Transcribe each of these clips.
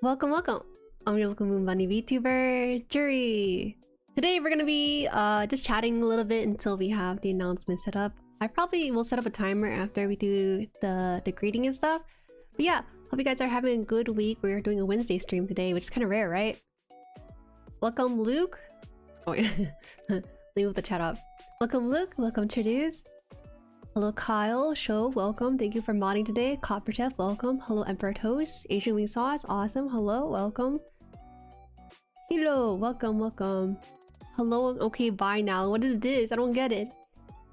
Welcome, welcome. I'm your local Moon Bunny VTuber, Jueri. Today we're gonna be just chatting a little bit until we have the announcement set up. I probably will set up a timer after we do the greeting and stuff. But yeah, hope you guys are having a good week. We're doing a Wednesday stream today, which is kind of rare, right? Welcome, Luke. Oh yeah, leave the chat up. Welcome, Luke. Welcome, Traduce. Hello, Kyle. Show, welcome. Thank you for modding today. Copper Chef, welcome. Hello, Emperor Toast. Asian Wing Sauce, awesome. Hello, welcome. Hello, welcome, welcome. Hello, okay, bye now. What is this? I don't get it.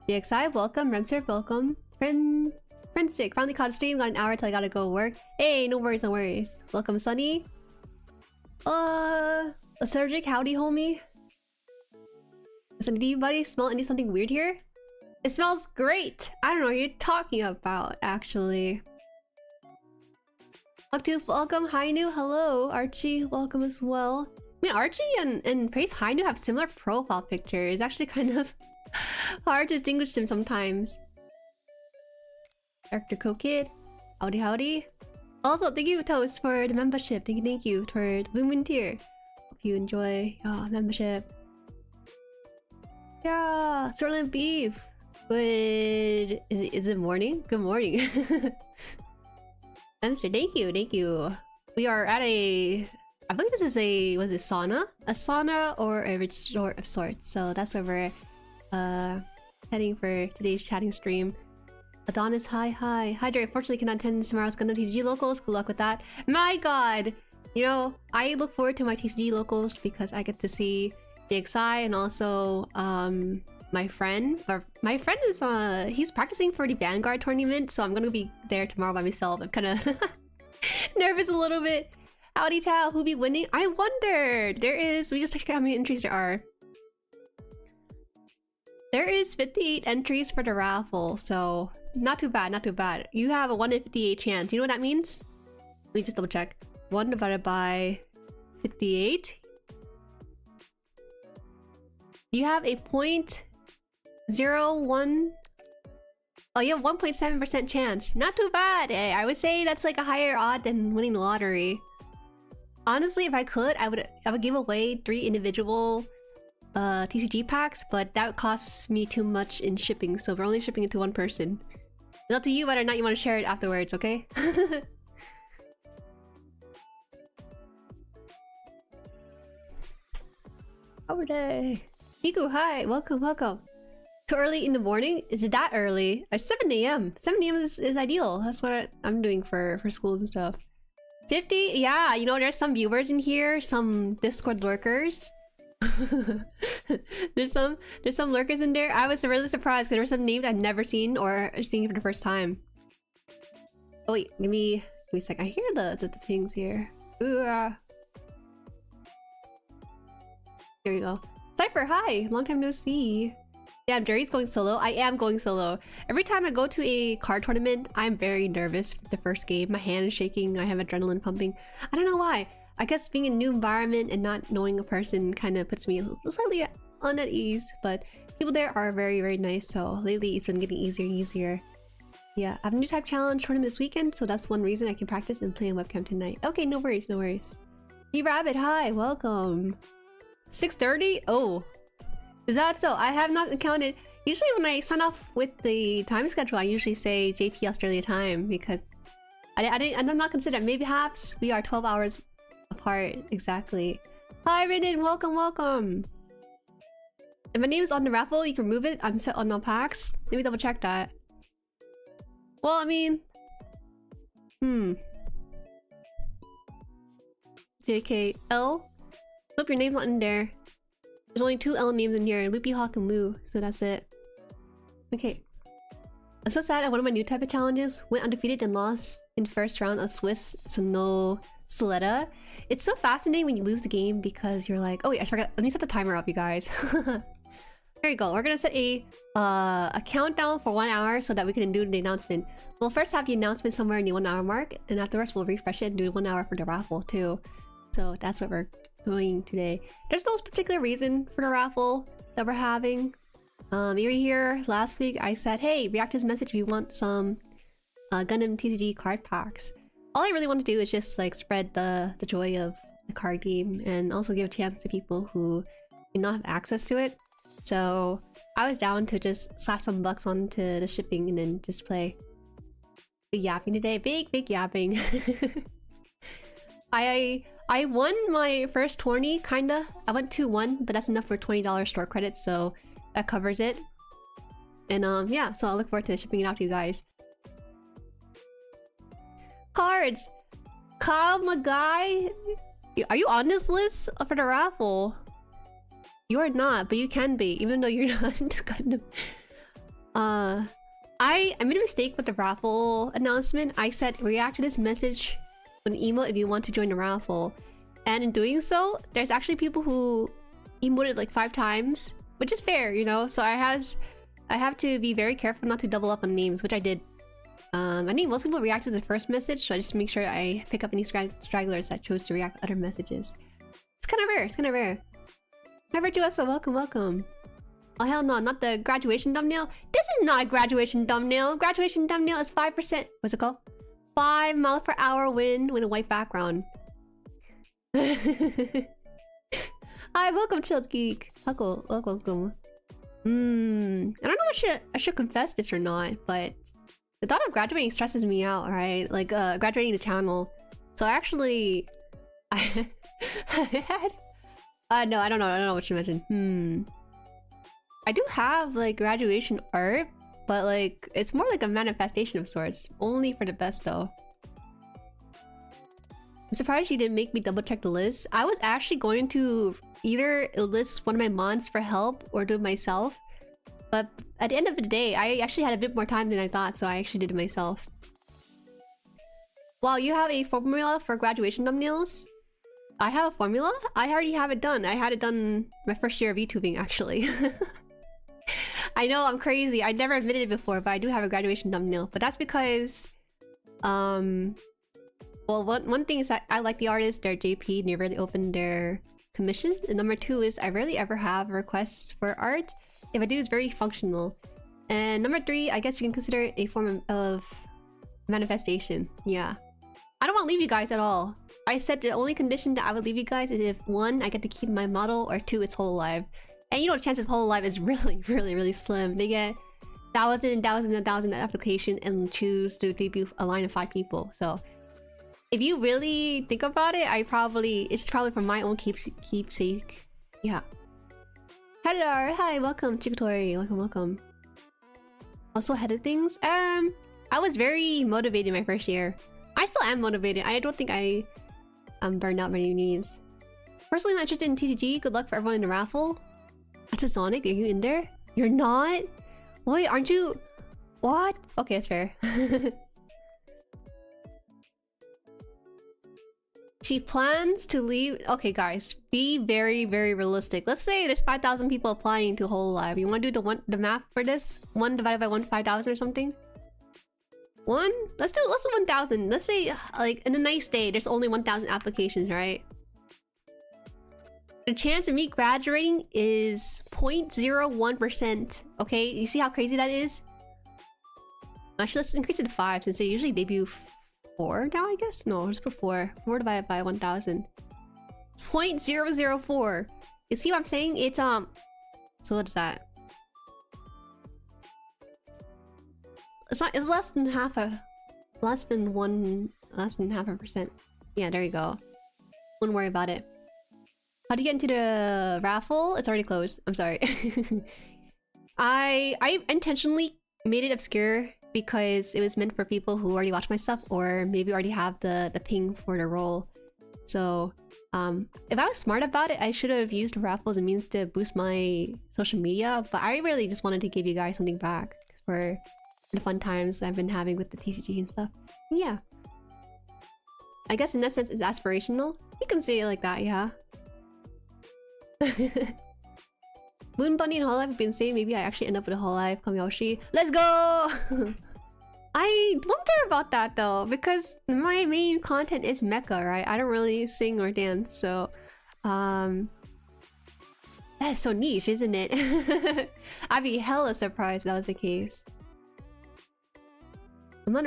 DXI, welcome. Remser, welcome. Friendstick, finally caught a stream. Got an hour till I gotta go work. Hey, no worries, no worries. Welcome, Sunny. Surgic, howdy, homie. Does anybody smell something weird here? It smells great! I don't know what you're talking about, actually. Welcome, Hainu. Hello, Archie. Welcome as well. I mean, Archie and Praise Hainu have similar profile pictures. It's actually kind of hard to distinguish them sometimes. Dr. Kid. Howdy, howdy. Also, thank you, Toast, for the membership. Thank you for the Lumen tier. Hope you enjoy membership. Yeah, Sterling Beef. Good. Is it morning? Good morning. Hamster, thank you. We are at I believe this is was it sauna? A sauna or a resort of sorts. So that's where we're heading for today's chatting stream. Adonis, hi. Hydra, unfortunately cannot attend tomorrow's Gundam TCG locals. Good luck with that. My god! You know, I look forward to my TCG locals because I get to see DXI and also my friend is he's practicing for the Vanguard tournament, so I'm gonna be there tomorrow by myself. I'm kind of nervous a little bit. Howdy Tao, who be winning? I wonder. We just checked how many entries there are. There is 58 entries for the raffle, so not too bad, not too bad. You have a 1 in 58 chance. You know what that means? Let me just double check. 1 divided by 58. You have a 0.01. Oh, you have 1.7% chance. Not too bad. I would say that's like a higher odd than winning the lottery. Honestly, if I could, I would give away 3 individual TCG packs, but that would cost me too much in shipping, so we're only shipping it to 1 person. It's up to you whether or not you want to share it afterwards, okay? Over there. Hiku, hi, welcome. Too early in the morning? Is it that early? 7 AM. 7 AM is ideal. That's what I'm doing for schools and stuff. 50? Yeah, you know, there's some viewers in here, some Discord lurkers. there's some lurkers in there. I was really surprised because there were some names I've never seen or seeing for the first time. Oh wait, give me a sec. I hear the pings here. Ooh, there you go. Cypher, hi! Long time no see. Yeah, Jueri's going solo. I am going solo. Every time I go to a card tournament, I'm very nervous for the first game. My hand is shaking, I have adrenaline pumping. I don't know why. I guess being in a new environment and not knowing a person kind of puts me slightly at ease, but people there are very, very nice, so lately it's been getting easier and easier. Yeah, I have a new type challenge tournament this weekend, so that's one reason I can practice and play on webcam tonight. Okay, no worries, no worries. D-Rabbit, hi, welcome. 6:30? Oh. Is that so? I have not counted. Usually when I sign off with the time schedule, I usually say JP Australia time because I'm not considered. Maybe perhaps we are 12 hours apart. Exactly. Hi Raiden, welcome. If my name is on the raffle, you can remove it. I'm set on no packs. Let me double check that. Well, I mean... JK L? Hope your name's not in there. There's only 2 L names in here, Loopy Hawk and Lou, so that's it. Okay. I'm so sad at one of my new type of challenges. Went undefeated and lost in first round of Swiss Sono Soletta. It's so fascinating when you lose the game because you're like, oh wait, I forgot. Let me set the timer up, you guys. There you go. We're gonna set a countdown for 1 hour so that we can do the announcement. We'll first have the announcement somewhere in the 1 hour mark, and afterwards we'll refresh it and do 1 hour for the raffle too. So that's what we're doing today. There's no particular reason for the raffle that we're having. You were here last week. I said, hey, react to his message if you want some Gundam TCG card packs. all I really want to do is just like spread the joy of the card game and also give a chance to people who do not have access to it. So I was down to just slap some bucks onto the shipping and then just play. Big yapping today, big yapping. I won my first tourney, kinda. I went 2-1, but that's enough for $20 store credits, so that covers it. And yeah, so I'll look forward to shipping it out to you guys. Cards! Kyle, my guy! Are you on this list for the raffle? You are not, but you can be, even though you're not into Gundam. I made a mistake with the raffle announcement. I said react to this message with an emote if you want to join the raffle. And in doing so, there's actually people who emoted like 5 times, which is fair, you know? So I have to be very careful not to double up on names, which I did. I think most people react to the first message, so I just make sure I pick up any stragglers that chose to react to other messages. It's kind of rare, it's kind of rare. Hi Virtuoso, welcome. Oh hell no, not the graduation thumbnail. This is not a graduation thumbnail. Graduation thumbnail is 5%. What's it called? 5 miles per hour wind with a white background. Hi, welcome Chilled Geek. Welcome. I don't know if I should confess this or not, but the thought of graduating stresses me out, right? Like graduating the channel. So actually I had no, I don't know what you mentioned. I do have like graduation art, but like it's more like a manifestation of sorts. Only for the best though. I'm surprised you didn't make me double check the list. I was actually going to either enlist one of my mods for help or do it myself. But at the end of the day, I actually had a bit more time than I thought, so I actually did it myself. Wow, you have a formula for graduation thumbnails? I have a formula? I already have it done. I had it done my first year of VTubing, actually. I know, I'm crazy. I never admitted it before, but I do have a graduation thumbnail. But that's because... well, one thing is that I like the artists, they're JP, and they rarely open their commission. And number 2 is I rarely ever have requests for art. If I do, it's very functional. And number 3, I guess you can consider it a form of manifestation. Yeah. I don't want to leave you guys at all. I said the only condition that I would leave you guys is if 1, I get to keep my model, or 2, it's Hololive. And you know the chances Hololive is really slim. They get 1,000 application and choose to debut a line of 5 people. So if you really think about it, it's probably for my own keepsake. Yeah. Hello, hi, welcome, Chikutori, welcome. Also ahead of things, I was very motivated my first year. I still am motivated. I don't think I burned out many needs. Personally not interested in TCG. Good luck for everyone in the raffle. Sonic, are you in there? You're not? Wait, aren't you? What? Okay, that's fair. She plans to leave. Okay, guys, be very realistic. Let's say there's 5,000 people applying to Hololive. You want to do the math for this? 1 divided by 5,000 or something? 1? Let's do 1,000. Let's say like in a nice day, there's only 1,000 applications, right? The chance of me graduating is 0.01%. Okay, you see how crazy that is? Actually, let's increase it to 5 since they usually debut 4 now, I guess? No, just before. 4 divided by 1,000. 0.004. You see what I'm saying? It's so what's that? It's less than half a percent. Yeah, there you go. Wouldn't worry about it. How do you get into the raffle? It's already closed. I'm sorry. I intentionally made it obscure because it was meant for people who already watch my stuff or maybe already have the ping for the role. So if I was smart about it, I should have used raffle as a means to boost my social media. But I really just wanted to give you guys something back for the fun times I've been having with the TCG and stuff. Yeah. I guess in that sense it's aspirational. You can say it like that, yeah. Moon Bunny and Hololive have been saying maybe I actually end up with a Hololive Kamiyoshi. Let's go! I wonder about that though, because my main content is mecha, right? I don't really sing or dance, so that is so niche, isn't it? I'd be hella surprised if that was the case. I'm not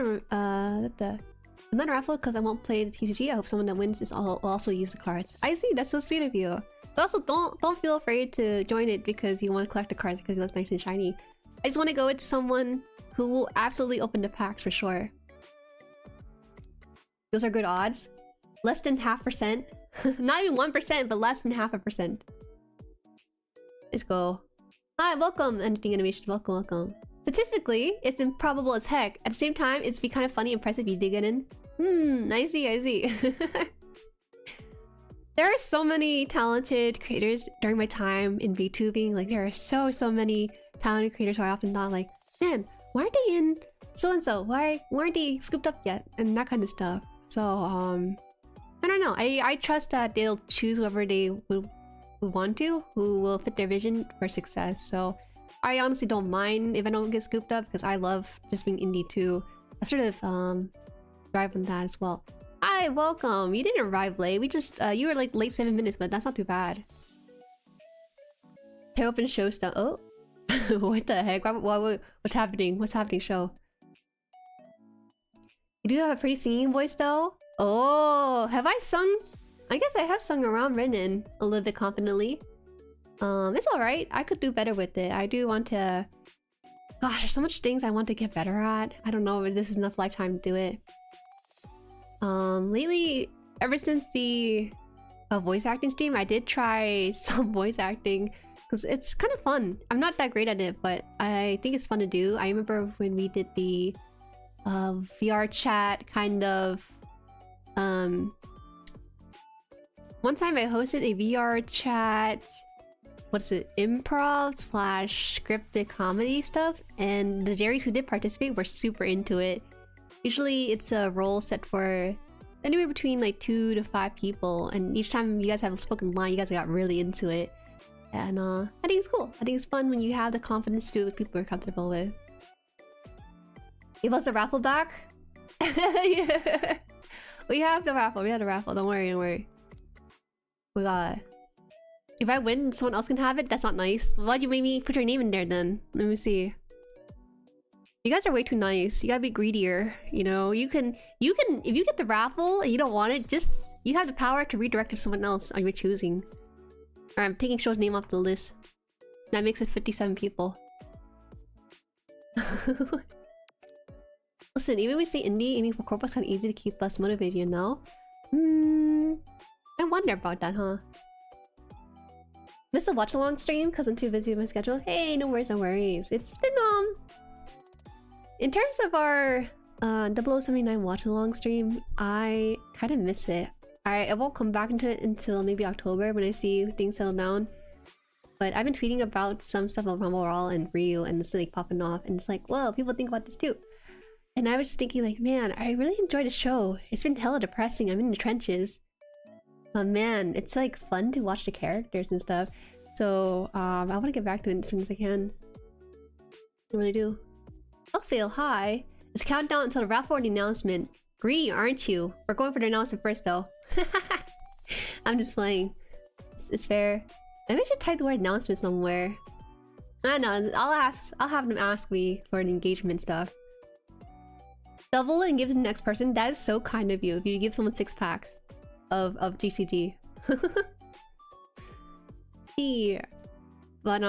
I'm not a Raffle because I won't play the TCG. I hope someone that wins will also use the cards. I see, that's so sweet of you. But also, don't feel afraid to join it because you want to collect the cards because they look nice and shiny. I just want to go with someone who will absolutely open the packs for sure. Those are good odds. Less than 0.5%. Not even 1%, but less than 0.5%. Let's go. Hi, welcome, Anything Animation. Welcome, welcome. Statistically, it's improbable as heck. At the same time, it's be kind of funny and impressive if you dig it in. I see, I see. There are so many talented creators during my time in VTubing. Like, there are so many talented creators who I often thought, like, man, why aren't they in so-and-so? Why aren't they scooped up yet? And that kind of stuff. So, I don't know. I trust that they'll choose whoever they would want to, who will fit their vision for success. So, I honestly don't mind if I don't get scooped up because I love just being indie too. I sort of drive on that as well. Hi, welcome. You didn't arrive late. We just you were like late 7 minutes, but that's not too bad. Tear open show stuff. Oh, what the heck? What's happening? What's happening? Show. You do have a pretty singing voice though. Oh, have I sung? I guess I have sung around Renan a little bit confidently. It's alright. I could do better with it. I do want to... Gosh, there's so much things I want to get better at. I don't know if this is enough lifetime to do it. Lately, ever since the voice acting stream, I did try some voice acting because it's kind of fun. I'm not that great at it, but I think it's fun to do. I remember when we did the VR chat kind of... One time I hosted a VR chat... What's it? Improv / scripted comedy stuff, and the Jueris who did participate were super into it. Usually it's a role set for anywhere between like 2 to 5 people, and each time you guys have a spoken line, you guys got really into it. And I think it's cool. I think it's fun when you have the confidence to do it with people you're comfortable with. Give us the raffle back? Yeah. We have the raffle, Don't worry, don't worry. We got... If I win, someone else can have it? That's not nice. Why'd you make me put your name in there then? Let me see. You guys are way too nice. You gotta be greedier. You know, you can if you get the raffle and you don't want it, just you have the power to redirect to someone else on your choosing. Alright, I'm taking Show's name off the list. That makes it 57 people. Listen, even if we say indie, aiming for corporate's kind of easy to keep us motivated, you know? I wonder about that, huh? Missed a watch-along stream because I'm too busy with my schedule. Hey, no worries, no worries. It's been, in terms of our 0079 watch-along stream, I kind of miss it. I won't come back into it until maybe October when I see things settle down. But I've been tweeting about some stuff about Rumble Raw and Ryu, and it's like popping off, and it's like, whoa, people think about this too. And I was just thinking like, man, I really enjoyed the show. It's been hella depressing. I'm in the trenches. But man, it's like fun to watch the characters and stuff. So I want to get back to it as soon as I can. What do I do? I'll say hi. It's countdown until the Raffle or the announcement. Greedy, aren't you? We're going for the announcement first though. I'm just playing. It's fair. Maybe I should type the word announcement somewhere. I know, I'll have them ask me for an engagement stuff. Double and give to the next person. That is so kind of you. If you give someone 6 packs of GCG. Yeah. But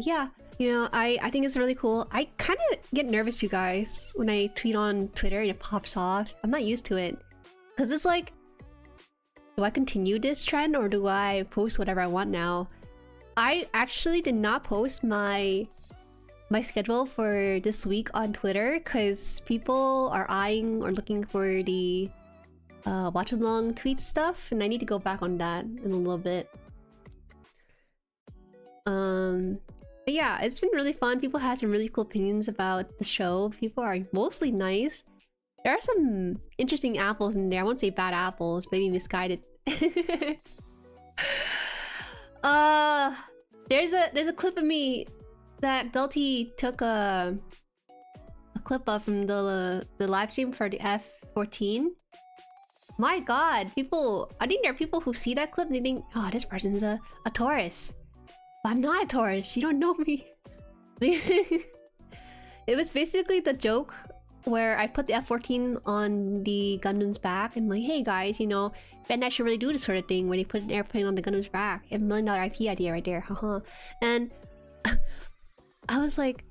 yeah, you know, I think it's really cool. I kind of get nervous, you guys, when I tweet on Twitter and it pops off. I'm not used to it because it's like, do I continue this trend or do I post whatever I want now? I actually did not post my schedule for this week on Twitter because people are eyeing or looking for the watch along tweet stuff, and I need to go back on that in a little bit. But yeah, it's been really fun. People have some really cool opinions about the show. People are mostly nice. There are some interesting apples in there. I won't say bad apples, maybe misguided. There's a clip of me that Delty took a clip of from the live stream for the F14. My god, people, I think there are people who see that clip and they think, oh, this person's a Taurus. But I'm not a Taurus, you don't know me. It was basically the joke where I put the F-14 on the Gundam's back and like, hey guys, you know, Bandai should really do this sort of thing where they put an airplane on the Gundam's back. $1 million IP idea right there, haha. And I was like,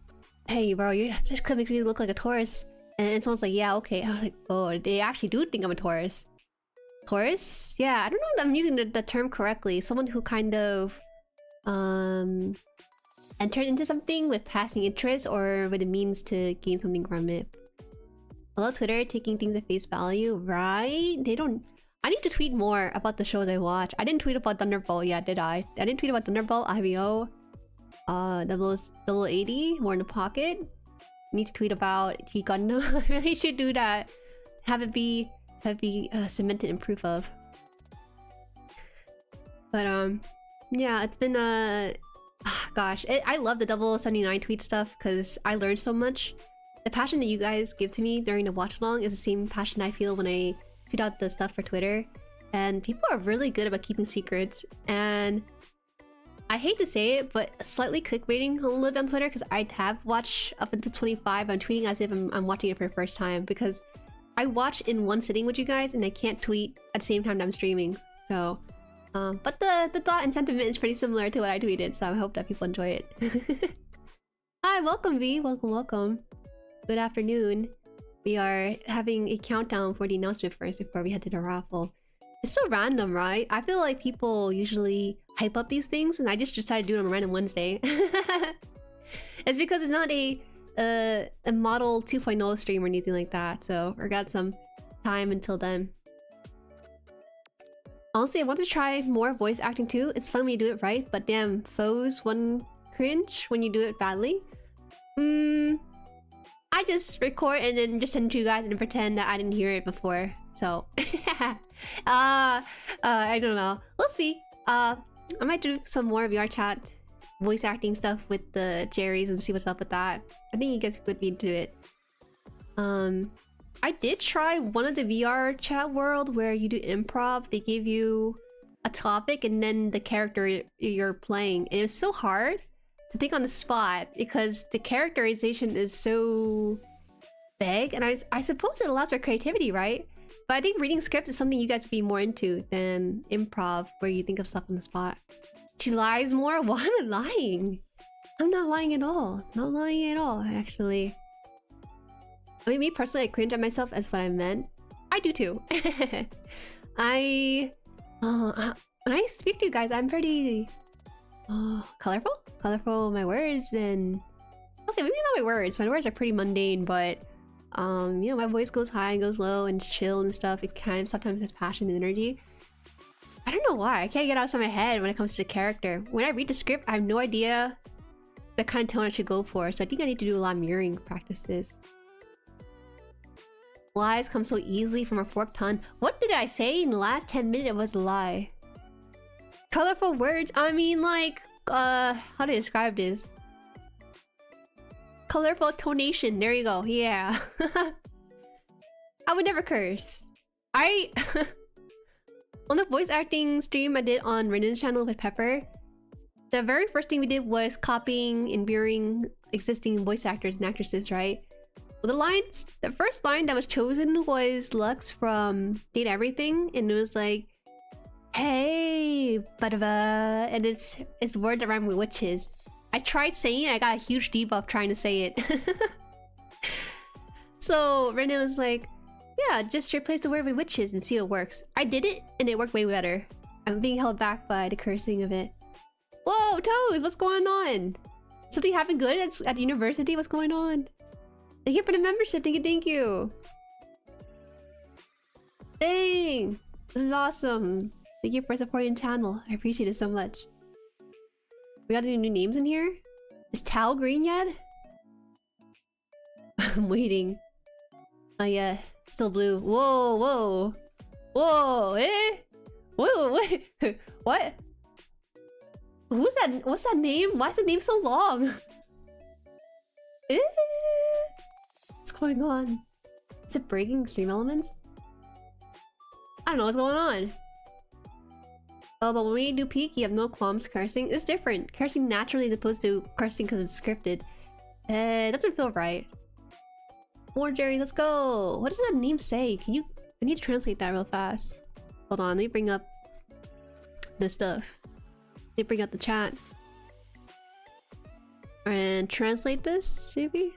hey bro, this clip makes me look like a Taurus. And someone's like, yeah, okay. I was like, oh, they actually do think I'm a Taurus. Taurus? Yeah, I don't know if I'm using the term correctly. Someone who kind of entered into something with passing interest or with the means to gain something from it. Hello Twitter, taking things at face value, right? They don't... I need to tweet more about the shows I watch. I didn't tweet about Thunderbolt yet, did I? I didn't tweet about Thunderbolt, IVO, 0080, More in the Pocket. Need to tweet about T Gundam. I really should do that. Have it be cemented in proof of. But yeah, it's been gosh, I love the 0079 tweet stuff because I learned so much. The passion that you guys give to me during the watch along is the same passion I feel when I tweet out the stuff for Twitter. And people are really good about keeping secrets. And I hate to say it, but slightly clickbaiting a little bit on Twitter because I have watched up until 25. I'm tweeting as if I'm watching it for the first time because I watch in one sitting with you guys and I can't tweet at the same time that I'm streaming. So, but the thought and sentiment is pretty similar to what I tweeted, so I hope that people enjoy it. Hi, welcome V, welcome. Good afternoon. We are having a countdown for the announcement first before we head to the raffle. It's so random, right? I feel like people usually hype up these things and I just decided to do it on a random Wednesday. It's because it's not a model 2.0 stream or anything like that, so I got some time until then. Honestly, I want to try more voice acting too. It's fun when you do it right, but damn, foes one cringe when you do it badly. I just record and then just send it to you guys and pretend that I didn't hear it before. So, I don't know. We'll see. I might do some more VR chat voice acting stuff with the Jueris and see what's up with that. I think you guys would be into it. I did try one of the VR chat world where you do improv. They give you a topic and then the character you're playing. And it was so hard to think on the spot because the characterization is so vague. And I suppose it allows for creativity, right? But I think reading scripts is something you guys would be more into than improv where you think of stuff on the spot. She lies more? Why am I lying? I'm not lying at all. Not lying at all, actually. I mean, me personally, I cringe at myself as what I meant. I do too. When I speak to you guys, I'm pretty colorful? Colorful my words and... Okay, maybe not my words. My words are pretty mundane, but you know, my voice goes high and goes low and chill and stuff. It kind of sometimes has passion and energy. I don't know why. I can't get out of my head when it comes to the character. When I read the script, I have no idea the kind of tone I should go for. So I think I need to do a lot of mirroring practices. Lies come so easily from a forked tongue. What did I say in the last 10 minutes? It was a lie. Colorful words? I mean, like, how to describe this? Colorful tonation. There you go. Yeah. I would never curse. On the voice acting stream I did on Renan's channel with Pepper, the very first thing we did was copying and mirroring existing voice actors and actresses, right? Well, the first line that was chosen was Lux from Date Everything, and it was like, hey, badava, and it's word that rhyme with witches. I tried saying it, I got a huge debuff trying to say it. So Renan was like, yeah, just replace the word with witches and see what works. I did it, and it worked way better. I'm being held back by the cursing of it. Whoa, Toes, what's going on? Something happened good at university? What's going on? Thank you for the membership. Thank you. Dang, this is awesome. Thank you for supporting the channel. I appreciate it so much. We got any new names in here? Is Tao green yet? I'm waiting. Oh yeah, still blue. Whoa, whoa. Whoa, eh? Whoa, wait. What? Who's that? What's that name? Why is the name so long? Eh? What's going on? Is it breaking stream elements? I don't know what's going on. Oh, but when we do peek, you have no qualms cursing. It's different. Cursing naturally as opposed to cursing because it's scripted. It doesn't feel right. More Jerry, let's go. What does that name say? Can you? I need to translate that real fast. Hold on, let me bring up this stuff. Let me bring up the chat and translate this, maybe.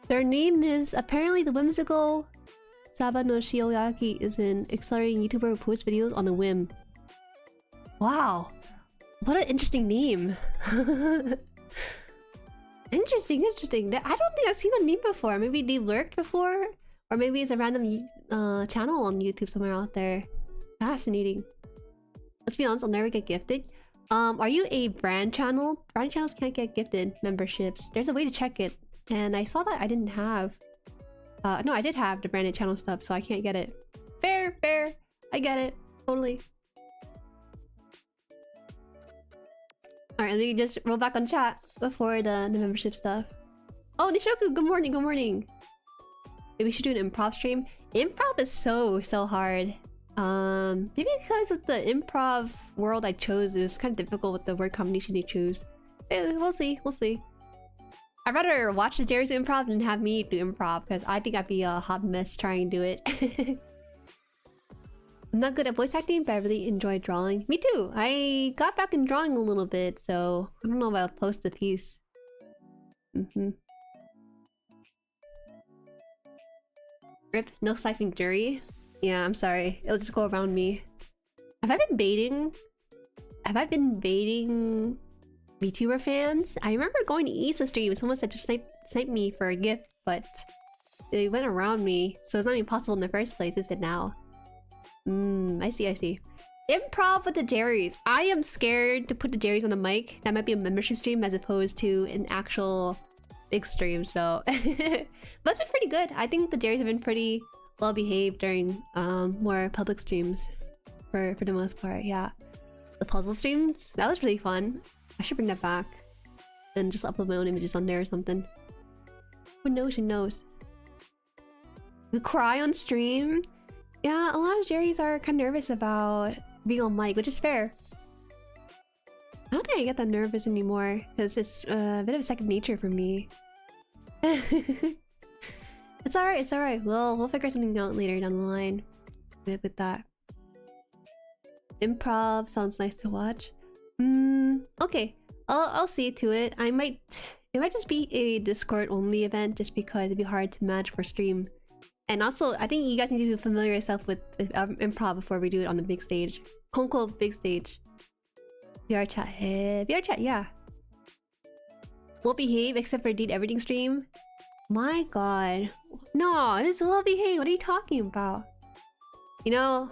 Their name is apparently the whimsical Saba no Shioyaki is an accelerating YouTuber who posts videos on a whim. Wow, what an interesting name. Interesting. I don't think I've seen a name before. Maybe they lurked before, or maybe it's a random channel on YouTube somewhere out there. Fascinating. Let's be honest, I'll never get gifted. Are you a brand channel? Brand channels can't get gifted memberships. There's a way to check it, and I saw that I didn't have. No, I did have the branded channel stuff, so I can't get it. Fair. I get it. Totally. Alright, let me just roll back on chat before the membership stuff. Oh, Nishoku, good morning. Maybe we should do an improv stream. Improv is so hard. Maybe because of the improv world I chose, it was kind of difficult with the word combination you choose. We'll see. I'd rather watch the Jerry's improv than have me do improv, because I think I'd be a hot mess trying to do it. I'm not good at voice acting, but I really enjoy drawing. Me too! I got back in drawing a little bit, so I don't know if I'll post the piece. Rip, no siphoning Jueri. Yeah, I'm sorry. It'll just go around me. Have I been baiting VTuber fans? I remember going to Easter stream, someone said just snipe me for a gift, but they went around me, so it's not even possible in the first place, is it now? I see. Improv with the Jerrys. I am scared to put the Jerrys on the mic. That might be a membership stream as opposed to an actual big stream, so... But it's been pretty good. I think the Jerrys have been pretty well behaved during more public streams for the most part, yeah. The puzzle streams, that was really fun. I should bring that back and just upload my own images on there or something. Who knows? We cry on stream? Yeah, a lot of Jerrys are kind of nervous about being on mic, which is fair. I don't think I get that nervous anymore, because it's a bit of second nature for me. It's alright. We'll figure something out later down the line with that. Improv sounds nice to watch. Okay. I'll see to it. It might just be a Discord only event just because it'd be hard to manage for stream. And also, I think you guys need to familiarize yourself with improv before we do it on the big stage. Quote-unquote big stage. VR chat, yeah. We'll behave except for Deed Everything stream. My god. No, it's Will Behave. What are you talking about? You know,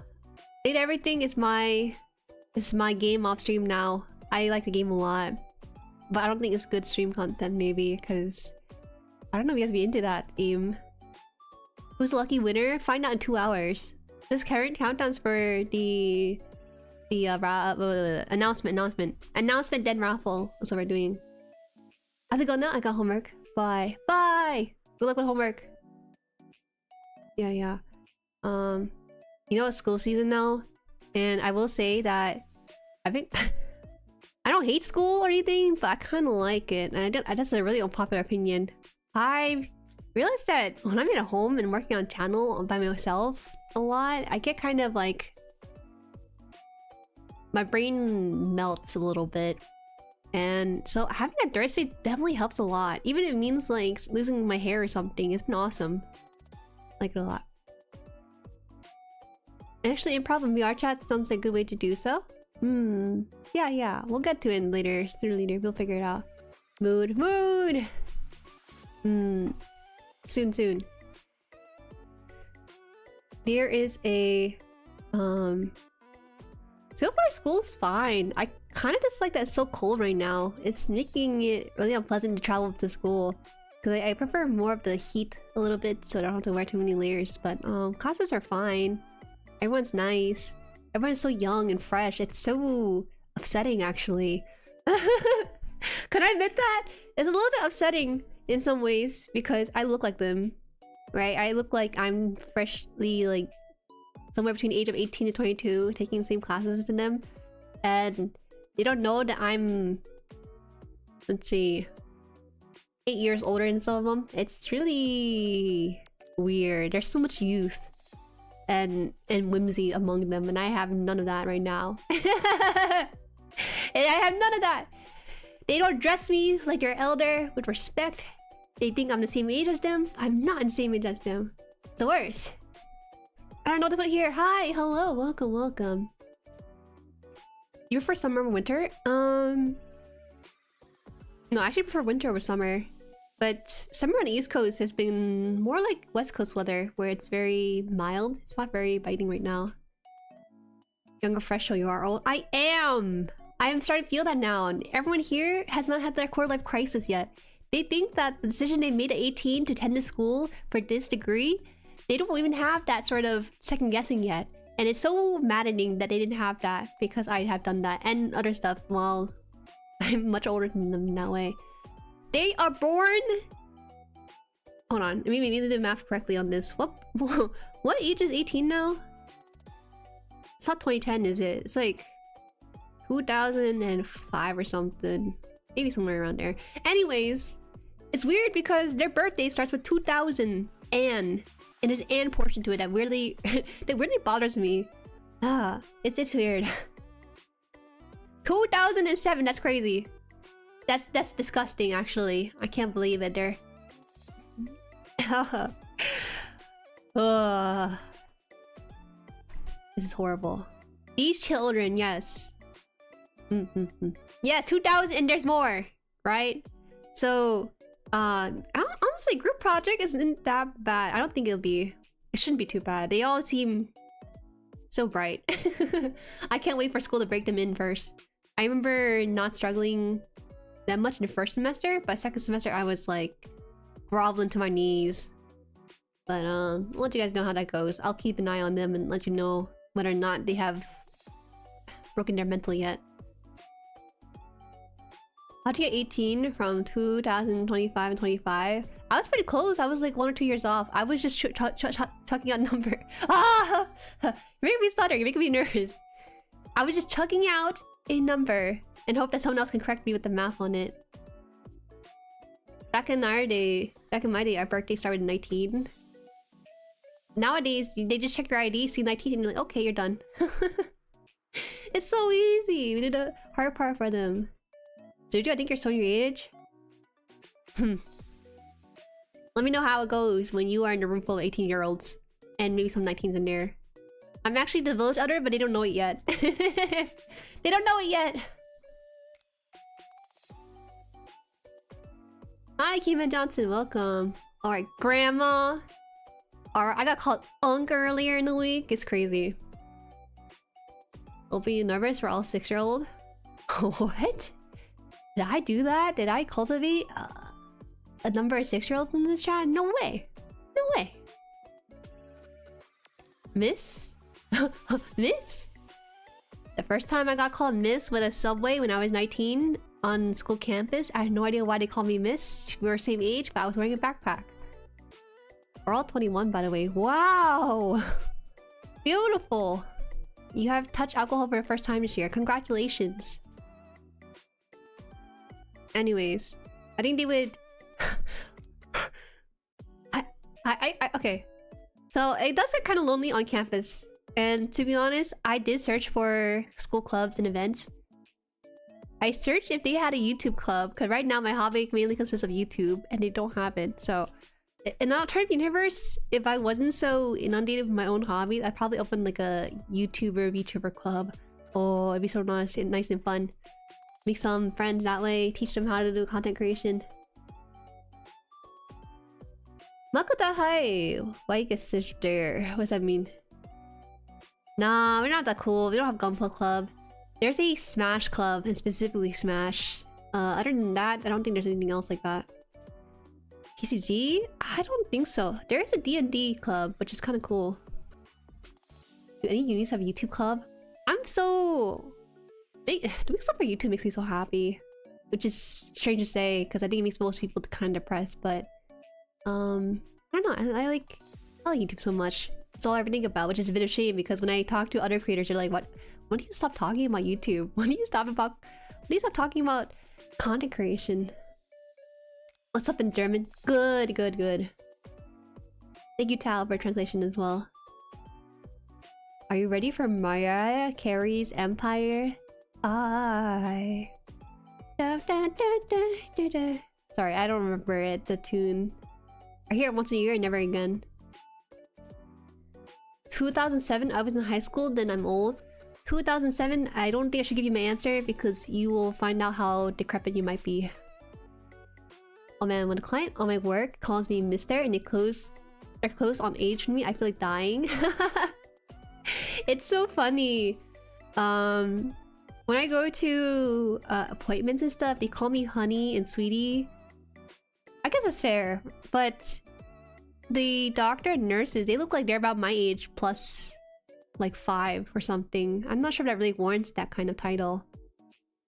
Deed Everything is my game off stream now. I like the game a lot. But I don't think it's good stream content, maybe, because I don't know if you guys be into that game. Who's the lucky winner? Find out in 2 hours. This current countdowns for the announcement then Raffle. That's what we're doing. I have to go now. I got homework. Bye. Good luck with homework. Yeah. You know, it's school season now, and I will say that I think I don't hate school or anything, but I kind of like it, and that's a really unpopular opinion. I realized that when I'm at home and working on channel by myself a lot, I get kind of like... my brain melts a little bit. And so having that third stage definitely helps a lot. Even if it means like losing my hair or something, it's been awesome. I like it a lot. Actually, improv and VR chat sounds like a good way to do so. Yeah. We'll get to it later. Sooner or later, we'll figure it out. Mood. Soon. There is a so far school's fine. I kind of dislike that it's so cold right now. It's making it really unpleasant to travel to school, because I prefer more of the heat a little bit, so I don't have to wear too many layers. But classes are fine. Everyone's nice. Everyone's so young and fresh. It's so upsetting, actually. Can I admit that? It's a little bit upsetting in some ways, because I look like them, right? I look like I'm freshly, like, somewhere between the age of 18 to 22, taking the same classes as them. And they don't know that I'm... let's see... 8 years older than some of them. It's really weird. There's so much youth and whimsy among them, and I have none of that right now. And I have none of that. They don't dress me like they're elder with respect. They think I'm the same age as them. I'm not the same age as them. It's the worst. I don't know what to put here. Hi, hello, welcome, welcome. You prefer summer or winter? No, I actually prefer winter over summer. But summer on the East Coast has been more like West Coast weather, where it's very mild. It's not very biting right now. Younger, fresh, so you are old. I am! I am starting to feel that now. And everyone here has not had their quarter life crisis yet. They think that the decision they made at 18 to attend the school for this degree, they don't even have that sort of second guessing yet. And it's so maddening that they didn't have that because I have done that and other stuff. Well, I'm much older than them in that way. They are born... Hold on, we need to do math correctly on this. What age is 18 now? It's not 2010, is it? It's like 2005 or something. Maybe somewhere around there. Anyways, it's weird because their birthday starts with 2000 and there's an portion to it that weirdly that weirdly bothers me. It's weird. 2007, that's crazy. That's disgusting, actually. I can't believe it. They're... This is horrible. These children, yes. Yes, 2000 and there's more, right? So, honestly, group project isn't that bad. I don't think it shouldn't be too bad. They all seem so bright. I can't wait for school to break them in first. I remember not struggling that much in the first semester, but second semester I was like groveling to my knees. But I'll let you guys know how that goes. I'll keep an eye on them and let you know whether or not they have broken their mental yet. How'd you get 18 from 2025 and 25? I was pretty close. I was like 1 or 2 years off. I was just chucking out a number. Ah! You're making me stutter. You're making me nervous. I was just chucking out a number and hope that someone else can correct me with the math on it. Back in my day, our birthday started at 19. Nowadays, they just check your ID, see 19, and you're like, okay, you're done. It's so easy. We did the hard part for them. Jojo, I think you're showing your age. Let me know how it goes when you are in a room full of 18-year-olds. And maybe some 19s in there. I'm actually the village elder, but they don't know it yet. They don't know it yet. Hi, Kima Johnson, welcome. Alright, Grandma. Alright, I got called Unk earlier in the week. It's crazy. Will you nervous? We're all 6-year-old. What? Did I do that? Did I cultivate a number of 6-year-olds in this chat? No way. No way. Miss? Miss? The first time I got called Miss with a subway when I was 19 on school campus, I had no idea why they called me Miss. We were the same age, but I was wearing a backpack. We're all 21, by the way. Wow! Beautiful! You have touched alcohol for the first time this year. Congratulations! Anyways, I think they would... Okay. So, it does get kind of lonely on campus. And to be honest, I did search for school clubs and events. I searched if they had a YouTube club, because right now my hobby mainly consists of YouTube, and they don't have it. So, in an alternative universe, if I wasn't so inundated with my own hobbies, I'd probably open like a VTuber club. Oh, it'd be so nice and fun. Make some friends that way, teach them how to do content creation. Makoto, hi! Why you get sister? What does that mean? Nah, we're not that cool. We don't have Gunpla Club. There's a Smash Club, and specifically Smash. Other than that, I don't think there's anything else like that. TCG? I don't think so. There is a D&D club, which is kind of cool. Do any unis have a YouTube club? I'm so... Doing stuff for YouTube makes me so happy. Which is strange to say, because I think it makes most people kind of depressed, but... I don't know. I like YouTube so much. It's all I ever think about, which is a bit of shame, because when I talk to other creators, they're like, what? When do you stop talking about YouTube? When do you stop talking about content creation? What's up in German? Good, good, good. Thank you, Tal, for translation as well. Are you ready for Mariah Carey's Empire? I. Sorry, I don't remember it, the tune. I hear it once a year and never again. 2007, I was in high school, then I'm old. 2007, I don't think I should give you my answer because you will find out how decrepit you might be. Oh man, when a client on my work calls me mister and they're close on age with me, I feel like dying. It's so funny. When I go to appointments and stuff, they call me honey and sweetie. I guess that's fair, but the doctor and nurses, they look like they're about my age plus like 5 or something. I'm not sure if that really warrants that kind of title.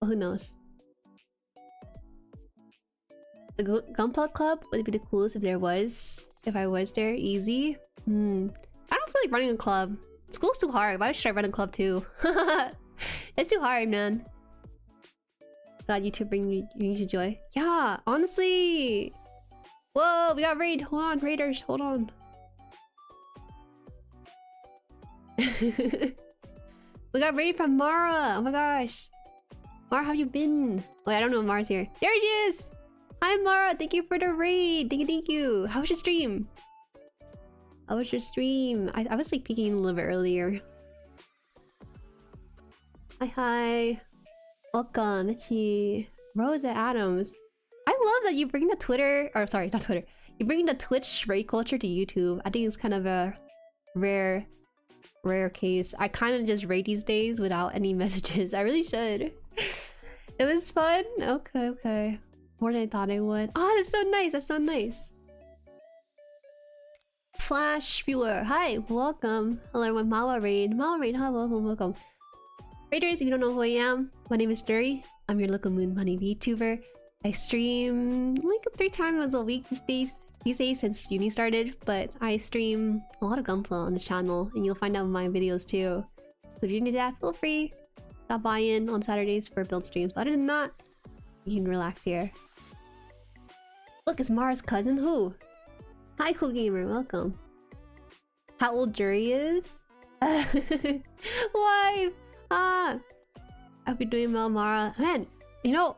But who knows? The Gunpla Club would be the coolest if I was there. Easy. I don't feel like running a club. School's too hard. Why should I run a club too? It's too hard, man. God, YouTube bring you joy. Yeah, honestly. Whoa, we got raid. Hold on, raiders. Hold on. We got raid from Mara. Oh my gosh. Mara, how have you been? Wait, I don't know if Mara's here. There she is. Hi, Mara. Thank you for the raid. Thank you, thank you. How was your stream? How was your stream? I was like peeking a little bit earlier. Hi, hi. Welcome. Let's see. Rosa Adams. I love that you bring the Twitter, or sorry, not Twitter. You bring the Twitch raid culture to YouTube. I think it's kind of a rare case. I kind of just raid these days without any messages. I really should. It was fun. Okay, okay. More than I thought I would. Oh, that's so nice. That's so nice. Flash viewer. Hi, welcome. Hello, everyone. Mala raid. Mala raid. Hi, welcome, welcome. Raiders, if you don't know who I am, my name is Jueri. I'm your local moon bunny VTuber. I stream like 3 times a week these days since uni started, but I stream a lot of Gunpla on the channel, and you'll find out my videos too. So if you're into that, feel free. Stop by in on Saturdays for build streams. But other than that, you can relax here. Look, it's Mara's cousin. Who? Hi, cool gamer. Welcome. How old Jueri is? Why? I hope you're doing well, Mara. Man, you know,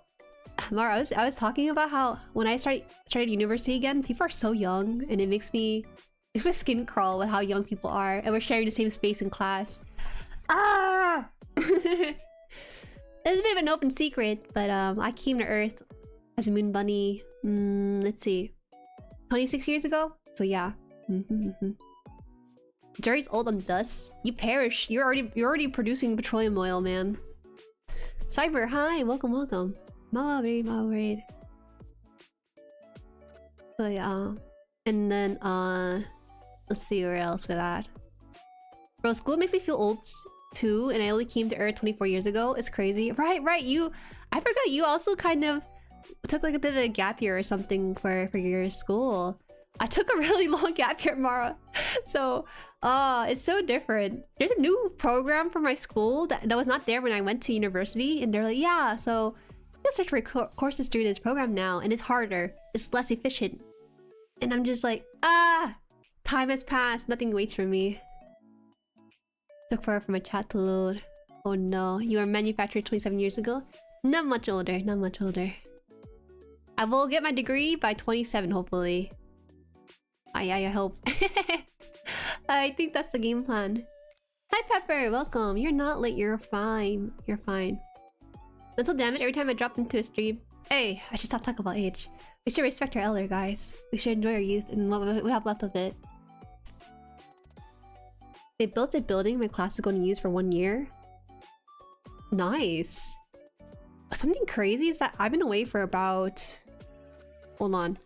Mara, I was talking about how when I started university again, people are so young, and it makes my skin crawl with how young people are, and we're sharing the same space in class. Ah! It's a bit of an open secret, but I came to Earth as a moon bunny. Let's see, 26 years ago. So yeah. Jueri's old on dust. You perish. You're already producing petroleum oil, man. Cyber, hi, welcome, welcome. Mala raid. So yeah, and then let's see where else with that. Bro, school makes me feel old too, and I only came to Earth 24 years ago. It's crazy. Right. I forgot you also kind of took like a bit of a gap year or something for your school. I took a really long gap year, Mara. So, it's so different. There's a new program for my school that was not there when I went to university, and they're like, yeah, so you can search for courses through this program now, and it's harder, it's less efficient. And I'm just like, time has passed, nothing waits for me. Took forever for my chat to load. Oh no, you were manufactured 27 years ago? Not much older, not much older. I will get my degree by 27, hopefully. I hope. I think that's the game plan. Hi Pepper, welcome. You're not late, you're fine. You're fine. Mental damage every time I dropped into a stream. Hey, I should stop talking about age. We should respect our elder, guys. We should enjoy our youth and what we have left of it. They built a building my class is going to use for 1 year. Nice. Something crazy is that I've been away for about... Hold on.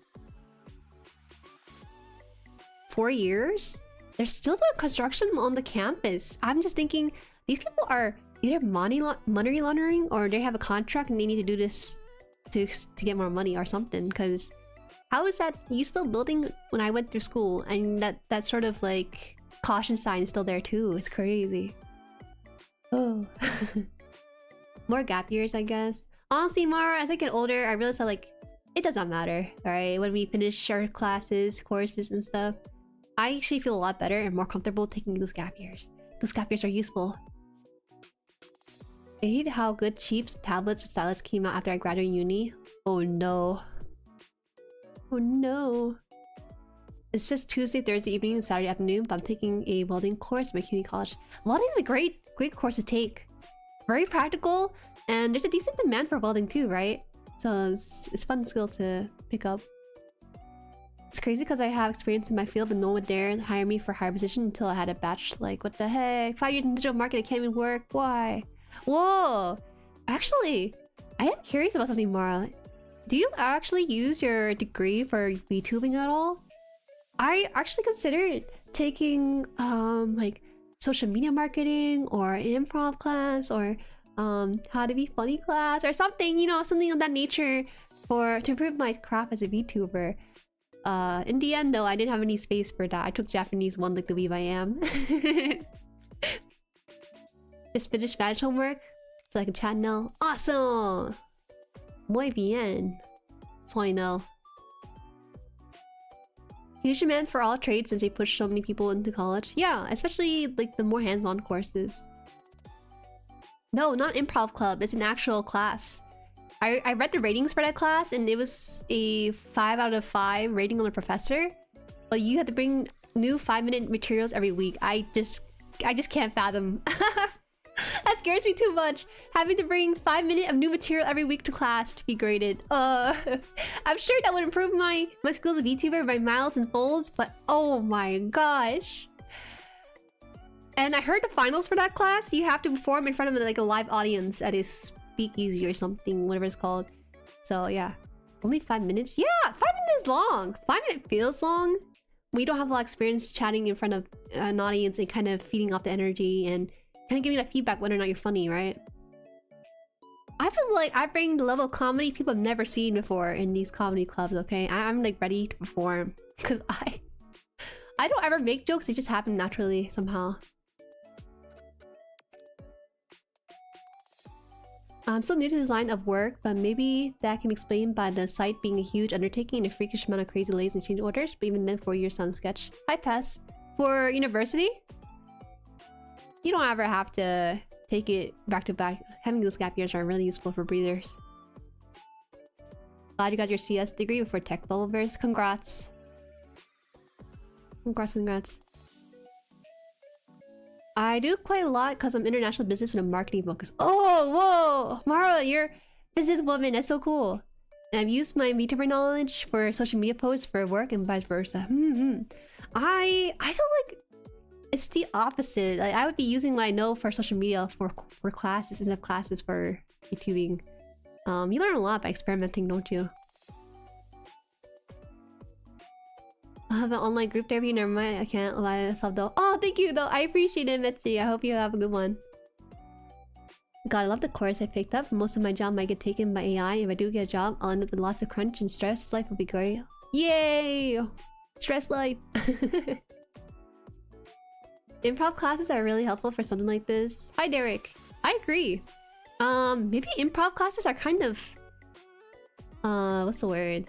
4 years? There's still the construction on the campus. I'm just thinking, these people are either money laundering or they have a contract and they need to do this to get more money or something. Because how is that you still building when I went through school, and that sort of like caution sign is still there too? It's crazy. Oh. More gap years, I guess. Honestly, Mara, as I get older, I realize that like it does not matter, alright? When we finish our classes, courses, and stuff, I actually feel a lot better and more comfortable taking those gap years. Those gap years are useful. I hate how good cheap tablets or stylus came out after I graduated uni. Oh no. Oh no. It's just Tuesday, Thursday evening, and Saturday afternoon, but I'm taking a welding course at my community college. Welding is a great course to take. Very practical, and there's a decent demand for welding too, right? So it's a fun skill to pick up. It's crazy because I have experience in my field, but no one would dare hire me for a higher position until I had a batch. Like, what the heck? 5 years in digital marketing, I can't even work. Why? Whoa! Actually, I am curious about something, Mara. Do you actually use your degree for VTubing at all? I actually considered taking like social media marketing or an improv class or how to be funny class or something, you know, something of that nature to improve my craft as a VTuber. In the end though, I didn't have any space for that. I took Japanese 1 like the weeb I am. Just finished badge homework so I can chat now. Awesome! Muy bien. That's all I know. Huge demand for all trades since they push so many people into college. Yeah, especially like the more hands-on courses. No, not improv club. It's an actual class. I read the ratings for that class and it was a 5 out of 5 rating on the professor. But you have to bring new 5-minute materials every week. I just can't fathom. That scares me too much. Having to bring 5 minutes of new material every week to class to be graded. I'm sure that would improve my skills as a VTuber by miles and folds, but oh my gosh. And I heard the finals for that class, you have to perform in front of like a live audience at a speakeasy or something, whatever it's called. So yeah, only 5 minutes? Yeah, 5 minutes is long. 5 minutes feels long. We don't have a lot of experience chatting in front of an audience and kind of feeding off the energy and kind of giving that feedback whether or not you're funny, right? I feel like I bring the level of comedy people have never seen before in these comedy clubs, okay? I'm like ready to perform because I don't ever make jokes, they just happen naturally somehow. I'm still new to this line of work, but maybe that can be explained by the site being a huge undertaking and a freakish amount of crazy delays and change orders, but even then 4 years sounds sketch. Hi, Pass. For university? You don't ever have to take it back to back. Having those gap years are really useful for breathers. Glad you got your CS degree before tech developers. Congrats. Congrats. I do quite a lot because I'm international business with a marketing focus. Oh, whoa! Mara, you're a businesswoman. That's so cool. And I've used my VTuber knowledge for social media posts for work and vice versa. I feel like it's the opposite. Like, I would be using what I know for social media for classes instead of classes for YouTubing. You learn a lot by experimenting, don't you? I have an online group therapy. Never mind, I can't lie to myself though. Oh, thank you though. I appreciate it, Mitzi. I hope you have a good one. God, I love the course I picked up. Most of my job might get taken by AI. If I do get a job, I'll end up with lots of crunch and stress. Life will be great. Yay! Stress life. Improv classes are really helpful for something like this. Hi, Derek. I agree. Maybe improv classes are kind of... what's the word?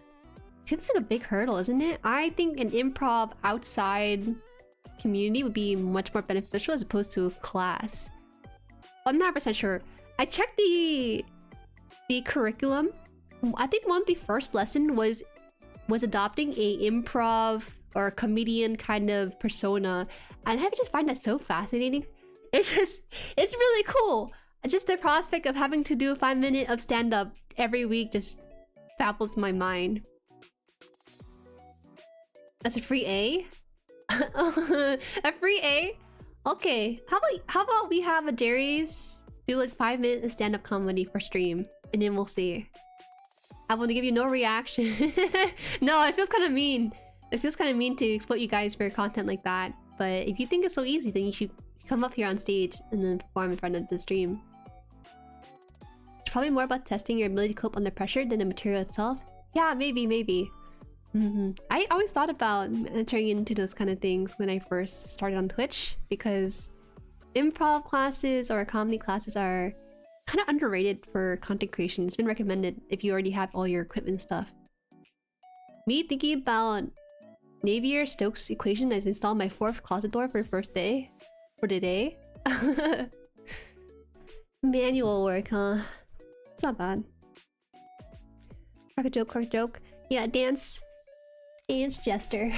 Seems like a big hurdle, isn't it? I think an improv outside community would be much more beneficial as opposed to a class. I'm not 100% sure. I checked the curriculum. I think one of the first lesson was adopting a improv or a comedian kind of persona, and I just find that so fascinating. It's really cool. Just the prospect of having to do 5 minutes of stand-up every week just baffles my mind. That's a free A? A free A? Okay, how about we have a Jueri's do like 5 minutes of stand-up comedy for stream, and then we'll see. I want to give you no reaction. No, it feels kind of mean. It feels kind of mean to exploit you guys for content like that. But if you think it's so easy, then you should come up here on stage and then perform in front of the stream. It's probably more about testing your ability to cope under pressure than the material itself. Yeah, maybe. I always thought about entering into those kind of things when I first started on Twitch, because improv classes or comedy classes are kind of underrated for content creation. It's been recommended if you already have all your equipment and stuff. Me thinking about Navier-Stokes equation as installed my 4th closet door for the first day. For the day. Manual work, huh? It's not bad. Crack a joke, crack a joke. Yeah, dance. Dance, Jester.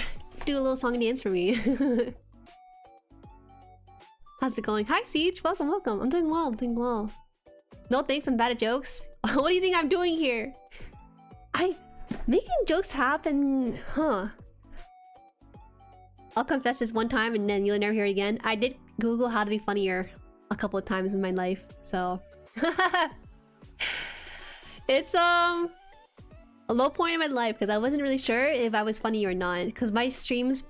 Do a little song and dance for me. How's it going? Hi, Siege. Welcome, welcome. I'm doing well, I'm doing well. No thanks, I'm bad at jokes. What do you think I'm doing here? Making jokes happen, huh? I'll confess this one time and then you'll never hear it again. I did Google how to be funnier a couple of times in my life, so... It's, a low point in my life because I wasn't really sure if I was funny or not. Because my streams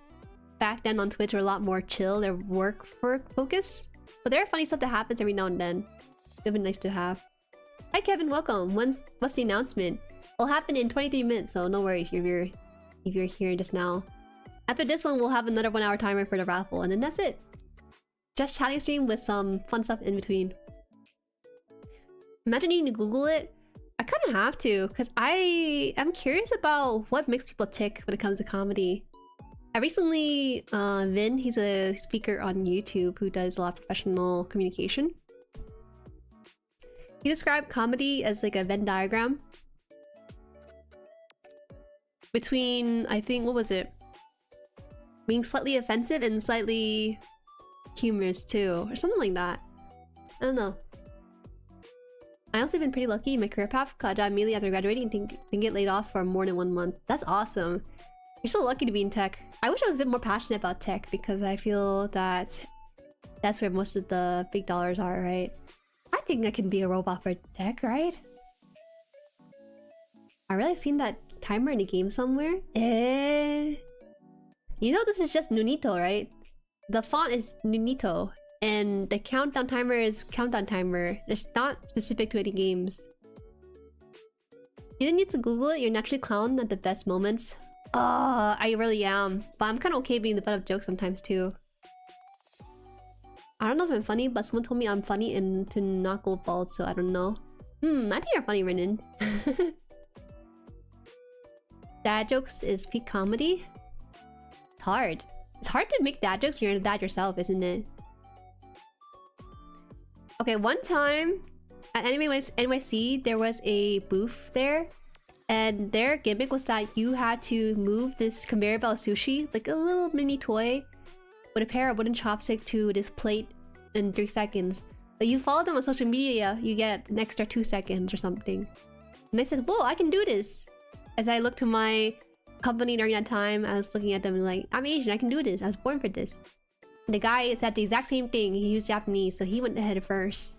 back then on Twitch were a lot more chill. They're work focus. But there are funny stuff that happens every now and then. It'd be nice to have. Hi Kevin, welcome. What's the announcement? It'll happen in 23 minutes, so no worries if you're here just now. After this one, we'll have another 1 hour timer for the raffle, and then that's it. Just chatting stream with some fun stuff in between. Imagine needing to Google it. I kind of have to, because I am curious about what makes people tick when it comes to comedy. I recently, Vin, he's a speaker on YouTube who does a lot of professional communication. He described comedy as like a Venn diagram between, I think, what was it? Being slightly offensive and slightly humorous too, or something like that. I don't know. I also been pretty lucky in my career path. Got a job immediately after graduating and didn't get laid off for more than 1 month. That's awesome. You're so lucky to be in tech. I wish I was a bit more passionate about tech because I feel that that's where most of the big dollars are, right? I think I can be a robot for tech, right? I really seen that timer in a game somewhere. You know this is just Nunito, right? The font is Nunito. And the countdown timer is countdown timer. It's not specific to any games. You didn't need to Google it. You're naturally clown at the best moments. I really am. But I'm kind of okay being the butt of jokes sometimes too. I don't know if I'm funny, but someone told me I'm funny and to not go bald, so I don't know. I think you're funny, Renan. Dad jokes is peak comedy? It's hard. It's hard to make dad jokes when you're a dad yourself, isn't it? Okay, one time at NYC, there was a booth there, and their gimmick was that you had to move this conveyor belt sushi, like a little mini toy, with a pair of wooden chopsticks to this plate in 3 seconds. But you follow them on social media, you get an extra 2 seconds or something. And I said, whoa, I can do this! As I looked to my company during that time, I was looking at them and like, I'm Asian, I can do this, I was born for this. The guy said the exact same thing. He was Japanese, so he went ahead first.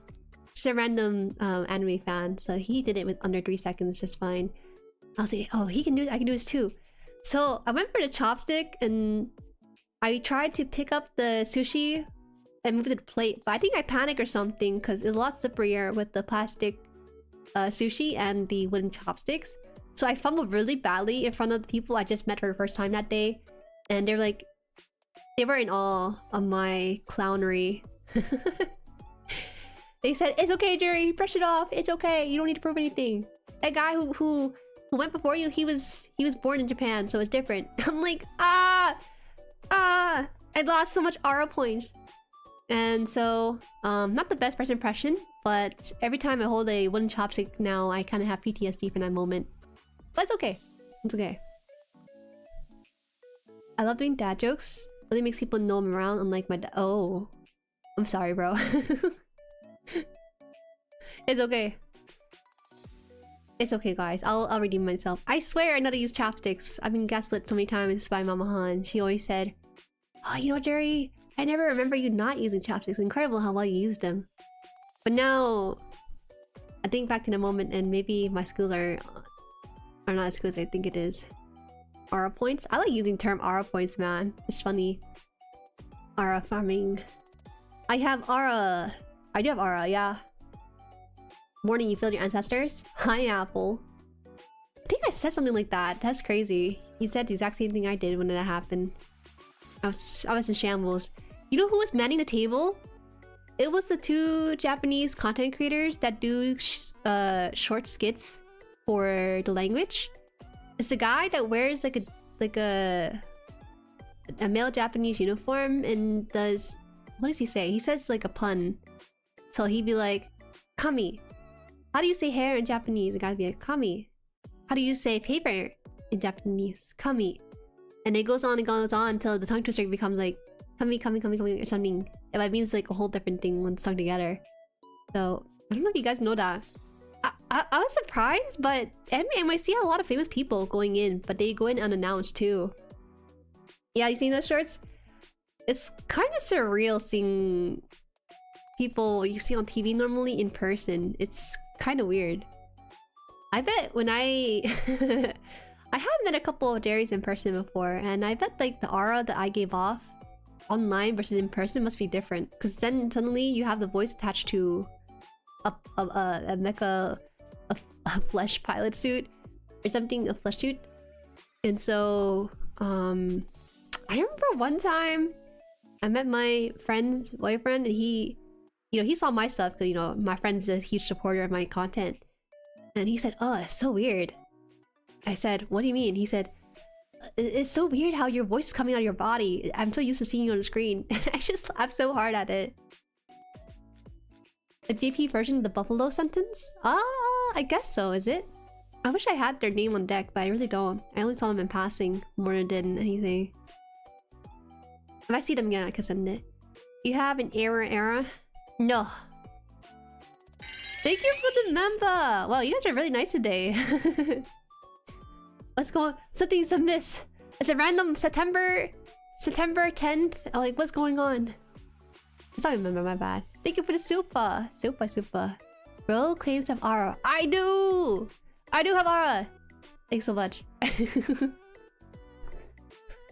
Just a random anime fan, so he did it with under 3 seconds just fine. I was like, oh, he can do it, I can do this too. So I went for the chopstick and I tried to pick up the sushi and move it to the plate, but I think I panicked or something because it was a lot slipperier with the plastic sushi and the wooden chopsticks. So I fumbled really badly in front of the people I just met for the first time that day, and they're like, they were in awe of my clownery. They said, it's okay, Jueri, brush it off. It's okay. You don't need to prove anything. That guy who went before you, he was born in Japan, so it's different. I'm like, I lost so much aura points. And so, not the best first impression, but every time I hold a wooden chopstick now, I kind of have PTSD from that moment. But it's okay. It's okay. I love doing dad jokes. Really makes people know I'm around, unlike my dad. Oh, I'm sorry, bro. It's okay. It's okay, guys. I'll redeem myself. I swear I know how to use chopsticks. I've been gaslit so many times by Mama Han. She always said, oh, you know what, Jueri? I never remember you not using chopsticks. Incredible how well you used them. But now, I think back to the moment and maybe my skills are not as good as I think it is. Aura points? I like using the term aura points, man. It's funny. Aura farming. I have aura. I do have aura, yeah. Morning, you filled your ancestors? Hi, Apple. I think I said something like that. That's crazy. He said the exact same thing I did when that happened. I was in shambles. You know who was manning the table? It was the 2 Japanese content creators that do short skits for the language. It's the guy that wears like a male Japanese uniform and does, what does he say? He says like a pun. So he'd be like, Kami. How do you say hair in Japanese? The guy'd be like, Kami. How do you say paper in Japanese? Kami. And it goes on and goes on until the tongue twister becomes like Kami, Kami, Kami, Kami or something. If it means like a whole different thing when it's sung together. So I don't know if you guys know that. I was surprised, but Anime NYC had a lot of famous people going in, but they go in unannounced too. Yeah, you seen those shorts? It's kind of surreal seeing people you see on TV normally in person. It's kind of weird. I bet when I have met a couple of Jueris in person before, and I bet like the aura that I gave off online versus in person must be different. Because then suddenly you have the voice attached to a mecha, a flesh pilot suit or something, a flesh suit. And so I remember one time I met my friend's boyfriend, and he, you know, he saw my stuff because, you know, my friend's a huge supporter of my content. And he said, oh, it's so weird. I said, what do you mean? He said, it's so weird how your voice is coming out of your body. I'm so used to seeing you on the screen. I just laughed so hard at it. A JP version of the Buffalo sentence? Ah, I guess so, is it? I wish I had their name on deck, but I really don't. I only saw them in passing more than did anything. If I see them again, I can send it. You have an error? No. Thank you for the member! Wow, you guys are really nice today. What's going on? Something's amiss. It's a random September 10th. Oh, like, what's going on? It's not a member, my bad. Thank you for the super. Super. Bro claims to have aura. I do! I do have aura! Thanks so much.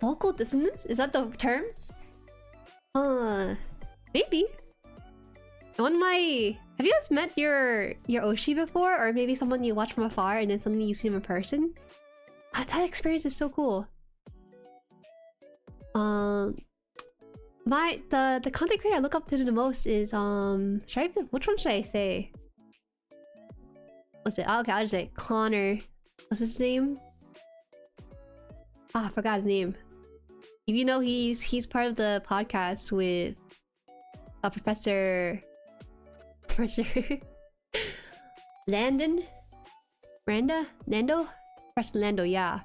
Vocal dissonance? Is that the term? Maybe. On my... Have you guys met your Oshi before? Or maybe someone you watch from afar and then suddenly you see them in person? That experience is so cool. The content creator I look up to the most is which one should I say? What's it? Okay, I'll just say Connor. What's his name? Ah, I forgot his name. If you know, he's part of the podcast with Professor Nando? Professor Lando, yeah.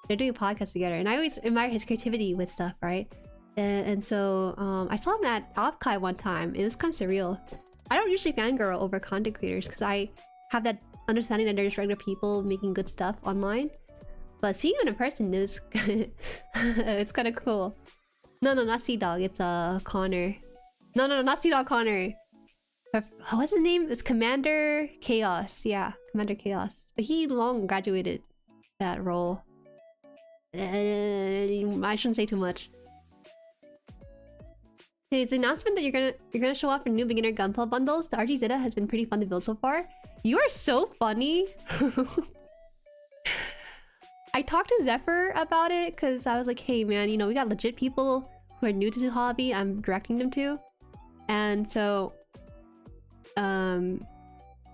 They're doing a podcast together, and I always admire his creativity with stuff, right? And so I saw him at Offkai one time. It was kind of surreal. I don't usually fangirl over content creators because I have that understanding that they're just regular people making good stuff online. But seeing him in person is it's kind of cool. No, not Sea Dog. It's Connor. No, not Sea Dog. Connor. What's his name? It's Commander Chaos. Yeah, Commander Chaos. But he long graduated that role. I shouldn't say too much. Okay, is the announcement that you're gonna show off your new beginner Gunpla bundles? The RG Zeta has been pretty fun to build so far. You are so funny. I talked to Zephyr about it because I was like, hey man, you know, we got legit people who are new to the hobby I'm directing them to. And so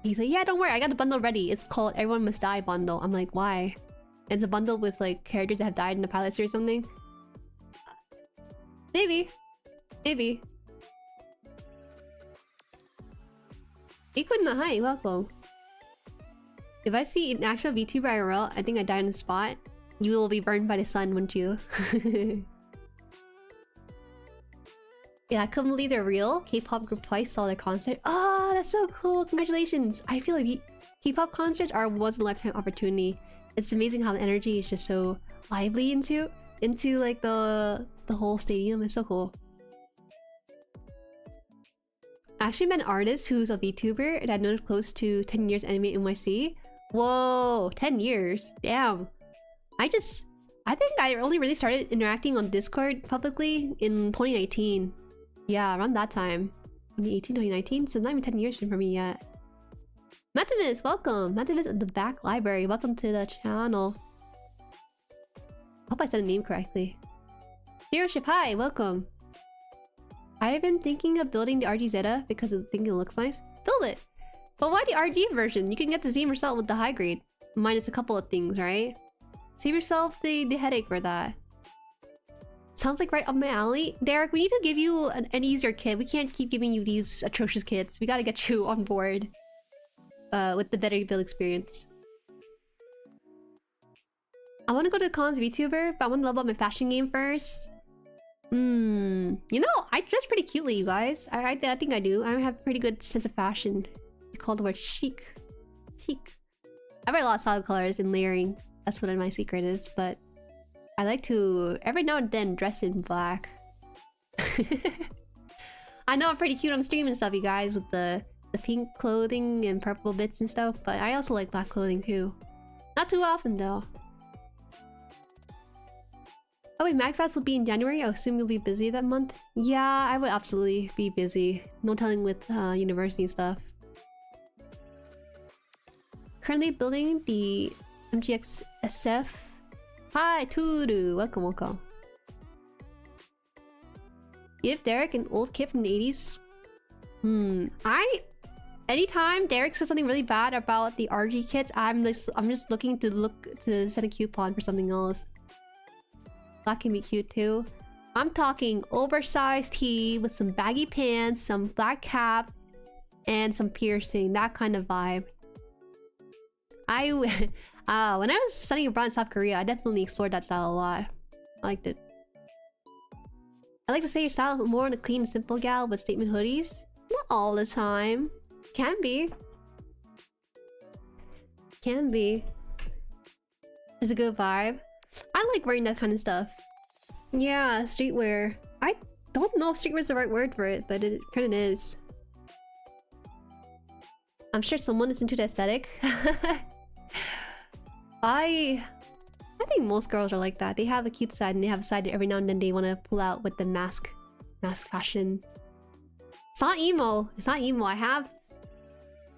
he's like, yeah, don't worry, I got a bundle ready. It's called Everyone Must Die bundle. I'm like, why? And it's a bundle with like characters that have died in the pilot series or something. Maybe. Equina, hi, welcome. If I see an actual VTuber IRL, I think I died on the spot. You will be burned by the sun, wouldn't you? Yeah, I couldn't believe they're real. K-pop group Twice saw their concert. Oh, that's so cool. Congratulations. I feel like K-pop concerts are a once-in-a-lifetime opportunity. It's amazing how the energy is just so lively into like the whole stadium. It's so cool. I actually met an artist who's a VTuber that I've known close to 10 years anime NYC. Whoa, 10 years. Damn. I think I only really started interacting on Discord publicly in 2019. Yeah, around that time. 2018, 2019? So not even 10 years for me yet. Matimus, welcome! Matimus at the back library. Welcome to the channel. Hope I said the name correctly. Zero Ship, hi, welcome. I've been thinking of building the RG Zeta because I think it looks nice. Build it! But why the RG version? You can get the same result with the high grade. Minus a couple of things, right? Save yourself the headache for that. Sounds like right up my alley. Derek, we need to give you an easier kit. We can't keep giving you these atrocious kits. We gotta get you on board with the better build experience. I want to go to cons VTuber, but I want to level up my fashion game first. You know, I dress pretty cutely, you guys. I think I do. I have a pretty good sense of fashion. You call the word chic. Chic. I wear a lot of solid colors and layering. That's what my secret is, but I like to every now and then dress in black. I know I'm pretty cute on stream and stuff, you guys, with the pink clothing and purple bits and stuff, but I also like black clothing too. Not too often though. Oh wait, MagFest will be in January? I assume you'll be busy that month? Yeah, I would absolutely be busy. No telling with university stuff. Currently building the MGX SF. Hi, Turu! Welcome, welcome. Give Derek an old kit from the 80s? Anytime Derek says something really bad about the RG kits, I'm just looking to send a coupon for something else. That can be cute too. I'm talking oversized tee with some baggy pants, some black cap, and some piercing. That kind of vibe. When I was studying abroad in South Korea, I definitely explored that style a lot. I liked it. I like to say your style is more on a clean and simple gal with statement hoodies. Not all the time. Can be. Can be. It's a good vibe. I like wearing that kind of stuff. Yeah, streetwear. I don't know if streetwear is the right word for it, but it kind of is. I'm sure someone is into the aesthetic. I think most girls are like that. They have a cute side and they have a side that every now and then they want to pull out with the mask fashion. It's not emo. It's not emo. I have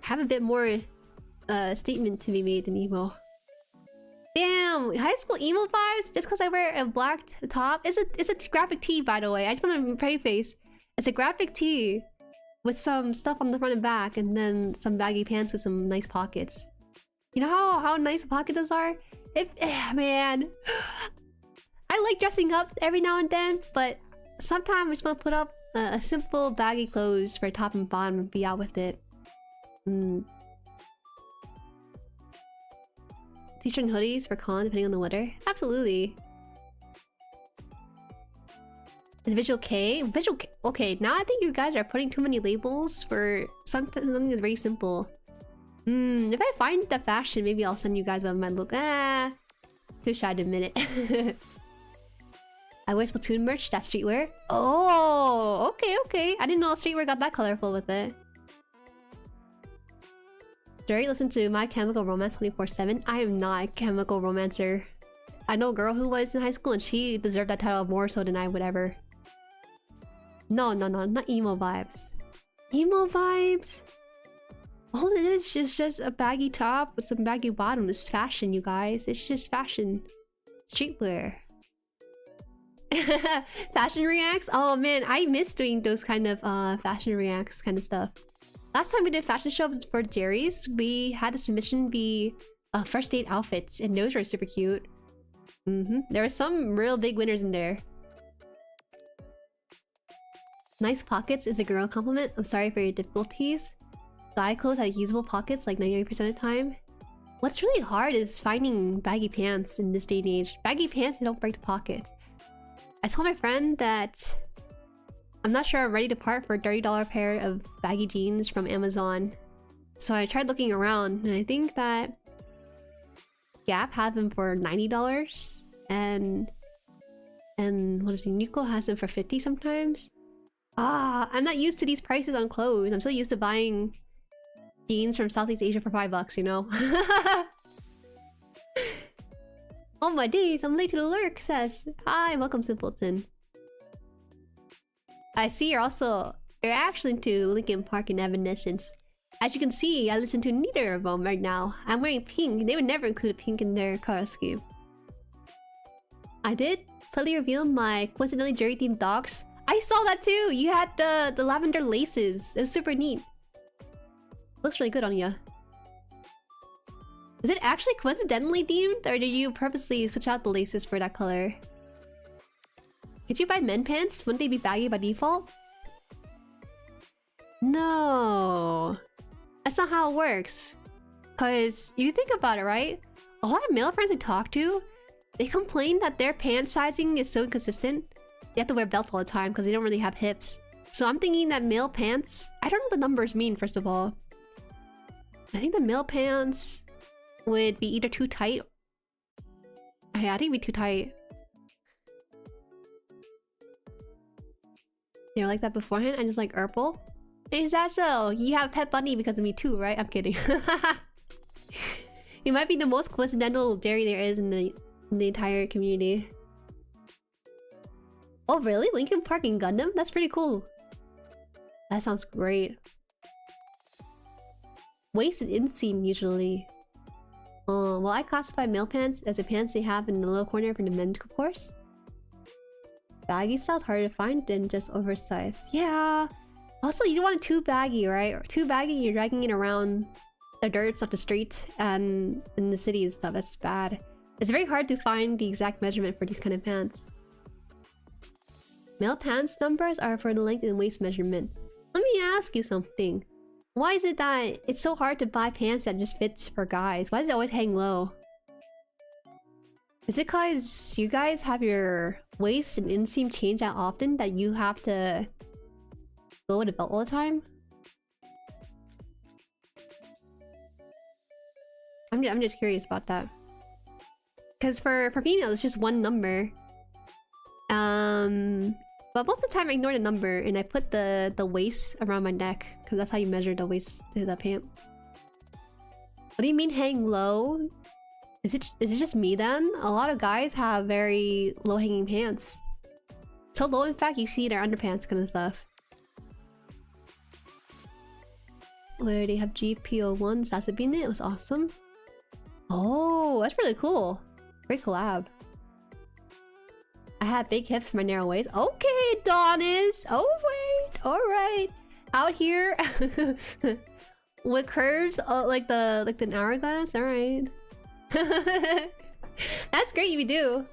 a bit more statement to be made than emo. Damn, high school emo vibes just because I wear a black top. It's a graphic tee, by the way. I just want to preface. It's a graphic tee with some stuff on the front and back, and then some baggy pants with some nice pockets. You know how nice the pockets are? Man, I like dressing up every now and then, but sometimes I just want to put up a simple baggy clothes for top and bottom and be out with it. T-shirt and hoodies for con depending on the weather. Absolutely. Is visual K? Visual K. Okay, now I think you guys are putting too many labels for something that's very simple. If I find the fashion, maybe I'll send you guys what my look. Too shy to admit it. I wear Splatoon merch. That's streetwear. Oh, okay. I didn't know streetwear got that colorful with it. Jueri, listen to My Chemical Romance 24/7. I am not a chemical romancer. I know a girl who was in high school and she deserved that title more so than I would ever. No, not emo vibes. Emo vibes? All it is just a baggy top with some baggy bottom. It's fashion, you guys. It's just fashion. Streetwear. Fashion reacts? Oh man, I miss doing those kind of fashion reacts kind of stuff. Last time we did fashion show for Jueri's, we had a submission be first date outfits, and those were super cute. There were some real big winners in there. Nice pockets is a girl compliment. I'm sorry for your difficulties. Guy clothes have usable pockets like 98% of the time. What's really hard is finding baggy pants in this day and age. Baggy pants, they don't break the pockets. I told my friend that I'm not sure I'm ready to part for a $30 pair of baggy jeans from Amazon. So I tried looking around, and I think that Gap has them for $90, and what is it? Uniqlo has them for $50 sometimes. I'm not used to these prices on clothes. I'm still used to buying jeans from Southeast Asia for $5, you know? Oh my days, I'm late to the lurk, says. Hi, welcome Simpleton. I see you're actually into Linkin Park and Evanescence. As you can see, I listen to neither of them right now. I'm wearing pink. They would never include pink in their color scheme. I did slightly reveal my coincidentally Jueri themed dogs. I saw that too! You had the lavender laces. It was super neat. Looks really good on ya. Is it actually coincidentally themed, or did you purposely switch out the laces for that color? Could you buy men pants? Wouldn't they be baggy by default? No. That's not how it works. Cause you think about it, right? A lot of male friends I talk to, they complain that their pant sizing is so inconsistent. They have to wear belts all the time because they don't really have hips. So I'm thinking that male pants... I don't know what the numbers mean, first of all. I think the male pants would be either too tight... Yeah, I think it'd be too tight. They were like that beforehand? I just like Urple. Is that so? You have Pet Bunny because of me too, right? I'm kidding. You might be the most coincidental Jueri there is in the entire community. Oh really? Linkin Park and Gundam? That's pretty cool. That sounds great. Waist and inseam usually. Well, I classify male pants as the pants they have in the lower corner for the men's course. Baggy style's harder to find than just oversized. Yeah. Also, you don't want it too baggy, right? Too baggy, you're dragging it around the dirts of the street and in the city and stuff. That's bad. It's very hard to find the exact measurement for these kind of pants. Male pants numbers are for the length and waist measurement. Let me ask you something. Why is it that it's so hard to buy pants that just fits for guys? Why does it always hang low? Is it because you guys have your waist and inseam change that often that you have to go with a belt all the time? I'm just curious about that. Because for females, it's just one number. But most of the time I ignore the number and I put the waist around my neck. Because that's how you measure the waist to the pant. What do you mean hang low? Is it just me then? A lot of guys have very low hanging pants. So low in fact you see their underpants kind of stuff. Where they have GPO1 Sasabine, it was awesome. Oh, that's really cool. Great collab. I have big hips for my narrow waist. Okay, Donis. Oh wait, all right. Out here with curves, like the hourglass. All right. That's great if you do.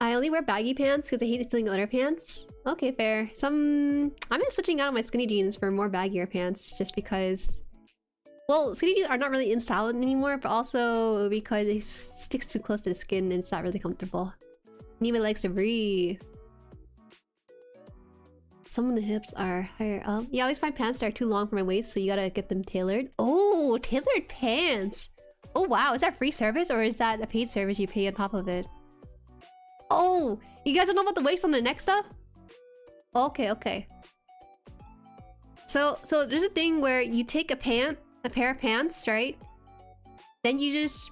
I only wear baggy pants because I hate feeling underpants. Okay, fair. I'm just switching out of my skinny jeans for more baggier pants just because... Well, skinny jeans are not really in style anymore, but also because it sticks too close to the skin and it's not really comfortable. Need my legs to breathe. Some of the hips are higher up. Yeah, I always find pants that are too long for my waist, so you gotta get them tailored. Oh, tailored pants! Oh wow, is that free service or is that a paid service you pay on top of it? Oh, you guys don't know about the waist on the neck stuff? Okay, okay. So there's a thing where you take a pair of pants, right? Then you just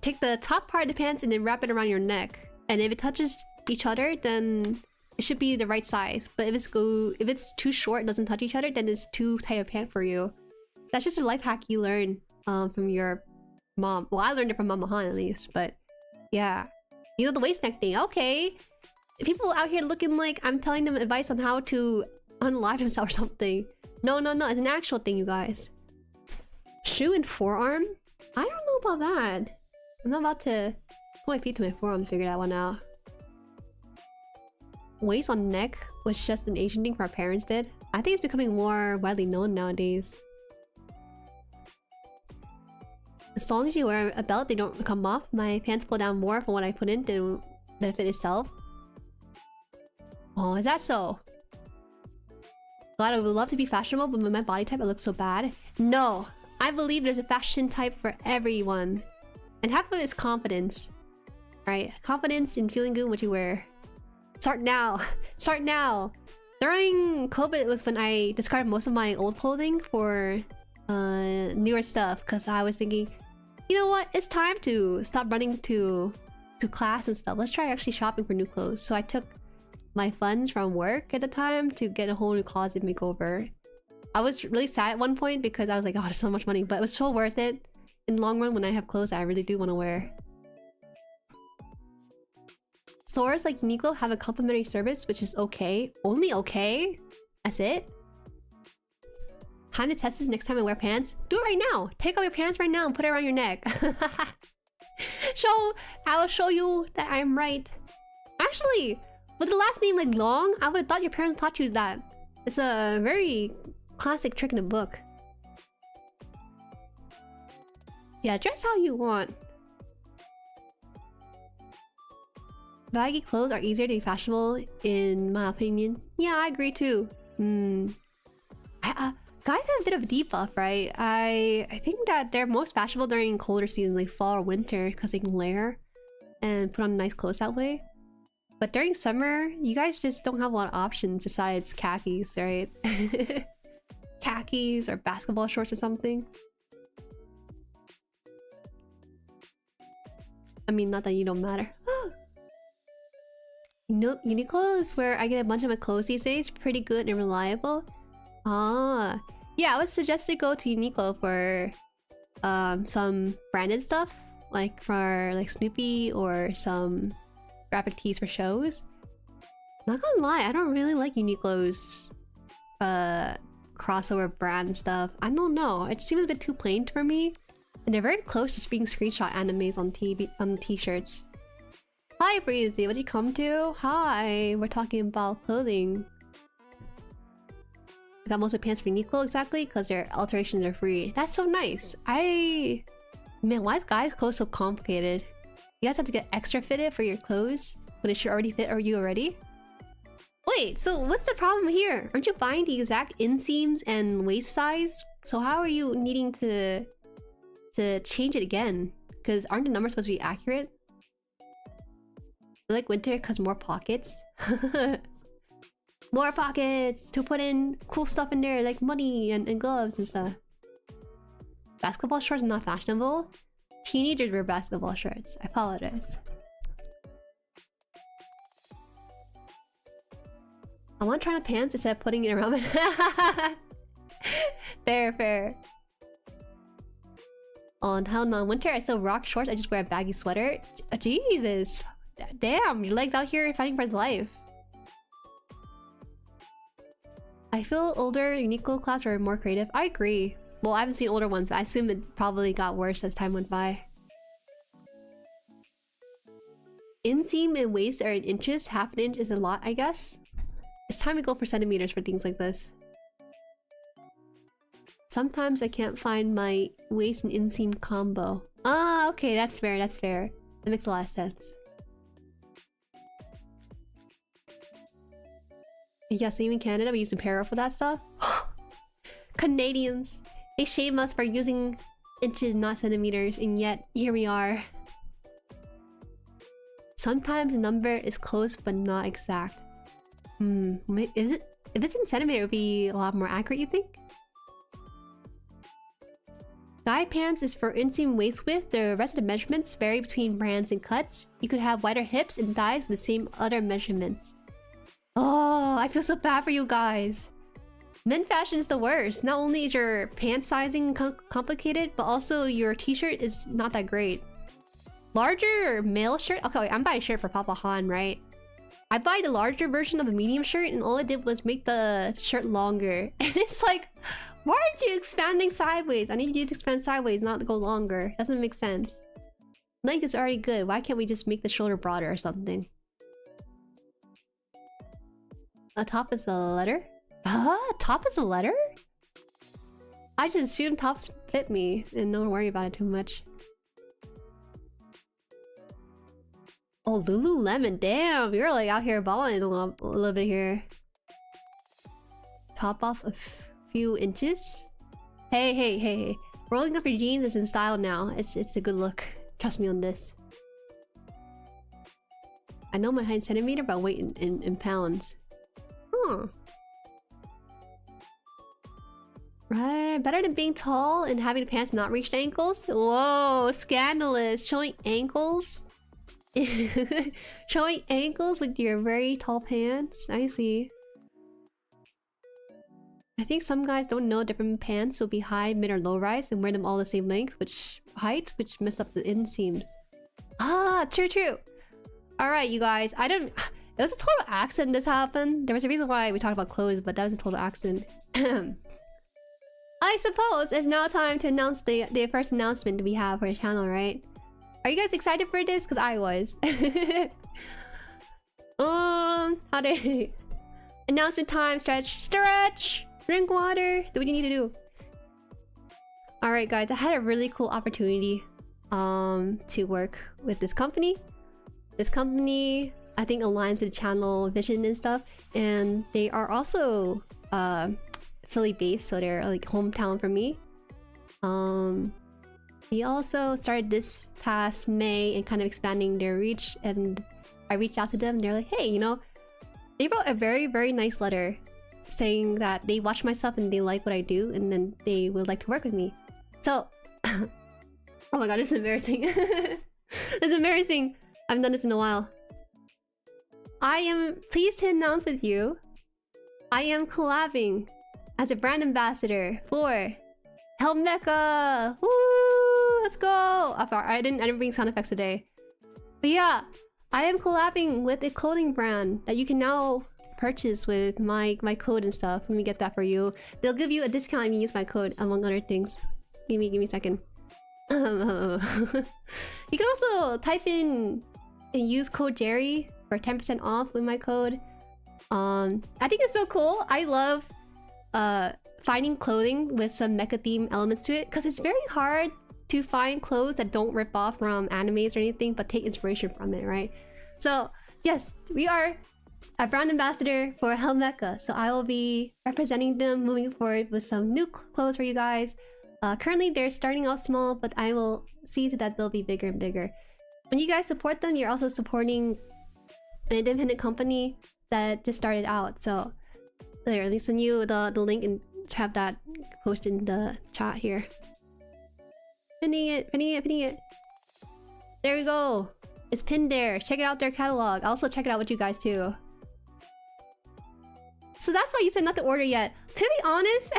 take the top part of the pants and then wrap it around your neck. And if it touches each other, then it should be the right size. But if it's too short, it doesn't touch each other, then it's too tight a pant for you. That's just a life hack you learn from your mom. Well, I learned it from Mama Han at least, but yeah. You know the waist neck thing, okay. People out here looking like I'm telling them advice on how to unalive themselves or something. No, it's an actual thing, you guys. Shoe and forearm? I don't know about that. I'm not about to put my feet to my forearm to figure that one out. Waist on neck was just an Asian thing our parents did. I think it's becoming more widely known nowadays. As long as you wear a belt, they don't come off. My pants pull down more from what I put in than the fit itself. Oh, is that so? God, I would love to be fashionable, but with my body type, I look so bad. No, I believe there's a fashion type for everyone. And half of it is confidence. Right? Confidence in feeling good in what you wear. Start now. Start now. During COVID was when I discarded most of my old clothing for newer stuff. Because I was thinking, you know what? It's time to stop running to class and stuff. Let's try actually shopping for new clothes. So I took my funds from work at the time to get a whole new closet makeover. I was really sad at one point because I was like, oh, there's so much money. But it was so worth it in the long run when I have clothes that I really do want to wear. Stores like Uniqlo have a complimentary service, which is okay. Only okay? That's it? Time to test this next time I wear pants. Do it right now. Take off your pants right now and put it around your neck. I'll show you that I'm right. Actually, with the last name like Long, I would have thought your parents taught you that. It's a very classic trick in the book. Yeah, dress how you want. Baggy clothes are easier to be fashionable, in my opinion. Yeah, I agree too. Guys have a bit of a debuff, right? I think that they're most fashionable during colder seasons, like fall or winter, because they can layer and put on nice clothes that way. But during summer, you guys just don't have a lot of options besides khakis, right? Khakis or basketball shorts or something. I mean, not that you don't matter. Uniqlo is where I get a bunch of my clothes these days. Pretty good and reliable. Ah, yeah, I would suggest to go to Uniqlo for some branded stuff, like for like Snoopy or some graphic tees for shows. Not gonna lie, I don't really like Uniqlo's crossover brand stuff. I don't know, it seems a bit too plain for me, and they're very close to being screenshot animes on t-shirts. Hi Breezy, what did you come to? Hi, we're talking about clothing. I got most of my pants from Uniqlo, exactly, because their alterations are free. That's so nice. Man, why is guys' clothes so complicated? You guys have to get extra fitted for your clothes when it should already fit you already? Wait, so what's the problem here? Aren't you buying the exact inseams and waist size? So how are you needing to change it again? Because aren't the numbers supposed to be accurate? I like winter because more pockets. More pockets to put in cool stuff in there, like money and gloves and stuff. Basketball shorts are not fashionable. Teenagers wear basketball shorts. I apologize. I want to try on pants instead of putting it around my... Fair. Oh, and hell no, in winter I still rock shorts. I just wear a baggy sweater. Jesus. Damn, your leg's out here fighting for his life. I feel older Uniqlo class were more creative. I agree. Well, I haven't seen older ones, but I assume it probably got worse as time went by. Inseam and waist are in inches. Half an inch is a lot, I guess. It's time to go for centimeters for things like this. Sometimes I can't find my waist and inseam combo. Ah, okay, that's fair, that's fair. That makes a lot of sense. Yes, even Canada, we use Imperial for that stuff. Canadians! They shame us for using inches, not centimeters, and yet here we are. Sometimes the number is close but not exact. Is it? If it's in centimeter, it would be a lot more accurate, you think? Guy pants is for inseam waist width. The rest of the measurements vary between brands and cuts. You could have wider hips and thighs with the same other measurements. Oh, I feel so bad for you guys. Men fashion is the worst. Not only is your pant sizing complicated, but also your t-shirt is not that great. Larger male shirt? Okay, I'm buying a shirt for Papa Han, right? I buy the larger version of a medium shirt and all I did was make the shirt longer. And it's like, why aren't you expanding sideways? I need you to expand sideways, not to go longer. Doesn't make sense. Length is already good. Why can't we just make the shoulder broader or something? A top is a letter? Top is a letter? I just assumed tops fit me and don't worry about it too much. Oh, Lululemon, damn, you're like out here balling a little bit here. Top off a few inches? Hey. Rolling up your jeans is in style now. It's a good look. Trust me on this. I know my height in centimeter, but weight in pounds. Huh. Right, better than being tall and having the pants not reach the ankles? Whoa, scandalous. Showing ankles? Showing ankles with your very tall pants? I see. I think some guys don't know different pants will be high, mid, or low rise and wear them all the same length, which mess up the inseams. Ah, true. Alright, you guys. It was a total accident this happened. There was a reason why we talked about clothes, but that was a total accident. I suppose it's now time to announce the first announcement we have for the channel, right? Are you guys excited for this? Because I was. How did... Announcement time, stretch. Stretch! Drink water. Do what you need to do. Alright guys, I had a really cool opportunity to work with this company. This company, I think, aligns with the channel vision and stuff. And they are also Philly based, so they're like hometown for me. They also started this past May and kind of expanding their reach, and I reached out to them. They're like, hey, you know, they wrote a very, very nice letter saying that they watch my stuff and they like what I do, and then they would like to work with me. So, oh my god, this is embarrassing. This is embarrassing. I haven't done this in a while. I am pleased to announce with you, I am collabing as a brand ambassador for Helmeca. Woo! Let's go! I didn't bring sound effects today. But yeah, I am collabing with a clothing brand that you can now purchase with my code and stuff. Let me get that for you. They'll give you a discount if you use my code, among other things. Give me a second. You can also type in and use code Jueri for 10% off with my code. I think it's so cool. I love finding clothing with some mecha theme elements to it, because it's very hard to find clothes that don't rip off from animes or anything, but take inspiration from it, right? So yes, we are a brand ambassador for Helmeca, so I will be representing them moving forward with some new clothes for you guys. Currently they're starting out small, but I will see to that they'll be bigger and bigger. When you guys support them, you're also supporting an independent company that just started out. So there, let me send you the link and have that posted in the chat here. Pinning it. There we go. It's pinned there. Check it out, their catalog. I'll also check it out with you guys too. So that's why you said not to order yet. To be honest,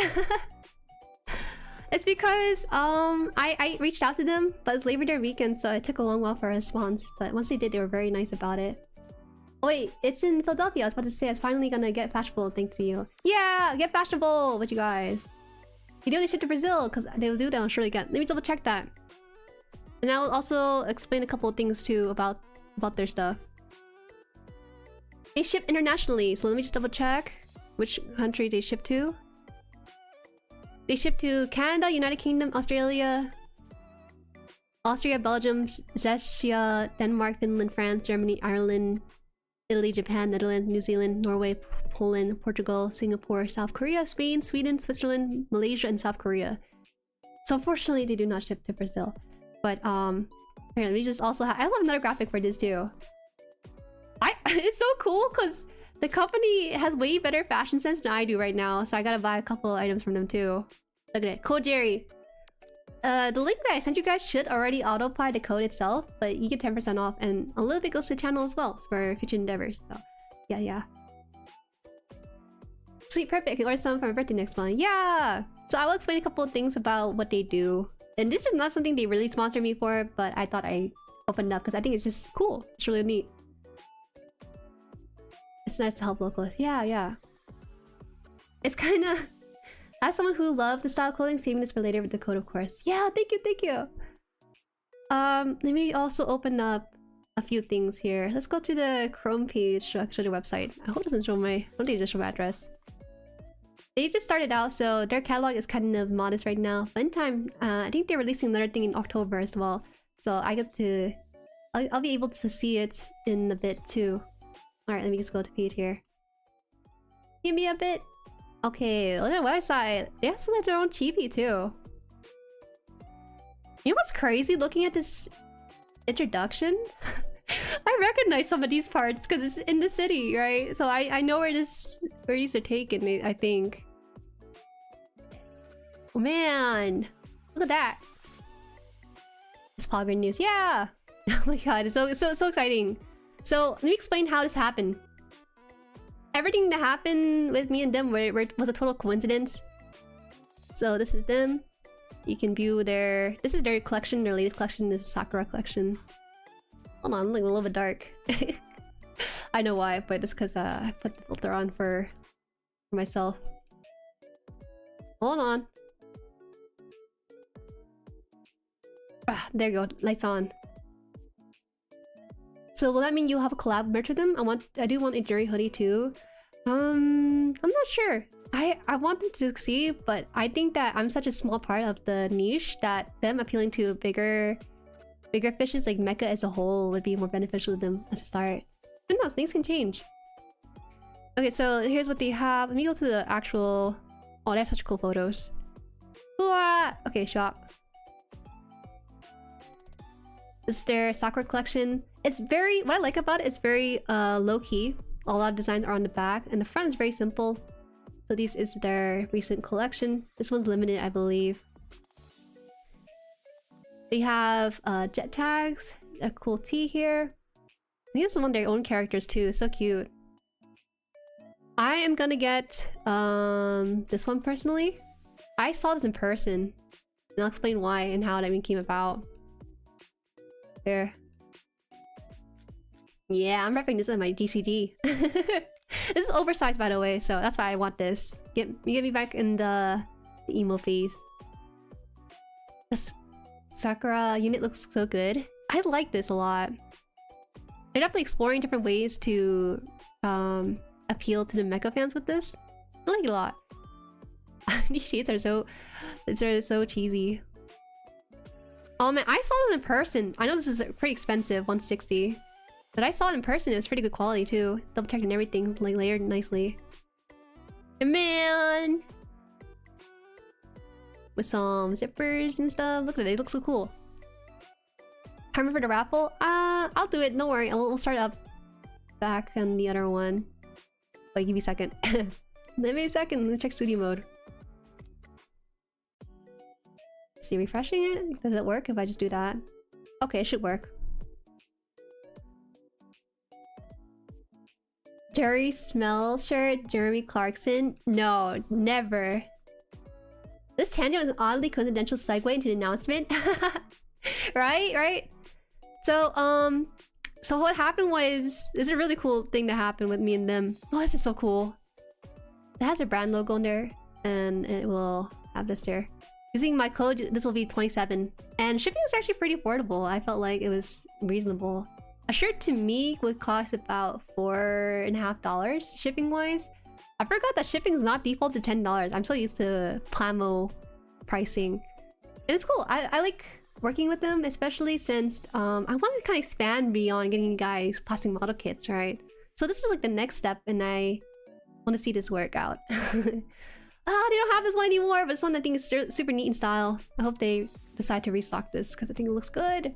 it's because I reached out to them, but it's Labor Day weekend, so it took a long while for a response. But once they did, they were very nice about it. Oh wait, it's in Philadelphia. I was about to say, it's finally gonna get fashionable thanks to you. Yeah, get fashionable with you guys. You do ship to Brazil, because they will do that on Surely Get. Let me double check that. And I'll also explain a couple of things too about their stuff. They ship internationally, so let me just double check which country they ship to. They ship to Canada, United Kingdom, Australia, Belgium, Czechia, Denmark, Finland, France, Germany, Ireland, Italy, Japan, Netherlands, New Zealand, Norway, Poland, Portugal, Singapore, South Korea, Spain, Sweden, Switzerland, Malaysia, and South Korea. So unfortunately, they do not ship to Brazil. But here, we just also I also have another graphic for this too. It's so cool because the company has way better fashion sense than I do right now, so I gotta buy a couple items from them too. Look at it, code Jueri. The link that I sent you guys should already auto-apply the code itself, but you get 10% off, and a little bit goes to the channel as well for future endeavors. So yeah. Sweet, perfect. I can order some for my birthday next month. Yeah. So I will explain a couple of things about what they do. And this is not something they really sponsor me for, but I thought I opened up because I think it's just cool. It's really neat. It's nice to help locals. Yeah. It's kind of... As someone who loves the style of clothing, saving this for later with the code, of course. Yeah, thank you. Let me also open up a few things here. Let's go to the Chrome page, show the website. I hope it doesn't show my... I don't think it just show my address. They just started out, so their catalog is kind of modest right now. But in time, I think they're releasing another thing in October as well. So I get to... I'll be able to see it in a bit too. Alright, let me just go to page here. Give me a bit. Okay, look at the website. They also have their own chibi too. You know what's crazy looking at this introduction? I recognize some of these parts because it's in the city, right? So I know where these are taken, I think. Oh man, look at that. It's Pogren news. Yeah. Oh my god, it's so exciting. So let me explain how this happened. Everything that happened with me and them was a total coincidence. So this is them. You can view their... This is their collection, their latest collection. This is Sakura collection. Hold on, I'm looking a little bit dark. I know why, but it's because I put the filter on for myself. Hold on. Ah, there you go. Lights on. So will that mean you'll have a collab merch with them? I do want a Jueri hoodie too. I'm not sure. I want them to succeed, but I think that I'm such a small part of the niche that them appealing to bigger fishes like Mecha as a whole would be more beneficial to them as a start. Who knows? Things can change. Okay, so here's what they have. Let me go to the actual... Oh, they have such cool photos. Okay, shop. This is their Sakura collection. It's very... What I like about it, it's very low-key. A lot of designs are on the back, and the front is very simple. So this is their recent collection. This one's limited, I believe. They have jet tags, a cool tee here. I think this is one of their own characters too. It's so cute. I am gonna get this one personally. I saw this in person, and I'll explain why and how that even came about. There. Yeah, I'm repping this at my DCG. This is oversized, by the way, so that's why I want this. Get me back in the emo phase. This Sakura unit looks so good. I like this a lot. They're definitely exploring different ways to appeal to the mecha fans with this. I like it a lot. These shades are so cheesy. Oh man, I saw this in person. I know this is pretty expensive, 160. But I saw it in person, it was pretty good quality too. Double checked and everything, like layered nicely. And man! With some zippers and stuff. Look at it, they look so cool. Time for the raffle? I'll do it, don't worry. We'll start up back on the other one. Wait, give me a second. Let me a second, let's check studio mode. See, refreshing it? Does it work if I just do that? Okay, it should work. Jueri smell shirt, Jeremy Clarkson? No, never. This tangent was an oddly coincidental segue into the announcement. Right? So, so what happened was... This is a really cool thing that happened with me and them. Oh, this is so cool. It has a brand logo on there, and it will have this there. Using my code, this will be 27. And shipping is actually pretty affordable. I felt like it was reasonable. A shirt to me would cost about $4.50 shipping wise. I forgot that shipping is not default to $10. I'm so used to Plamo pricing. And it's cool. I like working with them, especially since I want to kind of expand beyond getting you guys plastic model kits, right? So this is like the next step, and I want to see this work out. They don't have this one anymore, but it's one I think is super neat in style. I hope they decide to restock this because I think it looks good.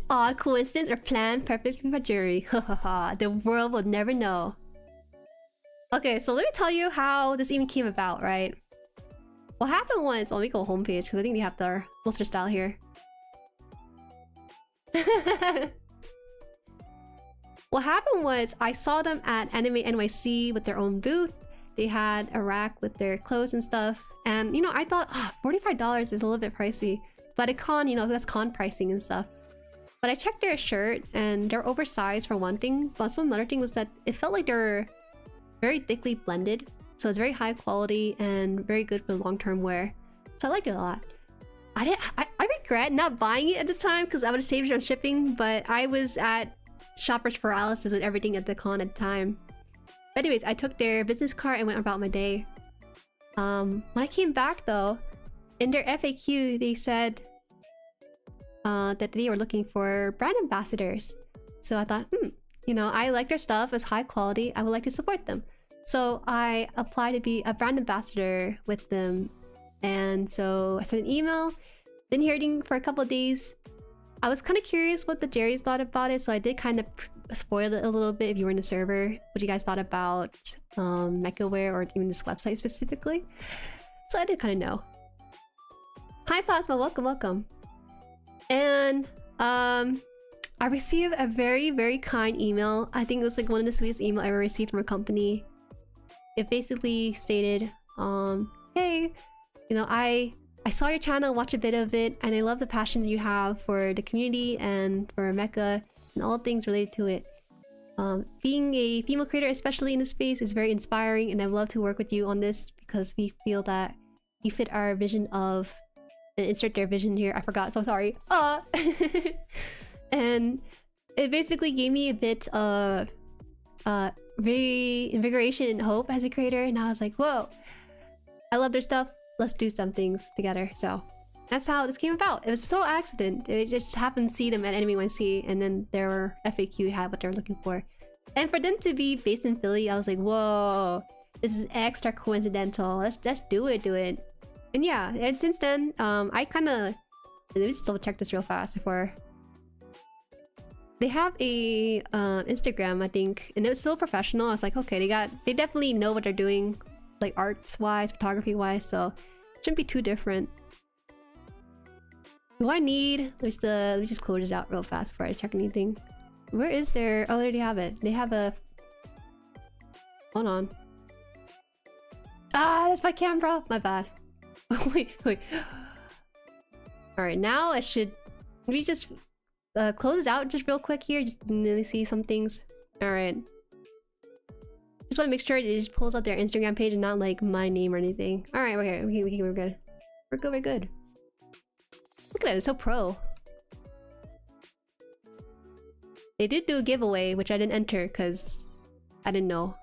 Odd coincidence or plan perfectly for Jueri. Hahaha, the world will never know. Okay, so let me tell you how this even came about, right? What happened was, let me go homepage because I think they have their poster style here. What happened was, I saw them at Anime NYC with their own booth. They had a rack with their clothes and stuff. And, you know, I thought, $45 is a little bit pricey. But at con, you know, that's con pricing and stuff. But I checked their shirt, and they're oversized for one thing. But also another thing was that it felt like they're very thickly blended. So it's very high quality and very good for long-term wear. So I like it a lot. I regret not buying it at the time because I would have saved it on shipping. But I was at shopper's paralysis with everything at the con at the time. But anyways, I took their business card and went about my day. When I came back though, in their FAQ, they said that they were looking for brand ambassadors. So I thought, you know, I like their stuff, it's high quality, I would like to support them. So I applied to be a brand ambassador with them. And so I sent an email, didn't hear anything for a couple of days. I was kind of curious what the Jueris thought about it, so I did kind of spoil it a little bit if you were in the server. What you guys thought about MechaWare or even this website specifically. So I did kind of know. Hi Plasma, welcome. And I received a very kind email. I think it was like one of the sweetest emails I ever received from a company. It basically stated, hey, you know, I saw your channel, watch a bit of it, and I love the passion you have for the community and for mecha and all things related to it. Being a female creator, especially in this space, is very inspiring, and I'd love to work with you on this because we feel that you fit our vision of and insert their vision here. I forgot, so sorry. And it basically gave me a bit of invigoration and hope as a creator, and I was like, whoa, I love their stuff. Let's do some things together. So that's how this came about. It was a total accident. It just happened to see them at NYC, and then their FAQ had what they were looking for. And for them to be based in Philly, I was like, whoa, this is extra coincidental. Let's do it. And yeah, and since then, I kind of... Let me just double check this real fast before... They have a Instagram, I think, and it was so professional. I was like, okay, they definitely know what they're doing, like arts-wise, photography-wise, so it shouldn't be too different. Do I need... Let me just close this out real fast before I check anything. Where is their... Oh, they already have it. They have a... Hold on. Ah, that's my camera! My bad. wait. Alright, now I should... Let me just close this out just real quick here. Just let me see some things. Alright. Just want to make sure it just pulls out their Instagram page and not like my name or anything. Alright, okay, we're good. We're good. Look at it, it's so pro. They did do a giveaway, which I didn't enter because I didn't know.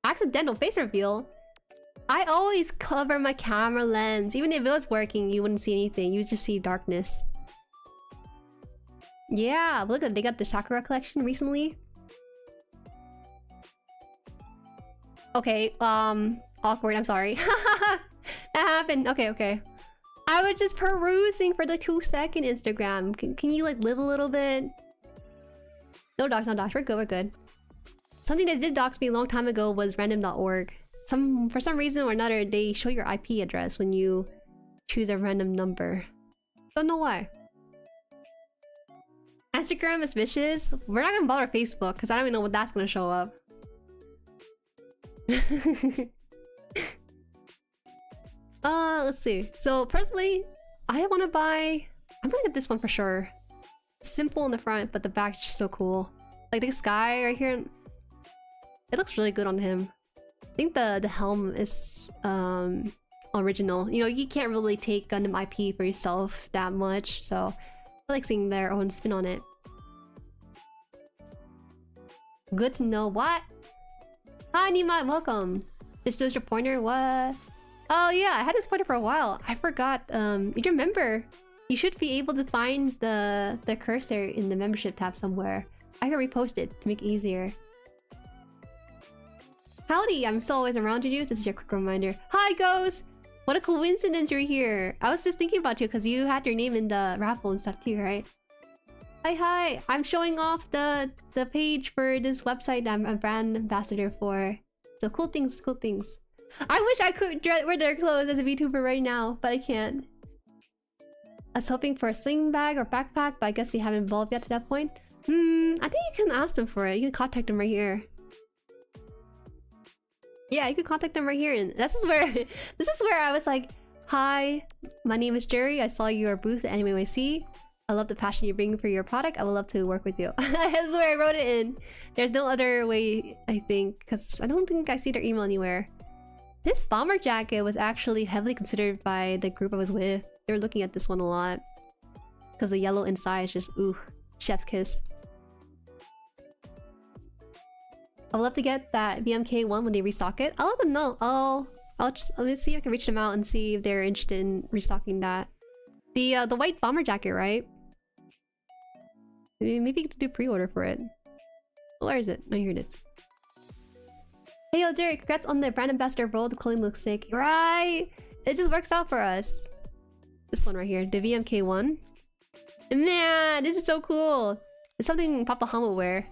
Accidental face reveal? I always cover my camera lens. Even if it was working, you wouldn't see anything. You would just see darkness. Yeah, look at they got the Sakura collection recently. Okay, awkward, I'm sorry. That happened. Okay. I was just perusing for the 2-second Instagram. Can you like live a little bit? No docs. We're good. Something that did dox me a long time ago was random.org. For some reason or another, they show your IP address when you choose a random number. Don't know why. Instagram is vicious. We're not gonna bother Facebook because I don't even know what that's gonna show up. Let's see. So personally, I want to buy... I'm gonna get this one for sure. Simple in the front, but the back is just so cool. Like the sky right here. It looks really good on him. I think the helm is original. You know, you can't really take Gundam IP for yourself that much, so I like seeing their own spin on it. Good to know. What? Hi Nima, welcome. This was your pointer? What? Oh yeah, I had this pointer for a while. I forgot. You remember? You should be able to find the cursor in the membership tab somewhere. I can repost it to make it easier. Howdy, I'm still always around you. This is your quick reminder. Hi, Ghost! What a coincidence you're here. I was just thinking about you because you had your name in the raffle and stuff too, right? Hi. I'm showing off the page for this website that I'm a brand ambassador for. So cool things. I wish I could wear their clothes as a VTuber right now, but I can't. I was hoping for a sling bag or backpack, but I guess they haven't evolved yet to that point. I think you can ask them for it. You can contact them right here. Yeah, you can contact them right here, and this is where I was like, hi, my name is Jueri. I saw your booth at NYC. I love the passion you bring for your product. I would love to work with you. That's where I wrote it in. There's no other way, I think, because I don't think I see their email anywhere. This bomber jacket was actually heavily considered by the group I was with. They were looking at this one a lot because the yellow inside is just ooh, chef's kiss. I would love to get that BMK one when they restock it. I'll let them know. I'll just let me see if I can reach them out and see if they're interested in restocking that. The white bomber jacket, right? Maybe you could do pre-order for it. Where is it? Oh, here it is. Hey yo, Derek, congrats on the brand ambassador role. The clothing looks sick. Right? It just works out for us. This one right here, the VMK one. Man, this is so cool. It's something Papa Han would wear.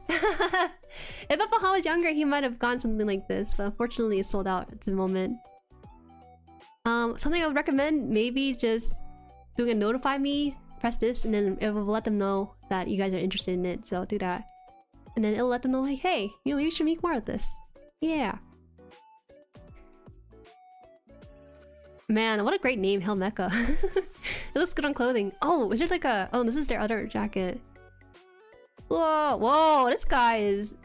If Papa Han was younger, he might have gotten something like this, but unfortunately it's sold out at the moment. Something I would recommend, maybe just doing a notify me, press this, and then it will let them know that you guys are interested in it, so do that. And then it'll let them know, like, hey, you know, you should make more of this. Yeah. Man, what a great name, Helmecha. It looks good on clothing. Oh, is there like a... Oh, this is their other jacket. Whoa, this guy is...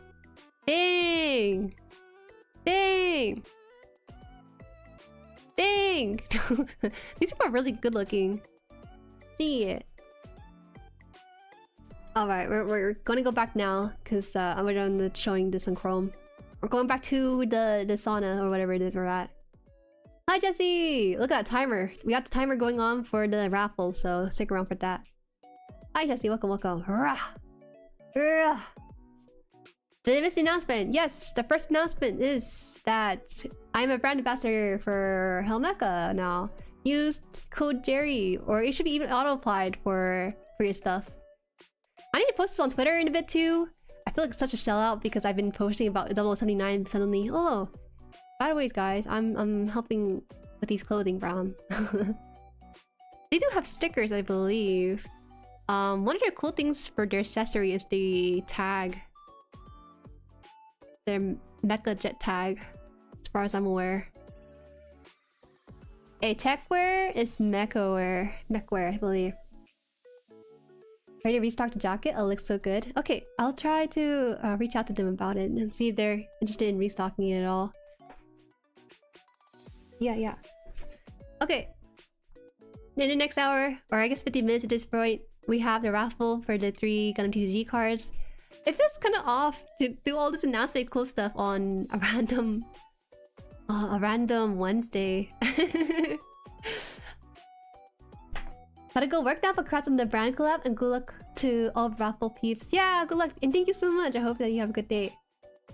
Dang! Dang! These people are really good looking. Shit. Alright, we're gonna go back now because I'm done showing this on Chrome. We're going back to the sauna or whatever it is we're at. Hi Jesse! Look at that timer. We got the timer going on for the raffle, so stick around for that. Hi Jesse, welcome, welcome. Rah! Rah! Did I miss the announcement? Yes, the first announcement is that I'm a brand ambassador for Helmecha now. Use code Jueri, or it should be even auto-applied for your stuff. I need to post this on Twitter in a bit too. I feel like such a sellout because I've been posting about 0079 suddenly. Oh, by the way, guys, I'm helping with these clothing brown. They do have stickers, I believe. One of their cool things for their accessory is the tag. Their mecha jet tag, as far as I'm aware. A techwear is mecha wear, I believe. Ready to restock the jacket? Oh, it looks so good. Okay, I'll try to reach out to them about it and see if they're interested in restocking it at all. Yeah. Okay. In the next hour, or I guess 50 minutes at this point, we have the raffle for the 3 Gundam TCG cards. It feels kind of off to do all this announcement cool stuff on a random Wednesday. Gotta go work now, but congrats on the brand collab and good luck to all raffle peeps. Yeah, good luck and thank you so much. I hope that you have a good day.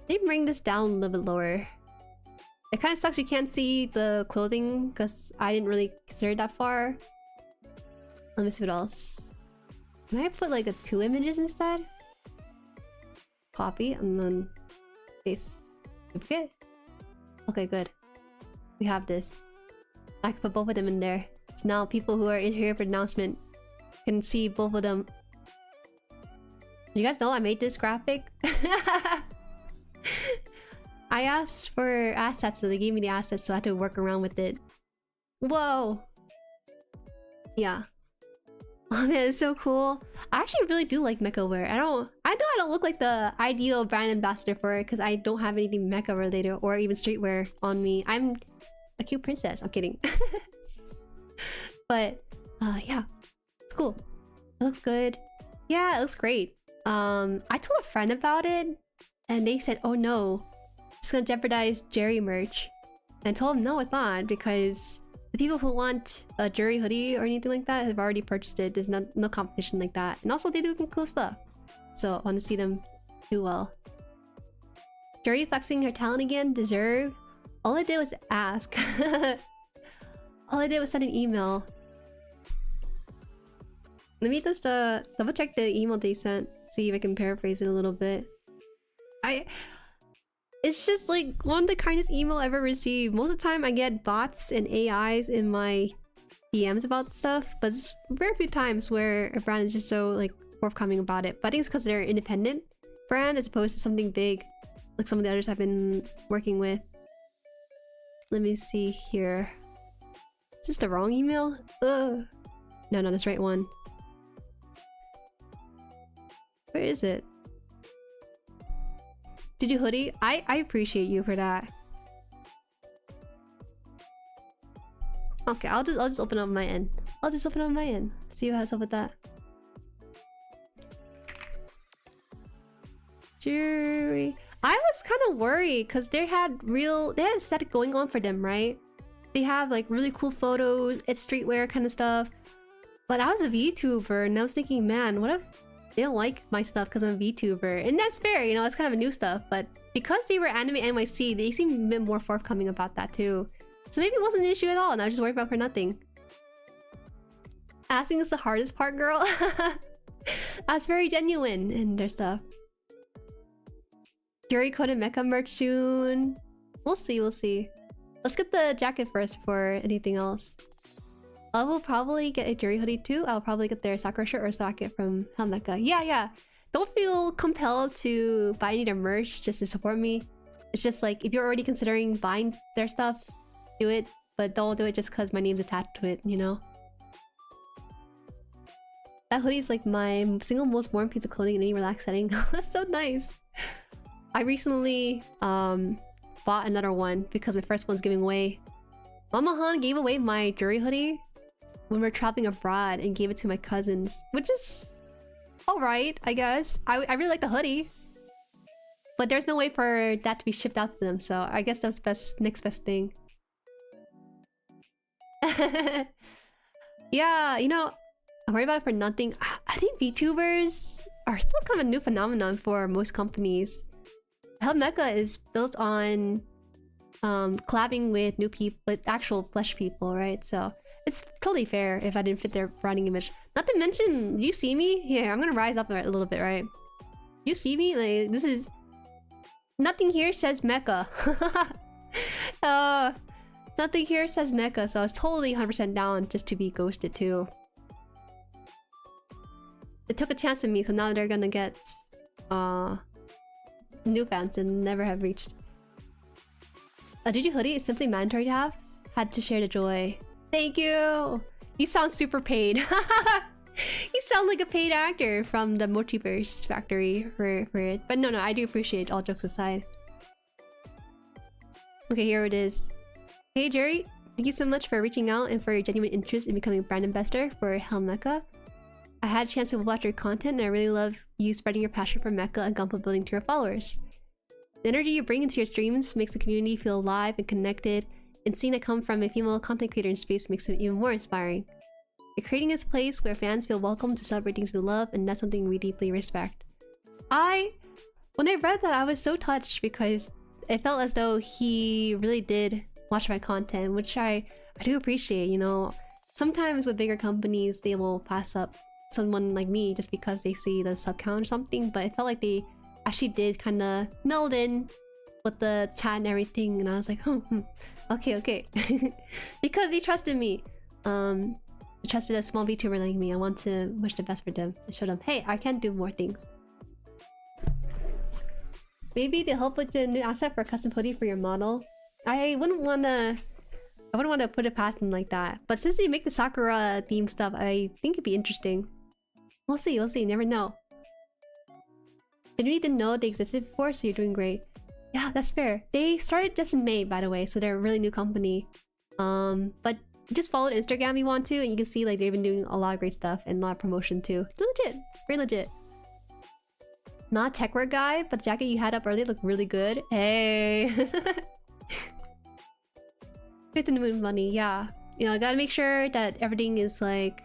Maybe bring this down a little bit lower. It kind of sucks you can't see the clothing because I didn't really consider it that far. Let me see what else. Can I put like 2 images instead? Copy and then paste duplicate. Okay, good. We have this. I can put both of them in there. So now people who are in here for the announcement can see both of them. You guys know I made this graphic? I asked for assets, so they gave me the assets, so I had to work around with it. Whoa! Yeah. Oh man, it's so cool. I actually really do like mecha wear. I know I don't look like the ideal brand ambassador for it because I don't have anything mecha related or even streetwear on me. I'm a cute princess. I'm kidding. But yeah, it's cool. It looks good. Yeah, it looks great. I told a friend about it and they said, oh no, it's gonna jeopardize Jueri merch. And I told them no, it's not, because the people who want a Jueri hoodie or anything like that have already purchased it. There's no competition like that. And also they do some cool stuff. So I want to see them do well. Jueri flexing her talent again? Deserve? All I did was ask. All I did was send an email. Let me just double check the email they sent. See if I can paraphrase it a little bit. It's just like one of the kindest email I ever received. Most of the time I get bots and AIs in my DMs about stuff, but it's very few times where a brand is just so like forthcoming about it. But I think it's because they're an independent brand as opposed to something big like some of the others I've been working with. Let me see here. Is this the wrong email? Ugh. No, that's the right one. Where is it? Did you hoodie? I appreciate you for that. Okay, I'll just open up my end. See what's up with that. Jueri. I was kind of worried because they had aesthetic going on for them, right? They have like really cool photos, it's streetwear kind of stuff. But I was a VTuber and I was thinking, man, what if they don't like my stuff because I'm a VTuber? And that's fair, you know, it's kind of a new stuff. But because they were Anime NYC, they seemed a bit more forthcoming about that too. So maybe it wasn't an issue at all and I was just worried about for nothing. Asking is the hardest part, girl. I was very genuine in their stuff. Jueri code and mecha merch soon. We'll see. Let's get the jacket first before anything else. I will probably get a Jueri hoodie too. I'll probably get their Sakura shirt or jacket from Helmecha. Yeah. Don't feel compelled to buy any of their merch just to support me. It's just like, if you're already considering buying their stuff, do it. But don't do it just because my name's attached to it, you know? That hoodie is like my single most worn piece of clothing in any relaxed setting. That's so nice. I recently bought another one because my first one's giving away. Mama Han gave away my Jueri hoodie when we were traveling abroad and gave it to my cousins, which is alright, I guess. I really like the hoodie. But there's no way for that to be shipped out to them, so I guess that's the next best thing. Yeah, you know, I worry about it for nothing. I think VTubers are still kind of a new phenomenon for most companies. Helmecha is built on collabing with new people, with actual flesh people, right? So it's totally fair if I didn't fit their branding image. Not to mention, you see me? Yeah, I'm gonna rise up a little bit, right? You see me? Like, this is... Nothing here says mecha. Nothing here says mecha, so I was totally 100% down just to be ghosted too. They took a chance on me, so now they're gonna get new fans and never have reached. A GG hoodie is simply mandatory to have. Had to share the joy. Thank you! You sound super paid. You sound like a paid actor from the Multiverse factory for it. But no, I do appreciate, all jokes aside. Okay, here it is. Hey Jueri, thank you so much for reaching out and for your genuine interest in becoming a brand ambassador for Helmecha. I had a chance to watch your content and I really love you spreading your passion for mecha and gunpla building to your followers. The energy you bring into your streams makes the community feel alive and connected, and seeing it come from a female content creator in space makes it even more inspiring. You're creating this place where fans feel welcome to celebrate things they love, and that's something we deeply respect. When I read that, I was so touched because it felt as though he really did watch my content, which I do appreciate, you know. Sometimes with bigger companies, they will pass up someone like me just because they see the sub count or something, but it felt like they actually did kind of meld in with the chat and everything, and I was like, okay. Because he trusted me. He trusted a small VTuber like me. I want to wish the best for them and show them, hey, I can do more things. Maybe they'll help with the new asset for a custom hoodie for your model. I wouldn't want to put it past them like that. But since they make the Sakura theme stuff, I think it'd be interesting. We'll see, never know. I really didn't know they existed before, so you're doing great. Yeah, that's fair. They started just in May, by the way, so they're a really new company. But just follow their Instagram if you want to, and you can see like they've been doing a lot of great stuff and a lot of promotion too. Legit, very legit. Not a tech work guy, but the jacket you had up earlier looked really good. Hey. 15 moon money, yeah. You know, I gotta make sure that everything is like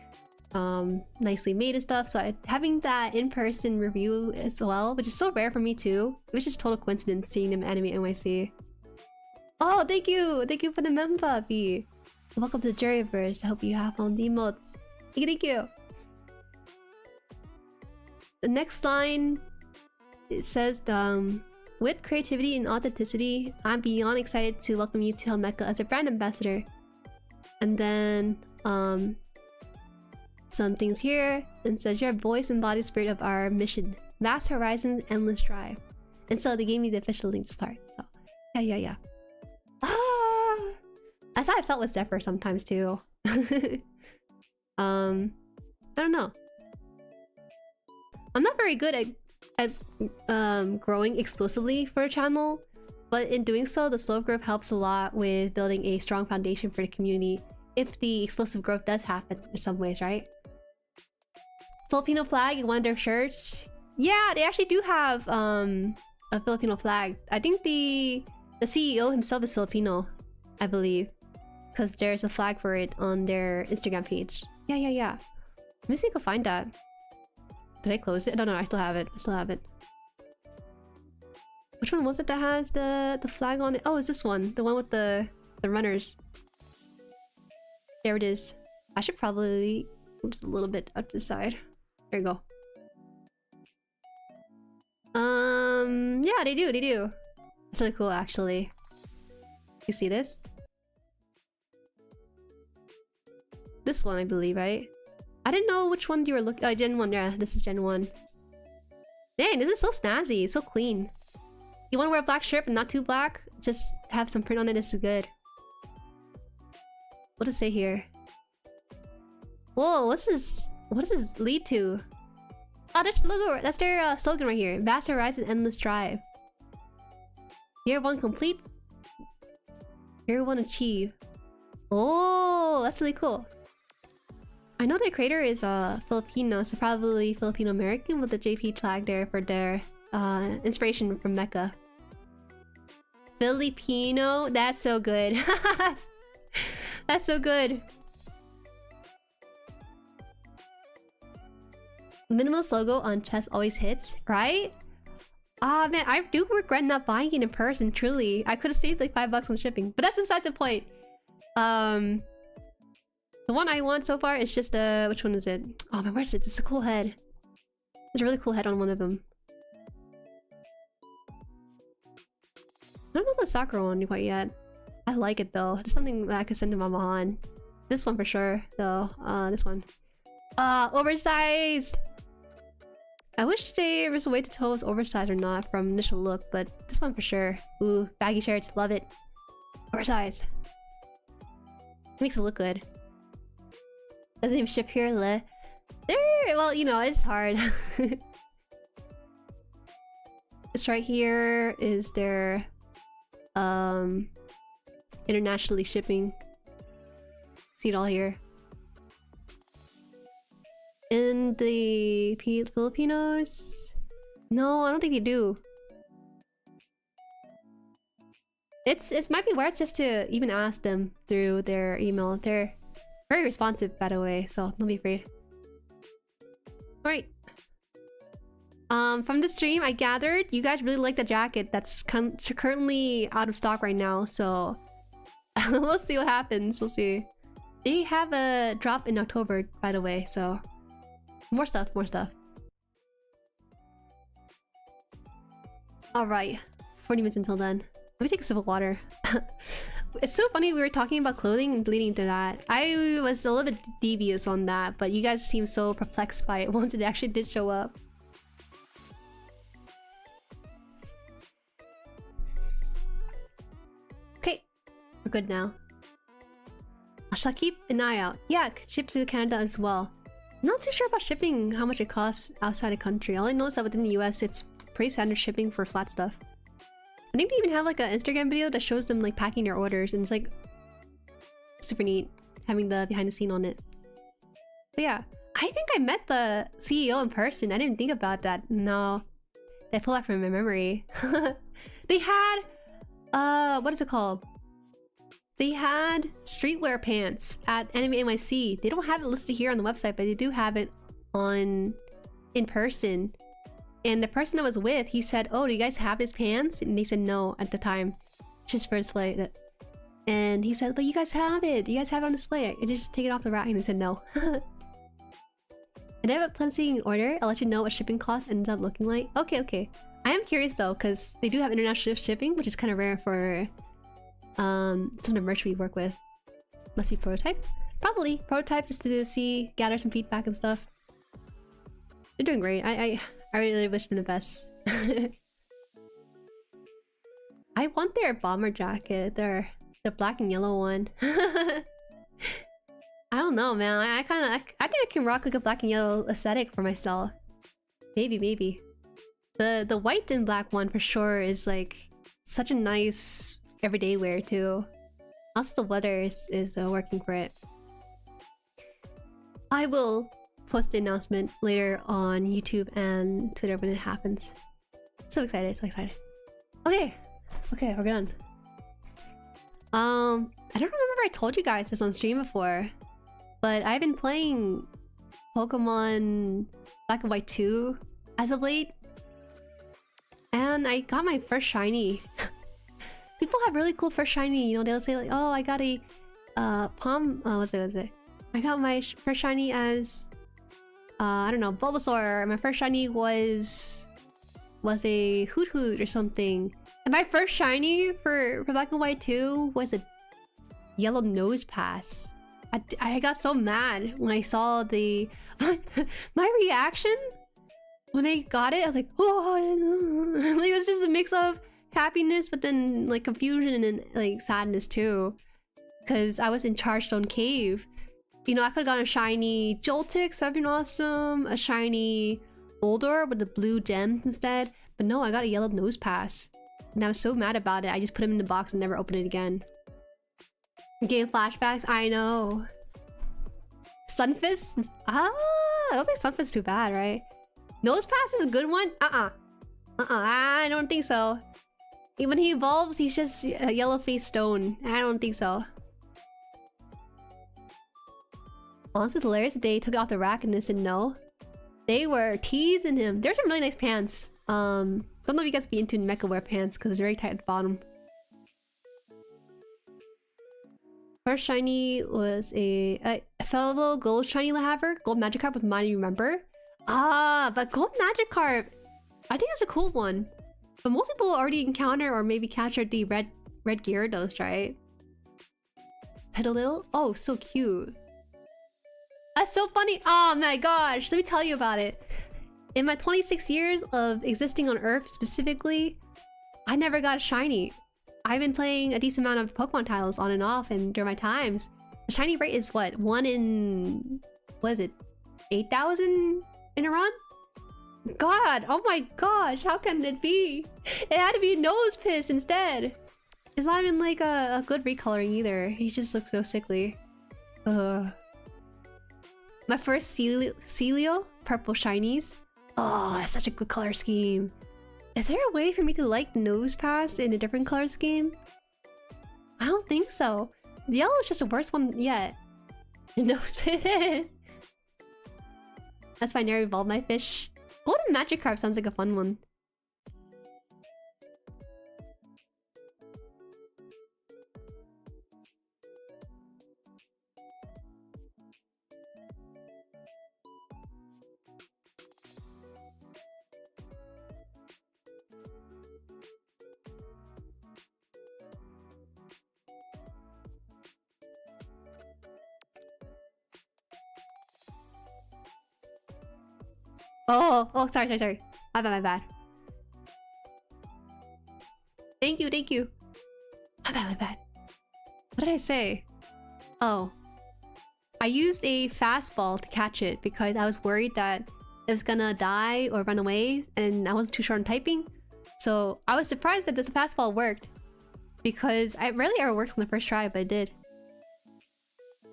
nicely made and stuff. So having that in-person review as well, which is so rare for me too. It was just total coincidence seeing them Anime NYC. Oh, thank you for the member, V. Welcome to the Jueriverse. I hope you have fun with the emotes. Thank you. The next line, it says, with creativity and authenticity, I'm beyond excited to welcome you to Helmecha as a brand ambassador. And then, some things here. And says, your voice embodies the spirit of our mission. Vast horizons, endless drive. And so they gave me the official link to start. So, yeah. That's how I felt with Zephyr sometimes too. I don't know. I'm not very good at growing explosively for a channel, but in doing so, the slow growth helps a lot with building a strong foundation for the community if the explosive growth does happen in some ways, right? Filipino flag in one of their shirts. Yeah, they actually do have a Filipino flag. I think the CEO himself is Filipino, I believe, because there's a flag for it on their Instagram page. Yeah. Let me see if I can find that. Did I close it? No, I still have it. Which one was it that has the flag on it? Oh, it's this one. The one with the runners. There it is. I should probably move just a little bit up to the side. There you go. Yeah, they do. It's really cool, actually. You see this? This one, I believe, right? I didn't know which one you were looking. Oh, Gen 1. Yeah, this is Gen 1. Dang, this is so snazzy. It's so clean. You want to wear a black shirt but not too black? Just have some print on it. This is good. What does it say here? Whoa, what does this lead to? Oh, that's their logo. That's their slogan right here. Vast horizon, endless drive. Year 1 complete. Year 1 achieve. Oh, that's really cool. I know the creator is Filipino, so probably Filipino-American with the JP flag there for their inspiration from Mecca. Filipino? That's so good. That's so good. Minimalist logo on chest always hits, right? Ah man, I do regret not buying it in person, truly. I could have saved like $5 on shipping, but that's beside the point. The one I want so far is just which one is it? Oh man, where's it? It's a cool head. There's a really cool head on one of them. I don't know the Sakura one quite yet. I like it though. It's something that I could send to Mama Han. This one for sure, though. This one. Oversized! I wish there was a way to tell if it's oversized or not from initial look, but this one for sure. Ooh, baggy shirts, love it. Oversized. It makes it look good. Doesn't even ship here, le. There, well, you know, it's hard. This right here is their internationally shipping. See it all here. And the Filipinos? No, I don't think they do. It might be worth just to even ask them through their email. They're very responsive, by the way, so don't be afraid. Alright. From the stream, I gathered you guys really like the jacket that's currently out of stock right now, so we'll see what happens. We'll see. They have a drop in October, by the way, so more stuff, more stuff. Alright, 40 minutes until then. Let me take a sip of water. It's so funny we were talking about clothing and leading to that. I was a little bit devious on that, but you guys seem so perplexed by it once it actually did show up. Okay, we're good now. I shall keep an eye out. Yeah, ship to Canada as well. Not too sure about shipping, how much it costs outside the country. All I know is that within the US, it's pretty standard shipping for flat stuff. I think they even have like an Instagram video that shows them like packing their orders, and it's like super neat having the behind the scene on it. But yeah, I think I met the CEO in person. I didn't think about that. No, I pulled that from my memory. They had what is it called? They had streetwear pants at Anime NYC. They don't have it listed here on the website, but they do have it in person. And the person I was with, he said, "Oh, do you guys have these pants?" And they said no at the time, just for display. And he said, "But you guys have it. You guys have it on display. I just take it off the rack." And they said no. And I have a plenty in order. I'll let you know what shipping cost ends up looking like. Okay, okay. I am curious though, because they do have international shipping, which is kind of rare for some of the merch we work with. Must be prototype. Probably prototype just to gather some feedback and stuff. They're doing great. I really wish them the best. I want their bomber jacket. Their black and yellow one. I don't know, man. I think I can rock like a black and yellow aesthetic for myself. Maybe. The white and black one for sure is like such a nice everyday wear too. Also the weather is working for it. I will post the announcement later on YouTube and Twitter when it happens. So excited, so excited. Okay, we're done. I don't remember if I told you guys this on stream before, but I've been playing Pokemon Black and White 2 as of late, and I got my first shiny. People have really cool first shiny, you know, they'll say like, "Oh, I got a what's it? I got my first shiny as I don't know, Bulbasaur. My first shiny was a Hoot or something." And my first shiny for Black and White 2 was a yellow nose pass. I got so mad when I saw the my reaction when I got it. I was like, "Oh!" Like, it was just a mix of happiness, but then like confusion and like sadness too, because I was in Chargestone Cave. You know, I could have gotten a shiny Joltix, that'd been awesome. A shiny Boldor with the blue gems instead. But no, I got a yellow nose pass. And I was so mad about it, I just put him in the box and never opened it again. Game flashbacks, I know. Sunfist? Ah, I don't think Sunfist is too bad, right? Nose Pass is a good one? I don't think so. When he evolves, he's just a yellow-faced stone. I don't think so. Honestly, it's hilarious that they took it off the rack and they said no. They were teasing him. There's some really nice pants. Don't know if you guys be into mecha wear pants because it's very tight at the bottom. First shiny was a fellow gold shiny Lahaver. Gold Magikarp with Mighty Remember. Ah, but gold Magikarp, I think that's a cool one. But most people already encounter or maybe captured the red Gyarados, right? Petalil? Oh, so cute. That's so funny. Oh my gosh, let me tell you about it. In my 26 years of existing on Earth specifically, I never got a shiny. I've been playing a decent amount of Pokemon titles on and off, and during my times, the shiny rate is what? 1 in... what is it? 8,000 in a run? God, oh my gosh, how can it be? It had to be Nose Piss instead. It's not even like a good recoloring either. He just looks so sickly. Ugh. My first Celio purple shinies. Oh, that's such a good color scheme. Is there a way for me to like Nose Pass in a different color scheme? I don't think so. The yellow is just the worst one yet. Nose Pass. That's why I never evolved my fish. Golden Magikarp sounds like a fun one. Oh, sorry. My bad. Thank you. My bad. What did I say? Oh. I used a fastball to catch it because I was worried that it was gonna die or run away and I wasn't too sure on typing. So I was surprised that this fastball worked because it rarely ever works on the first try, but it did.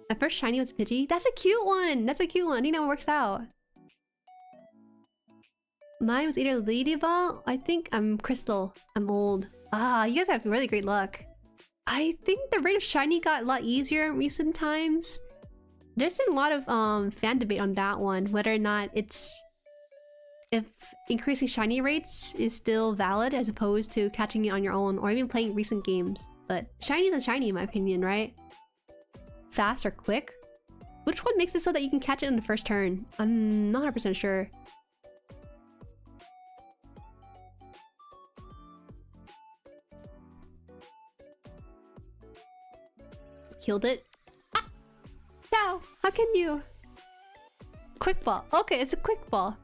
My first shiny was Pidgey. That's a cute one! I think that one works out. Mine was either Ladyball. I think I'm Crystal. I'm old. Ah, you guys have really great luck. I think the rate of shiny got a lot easier in recent times. There's been a lot of fan debate on that one, whether or not if increasing shiny rates is still valid as opposed to catching it on your own or even playing recent games. But shiny is a shiny in my opinion, right? Fast or quick? Which one makes it so that you can catch it on the first turn? I'm not 100% sure. Killed it. Ah! Cow! How can you? Quick ball. Okay, it's a quick ball.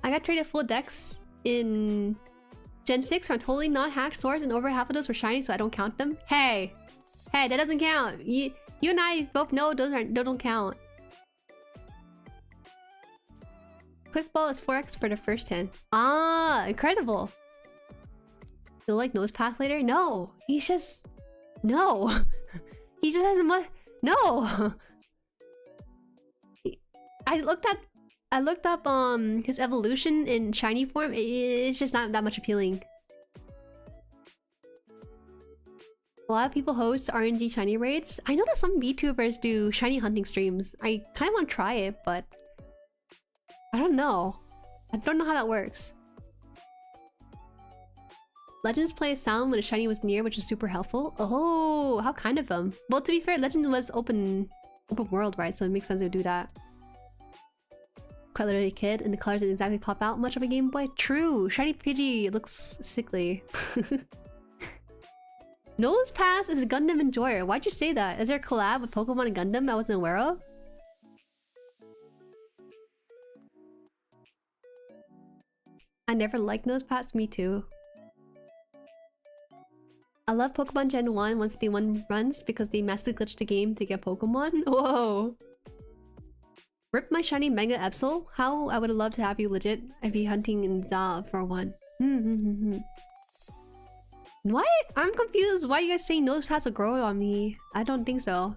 I got traded full decks in Gen 6 from totally not hacked swords, and over half of those were shiny, so I don't count them. Hey, that doesn't count. You and I both know those don't count. Quick ball is 4x for the first 10. Ah, incredible. You'll like Nose Pass later? No, he's just... No! He just hasn't much... No! I looked up his evolution in shiny form. It's just not that much appealing. A lot of people host RNG shiny raids. I know that some VTubers do shiny hunting streams. I kind of want to try it, but I don't know. I don't know how that works. Legends play a sound when a shiny was near, which is super helpful. Oh, how kind of them. Well, to be fair, Legend was open world, right? So it makes sense to do that. Quite literally a kid, and the colors didn't exactly pop out much of a Game Boy. True, shiny Pidgey looks sickly. Nose Pass is a Gundam enjoyer. Why'd you say that? Is there a collab with Pokemon and Gundam I wasn't aware of? I never liked Nose Pass. Me too. I love Pokemon Gen 1 151 runs because they massively glitched the game to get Pokemon. Whoa! Rip my shiny Mega Epsil? How I would have loved to have you legit. I'd be hunting in ZA for one. What? I'm confused. Why are you guys saying nose pads will grow on me? I don't think so.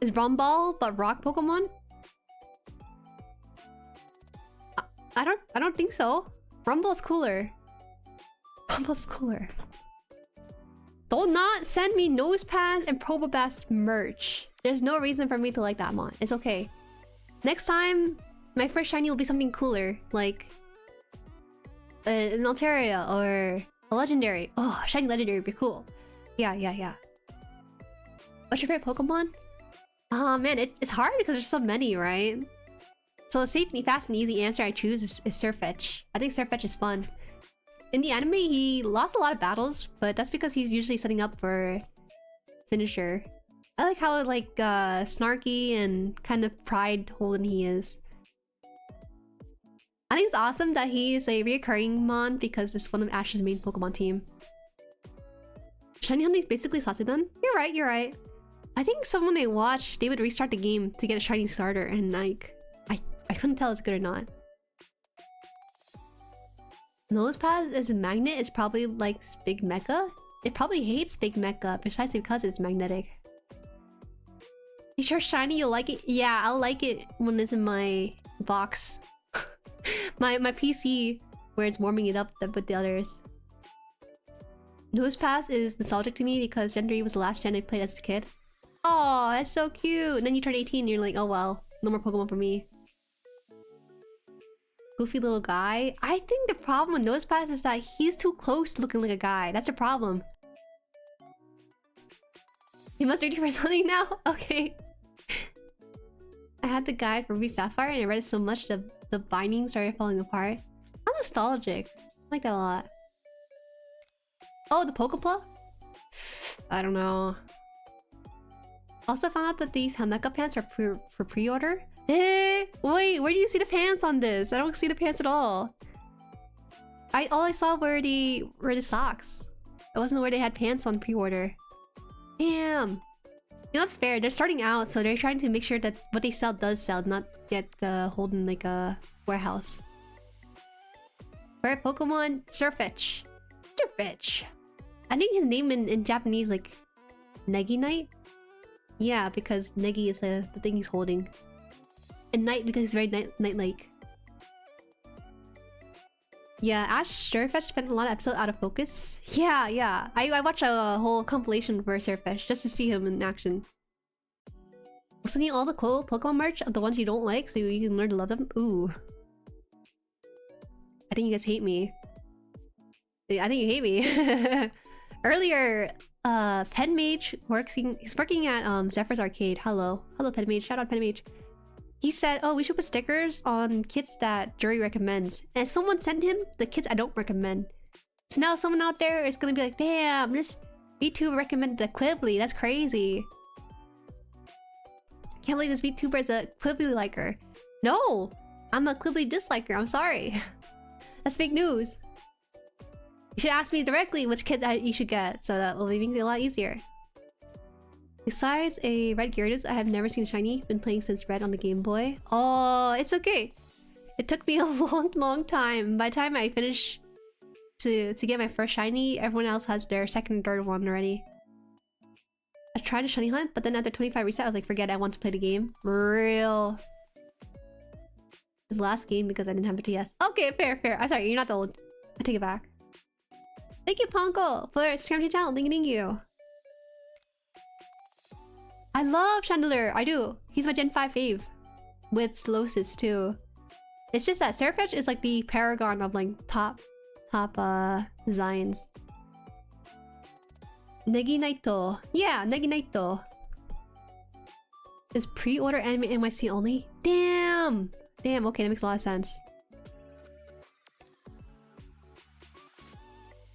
Is Rumball but rock Pokemon? I don't think so. Rumble's cooler. Rumble's cooler. Don't not send me nose pads and Probobast merch. There's no reason for me to like that mon. It's okay. Next time, my first shiny will be something cooler, like an Altaria or a legendary. Oh, shiny legendary would be cool. Yeah. What's your favorite Pokemon? Oh man, it's hard because there's so many, right? So a safe, fast, and easy answer I choose is Sirfetch'd. I think Sirfetch'd is fun. In the anime, he lost a lot of battles, but that's because he's usually setting up for finisher. I like how snarky and kind of pride-holding he is. I think it's awesome that he's a reoccurring mon because it's one of Ash's main Pokemon team. Shiny hunting is basically ZATSUDAN. You're right. I think someone I watched, they would restart the game to get a shiny starter, and like I couldn't tell if it's good or not. Nosepass as a magnet is probably like Big Mecha. It probably hates Big Mecha, precisely because it's magnetic. You sure shiny you'll like it? Yeah, I'll like it when it's in my box. my PC, where it's warming it up with the others. Nosepass is nostalgic to me because Gen 3 was the last gen I played as a kid. Oh, that's so cute. And then you turn 18 and you're like, oh well, no more Pokemon for me. Goofy little guy. I think the problem with Nosepass is that he's too close to looking like a guy. That's a problem. You must read for something now? Okay. I had the guide for Ruby Sapphire and I read it so much that the binding started falling apart. I'm nostalgic. I like that a lot. Oh, the Pokepla? I don't know. Also found out that these Helmecha pants are for pre-order. Wait, where do you see the pants on this? I don't see the pants at all. All I saw were the socks. It wasn't where they had pants on pre-order. Damn. You know, it's fair. They're starting out, so they're trying to make sure that what they sell does sell, not get hold in like a warehouse. Favorite Pokemon? Sirfetch'd. Sirfetch'd. I think his name in Japanese like Negi Knight. Yeah, because Negi is the thing he's holding. And Knight because he's very knight-like. Yeah, Ash Sirfetch'd spent a lot of episodes out of focus. Yeah. I watched a whole compilation for Sirfetch'd just to see him in action. I'll send you all the cool Pokemon merch of the ones you don't like so you can learn to love them. Ooh. I think you guys hate me. I think you hate me. Earlier, Penmage he's working at Zephyr's Arcade. Hello Penmage. Shout out Penmage. He said, oh, we should put stickers on kits that Jueri recommends. And someone sent him the kits I don't recommend. So now someone out there is gonna be like, damn, this VTuber recommended the Quibbly. That's crazy. Can't believe this VTuber is a Quibbly liker. No, I'm a Quibbly disliker. I'm sorry. That's fake news. You should ask me directly which kit that you should get, so that will make it a lot easier. Besides a red Gyarados, I have never seen shiny. Been playing since red on the Game Boy. Oh, it's okay. It took me a long time. By the time I finish to get my first shiny, everyone else has their second and third one already. I tried a shiny hunt, but then after 25 reset, I was like, forget it, I want to play the game. Real. This last game because I didn't have a TS. Okay, fair. I'm sorry, you're not the old. I take it back. Thank you, Ponko, for subscribing to the channel. Thank you. I love Chandelure. I do. He's my Gen 5 fave. With Slowsis too. It's just that Sirfetch'd is like the paragon of like top designs. Negi Naito. Yeah, Negi Naito. Is pre-order anime NYC only? Damn! Okay, that makes a lot of sense.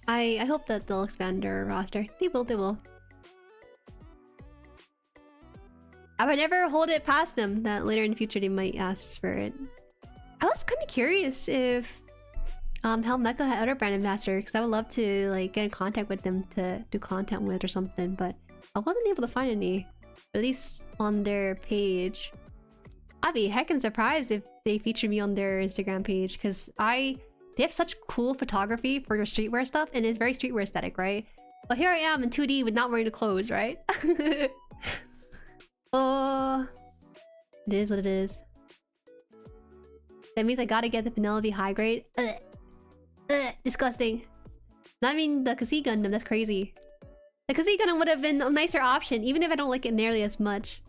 I hope that they'll expand their roster. They will. I would never hold it past them that later in the future they might ask for it. I was kind of curious if Helmecha had other brand ambassador, because I would love to like get in contact with them to do content with or something, but I wasn't able to find any, at least on their page. I'd be heckin' surprised if they feature me on their Instagram page, because I they have such cool photography for your streetwear stuff, and it's very streetwear aesthetic, right? But here I am in 2D with not wearing the clothes, right? Oh, it is what it is. That means I gotta get the Penelope high grade. Disgusting. Not even the Kasi Gundam, that's crazy. The Kasi Gundam would have been a nicer option, even if I don't like it nearly as much.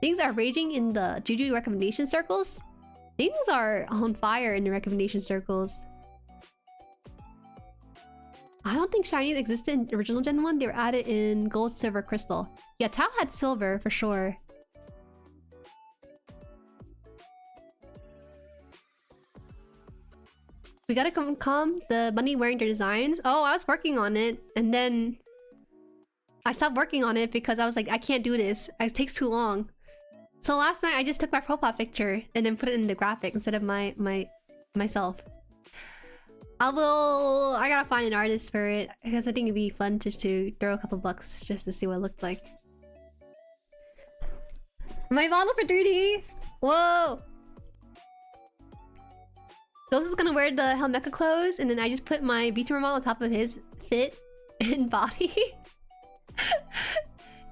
Things are raging in the Juju recommendation circles. Things are on fire in the recommendation circles. I don't think shinies existed in original Gen 1. They were added in Gold, Silver, Crystal. Yeah, Tao had Silver for sure. We gotta calm the bunny wearing their designs. Oh, I was working on it, and then I stopped working on it because I was like, I can't do this. It takes too long. So last night I just took my profile picture and then put it in the graphic instead of myself. I gotta find an artist for it because I think it'd be fun just to throw a couple bucks just to see what it looked like. My model for 3D! Whoa! Ghost is gonna wear the Helmecha clothes, and then I just put my VTuber model on top of his fit and body.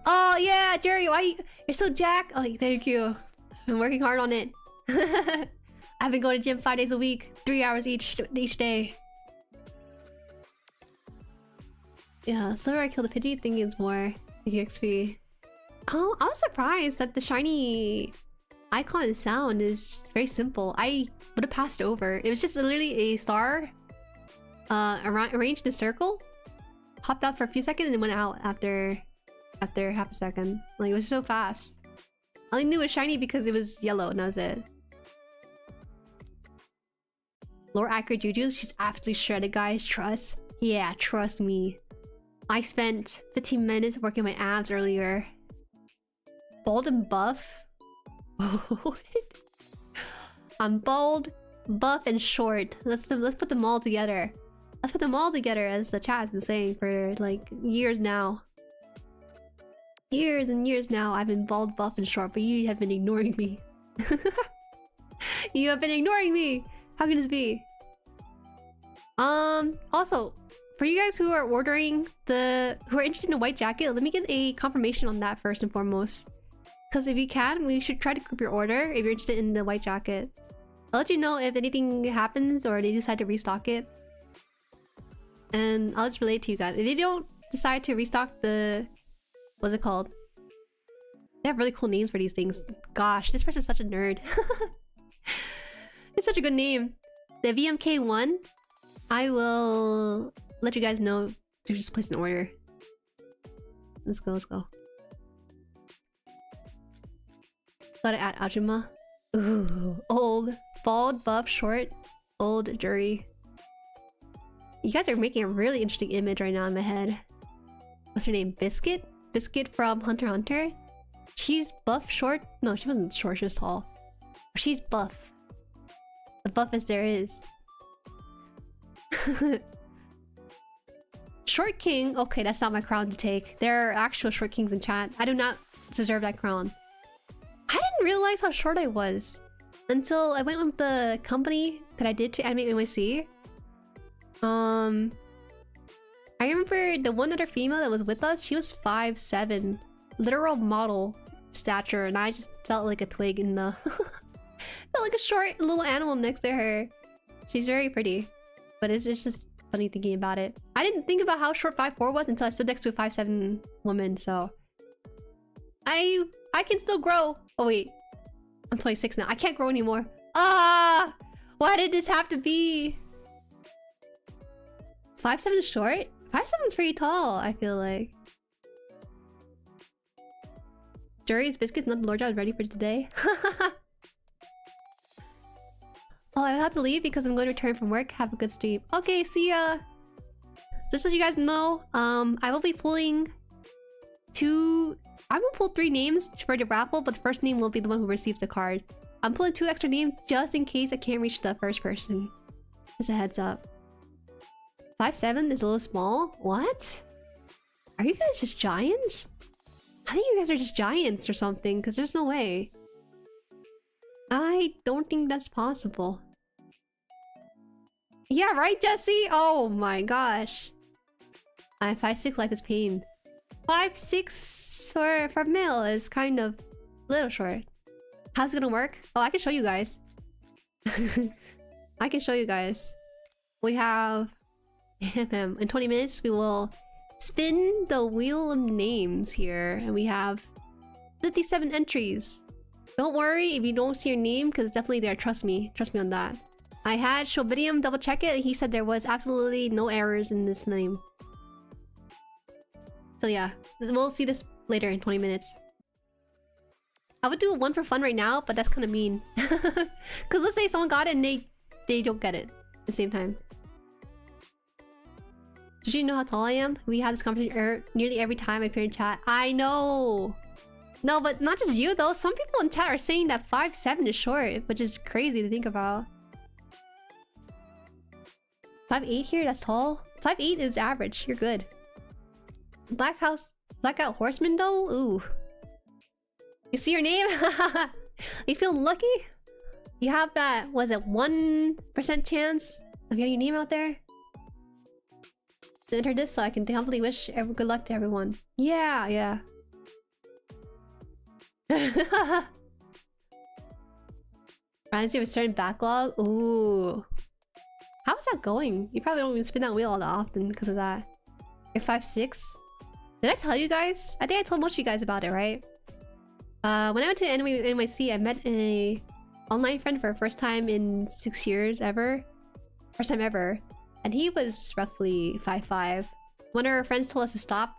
Oh yeah, Jueri, why you're so jacked? Oh, thank you. I'm working hard on it. I've been going to gym 5 days a week, 3 hours each day. Yeah, Silver I killed the Pidgey thing is more EXP. Oh, I was surprised that the shiny icon and sound is very simple. I would have passed over. It was just literally a star arranged in a circle, popped out for a few seconds and then went out after half a second. Like, it was so fast. I only knew it was shiny because it was yellow and that was it. Lore accurate Juju, she's absolutely shredded, guys. Trust. Yeah, trust me. I spent 15 minutes working my abs earlier. Bald and buff. I'm bald, buff, and short. Let's put them all together. Let's put them all together, as the chat has been saying for like years now. Years and years now, I've been bald, buff, and short, but you have been ignoring me. You have been ignoring me. How can this be? Also, for you guys who are ordering who are interested in a white jacket, let me get a confirmation on that first and foremost. Because if you can, we should try to group your order if you're interested in the white jacket. I'll let you know if anything happens or they decide to restock it. And I'll just relate to you guys. If they don't decide to restock the... What's it called? They have really cool names for these things. Gosh, this person's such a nerd. It's such a good name. The VMK1, I will let you guys know to just place an order. Let's go, let's go. Gotta add Ajima. Ooh, old. Bald, buff, short, old Jueri. You guys are making a really interesting image right now in my head. What's her name? Biscuit? Biscuit from Hunter x Hunter? She's buff, short? No, she wasn't short, she was tall. She's buff. The buffest there is. Short King? Okay, that's not my crown to take. There are actual short kings in chat. I do not deserve that crown. I didn't realize how short I was until I went with the company that I did to animate NYC. I remember the one other female that was with us, she was 5'7", literal model stature, and I just felt like a twig in the... felt like a short little animal next to her. She's very pretty, but it's just funny thinking about it. I didn't think about how short 5'4" was until I stood next to a 5'7" woman, so... I can still grow. Oh wait, I'm 26 now. I can't grow anymore. Ah! Why did this have to be? 5'7" is short? 5'7" is pretty tall, I feel like. Jueri's biscuits, not the Lord Job, ready for today. Oh, I have to leave because I'm going to return from work. Have a good stream. Okay, see ya. Just so you guys know, I will be pulling I'm gonna pull 3 names for the raffle, but the first name will be the one who receives the card. I'm pulling 2 extra names just in case I can't reach the first person. Just a heads up. 5'7" is a little small? What? Are you guys just giants? I think you guys are just giants or something, because there's no way. I don't think that's possible. Yeah, right, Jesse? Oh my gosh. I'm 5'6", life is pain. 5'6" for male is kind of little short. How's it gonna work? Oh, I can show you guys. I can show you guys. We have... in 20 minutes, we will spin the wheel of names here. And we have 57 entries. Don't worry if you don't see your name, because it's definitely there. Trust me. Trust me on that. I had Shobidium double check it, and he said there was absolutely no errors in this name. So yeah, we'll see this later in 20 minutes. I would do one for fun right now, but that's kind of mean. Because let's say someone got it and they don't get it at the same time. Did you know how tall I am? We had this conversation nearly every time I appear in chat. I know! No, but not just you though. Some people in chat are saying that 5'7" is short, which is crazy to think about. 5'8" here? That's tall? 5'8" is average. You're good. Blackout Horseman though? Ooh. You see your name? You feel lucky? You have that, was it 1% chance of getting your name out there? Enter this so I can humbly wish good luck to everyone. Yeah, yeah. Reminds you of a certain backlog? Ooh. How's that going? You probably don't even spin that wheel all that often because of that. You're 5'6". Did I tell you guys? I think I told most of you guys about it, right? When I went to NYC, I met an online friend for the first time in 6 years ever. First time ever. And he was roughly 5'5". One of our friends told us to stop.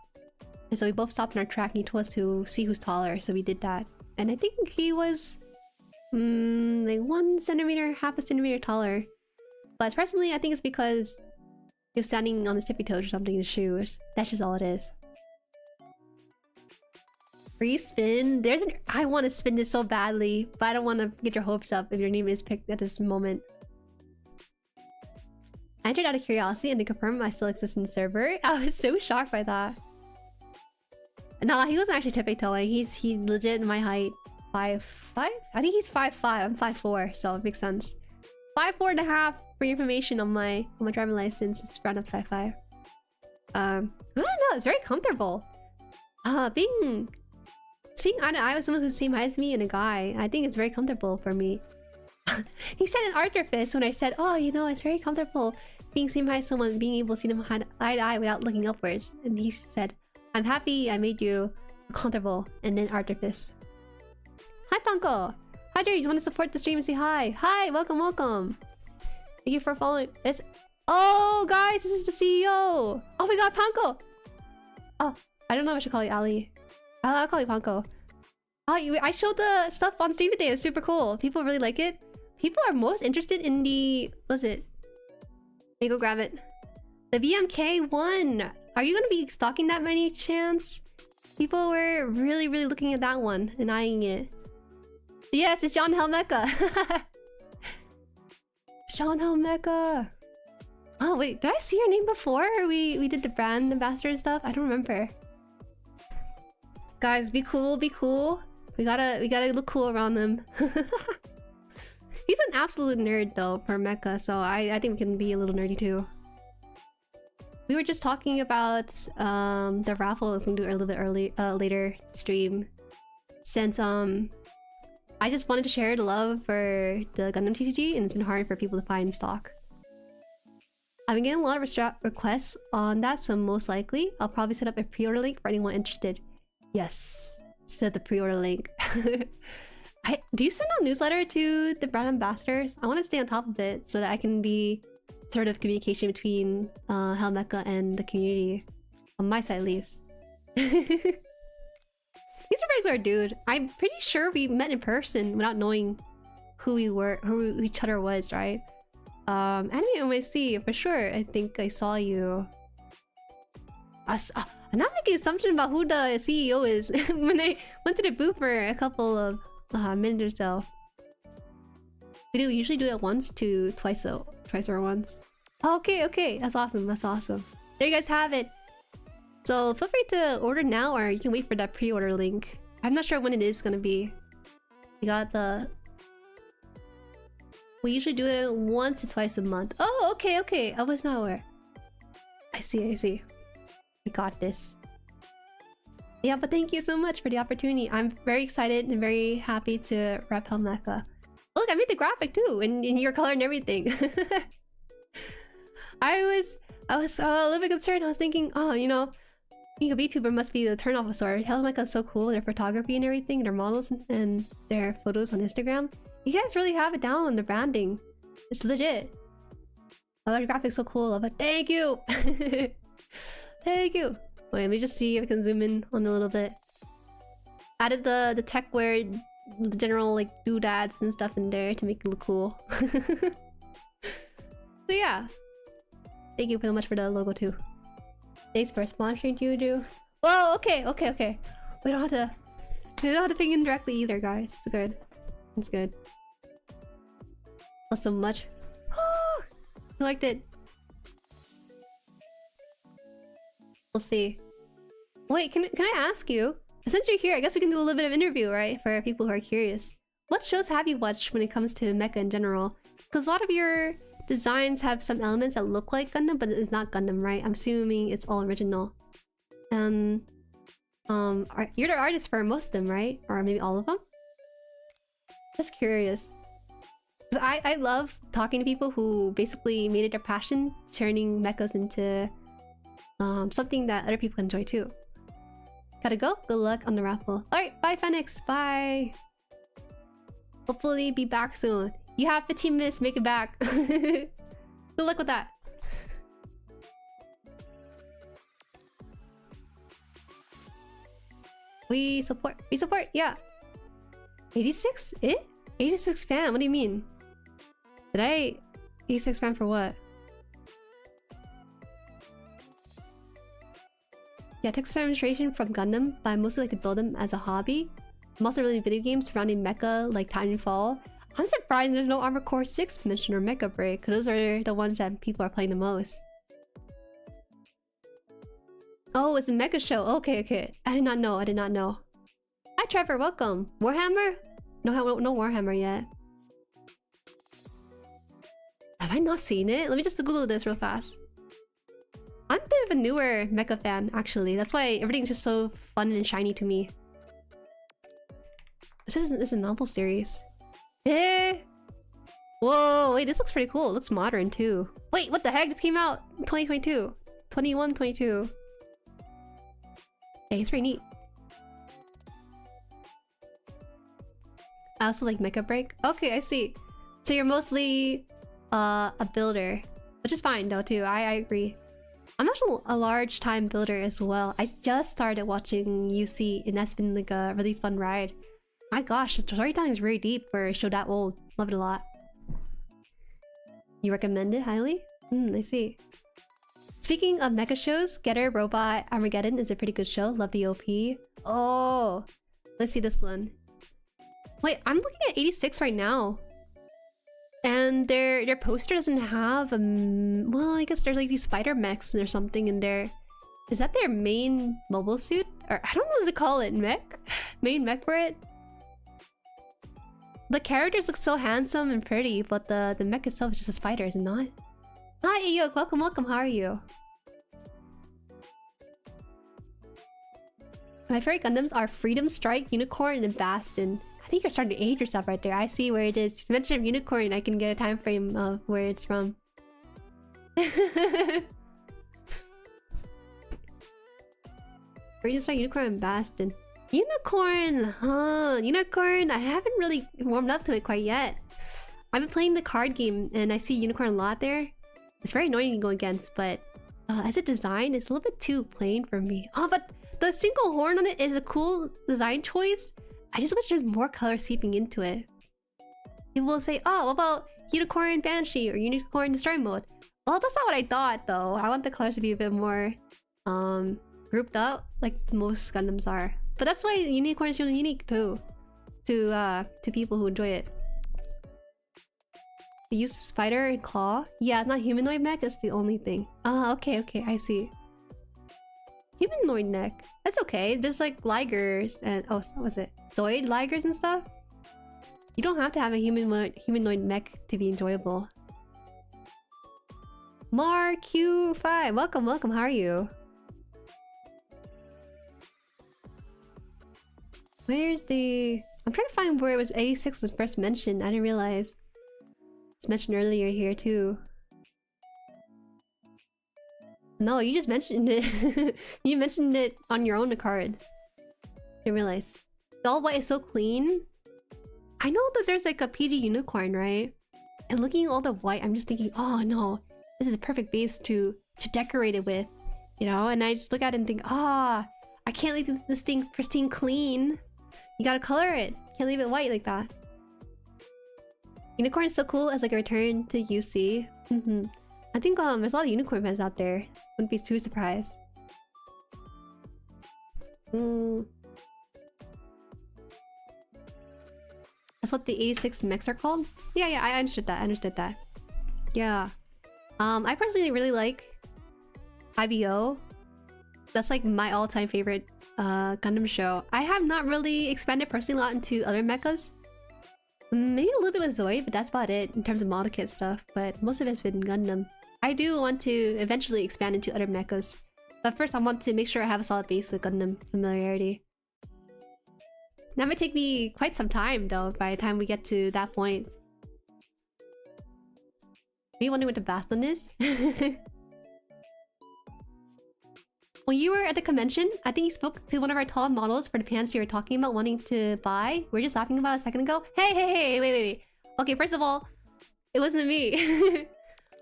And so we both stopped in our track and he told us to see who's taller. So we did that. And I think he was... like 1 centimeter, half a centimeter taller. But personally, I think it's because he was standing on his tippy toes or something in his shoes. That's just all it is. Free spin? There's an... I want to spin this so badly, but I don't want to get your hopes up if your name is picked at this moment. I entered out of curiosity and they confirmed I still exist in the server. I was so shocked by that. No, he wasn't actually tippy toeing. He's legit my height. 5'5"? I think he's 5'5". I'm 5'4", so it makes sense. 5'4.5" for your information on my driving license. It's round up 5'5". I don't know. It's very comfortable. Seeing eye to eye with someone who's the same height as me and a guy, I think it's very comfortable for me. He said an artifice when I said, oh, you know, it's very comfortable being same height as someone, being able to see them eye to eye without looking upwards. And he said, I'm happy I made you comfortable. And then artifice. Hi, Panko. Hi, Jueri. You want to support the stream and say hi? Hi, welcome, welcome. Thank you for following. It's... Oh, guys, this is the CEO. Oh my god, Panko. Oh, I don't know if I should call you Ali. I'll call you Panko. Oh, I showed the stuff on stream today. It's super cool. People really like it. People are most interested in the... What's it? Let me go grab it. The VMK one. Are you going to be stalking that many chance? People were really looking at that one and eyeing it. Yes, it's John Helmecca. John Helmecca. Oh, wait. Did I see your name before? We did the brand ambassador stuff? I don't remember. Guys, be cool, be cool. We gotta look cool around him. He's an absolute nerd though for Mecha, so I think we can be a little nerdy too. We were just talking about the raffle. I was gonna do it a little bit later stream. Since I just wanted to share the love for the Gundam TCG, and it's been hard for people to find stock. I've been getting a lot of requests on that, so most likely I'll probably set up a pre-order link for anyone interested. Yes, set the pre-order link. Do you send out newsletter to the brand ambassadors? I want to stay on top of it so that I can be sort of communication between Helmecca and the community. On my side, at least. He's a regular dude. I'm pretty sure we met in person without knowing who we were, who each other was, right? Anime MIC, for sure. I think I saw you. I'm not making an assumption about who the CEO is. When I went to the booth for a couple of minutes or so. We usually do it once to twice or once. Okay, that's awesome, that's awesome. There you guys have it. So feel free to order now, or you can wait for that pre-order link. I'm not sure when it is gonna be. We got the... We usually do it once or twice a month. Oh, okay, okay. I was not aware. I see, I see. We got this. Yeah, but thank you so much for the opportunity. I'm very excited and very happy to rep Helmecha. Oh, look, I made the graphic too, in your color and everything. I was a little bit concerned. I was thinking, oh, you know, being a VTuber must be the turn-off of sort. Helmecha is so cool, their photography and everything, their models and their photos on Instagram. You guys really have it down on the branding. It's legit. Oh, the graphics so cool. Love it. Thank you. Thank you. Wait, let me just see if I can zoom in on a little bit. Added the tech wear, the general like doodads and stuff in there to make it look cool. So yeah. Thank you so much for the logo too. Thanks for sponsoring, Juju. Whoa, okay, okay, okay. We don't have to ping in directly either, guys. It's good. It's good. Not so much. I liked it. We'll see. Wait, can I ask you? Since you're here, I guess we can do a little bit of interview, right? For people who are curious. What shows have you watched when it comes to mecha in general? Because a lot of your designs have some elements that look like Gundam, but it's not Gundam, right? I'm assuming it's all original. You're the artist for most of them, right? Or maybe all of them? Just curious. I love talking to people who basically made it their passion, turning mechas into something that other people enjoy too. Gotta go. Good luck on the raffle. Alright, bye Phoenix. Bye. Hopefully be back soon. You have 15 minutes, make it back. Good luck with that. We support, yeah. 86? Eh? 86 fan, what do you mean? Did I... 86 fan for what? Yeah, text demonstration from Gundam, but I mostly like to build them as a hobby. I'm also really into video games surrounding mecha, like Titanfall. I'm surprised there's no Armored Core 6 mention or Mecha Break. Those are the ones that people are playing the most. Oh, it's a mecha show. Okay, okay. I did not know. I did not know. Hi, Trevor. Welcome. Warhammer? No Warhammer yet. Have I not seen it? Let me just Google this real fast. I'm a bit of a newer mecha fan, actually. That's why everything's just so fun and shiny to me. This is a novel series. Eh? Whoa, wait, this looks pretty cool. It looks modern, too. Wait, what the heck? This came out in 2022. 21, 22. Hey, it's pretty neat. I also like Mecha Break. Okay, I see. So you're mostly a builder, which is fine though too. I agree. I'm actually a large time builder as well. I just started watching UC and that's been like a really fun ride. My gosh, the storytelling is very deep for a show that old. Love it a lot. You recommend it highly? I see. Speaking of mecha shows, Getter Robot Armageddon is a pretty good show. Love the OP. Oh, let's see this one. Wait, I'm looking at 86 right now. And their poster doesn't have well, I guess there's like these spider mechs or something in there. Is that their main mobile suit? Or I don't know what to call it, mech? Main mech for it? The characters look so handsome and pretty, but the mech itself is just a spider, is it not? Hi Ayok, welcome, welcome, how are you? My favorite Gundams are Freedom Strike, Unicorn, and Bastion. I think you're starting to age yourself right there. I see where it is. You mentioned Unicorn, I can get a time frame of where it's from. Freedom Strike, Unicorn, and Bastion. Unicorn! Huh, Unicorn, I haven't really warmed up to it quite yet. I've been playing the card game and I see Unicorn a lot there. It's very annoying to go against, but as a design, it's a little bit too plain for me. Oh, but the single horn on it is a cool design choice. I just wish there's more color seeping into it. People will say, oh, what about Unicorn Banshee or Unicorn Destroy Mode? Well, that's not what I thought though. I want the colors to be a bit more grouped up like most Gundams are. But that's why Unicorn is really unique too. To people who enjoy it. They use spider and claw. Yeah, not humanoid mech, that's the only thing. Ah, okay, okay, I see. Humanoid neck. That's okay. There's like Ligers and... oh, what was it? Zoid Ligers and stuff? You don't have to have a humanoid mech to be enjoyable. MarQ5, welcome, welcome. How are you? Where's the... I'm trying to find where it was 86 was first mentioned. I didn't realize. It's mentioned earlier here too. No, you just mentioned it. You mentioned it on your own card. Didn't realize. The all white is so clean. I know that there's like a PG unicorn, right? And looking at all the white, I'm just thinking, oh no, this is a perfect base to decorate it with, you know? And I just look at it and think, ah, I can't leave this thing pristine clean. You gotta color it. Can't leave it white like that. Unicorn is so cool as like a return to UC. I think there's a lot of unicorn fans out there. Wouldn't be too surprised. That's what the 86 mechs are called? Yeah, I understood that. Yeah. I personally really like IBO. That's like my all-time favorite Gundam show. I have not really expanded personally a lot into other mechas. Maybe a little bit with Zoid, but that's about it in terms of model kit stuff. But most of it's been Gundam. I do want to eventually expand into other mechas. But first I want to make sure I have a solid base with Gundam familiarity. That might take me quite some time though by the time we get to that point. Are you wondering what the Bastion is? When you were at the convention, I think you spoke to one of our tall models for the pants you were talking about wanting to buy. We were just talking about a second ago. Hey, wait. Okay, first of all, it wasn't me.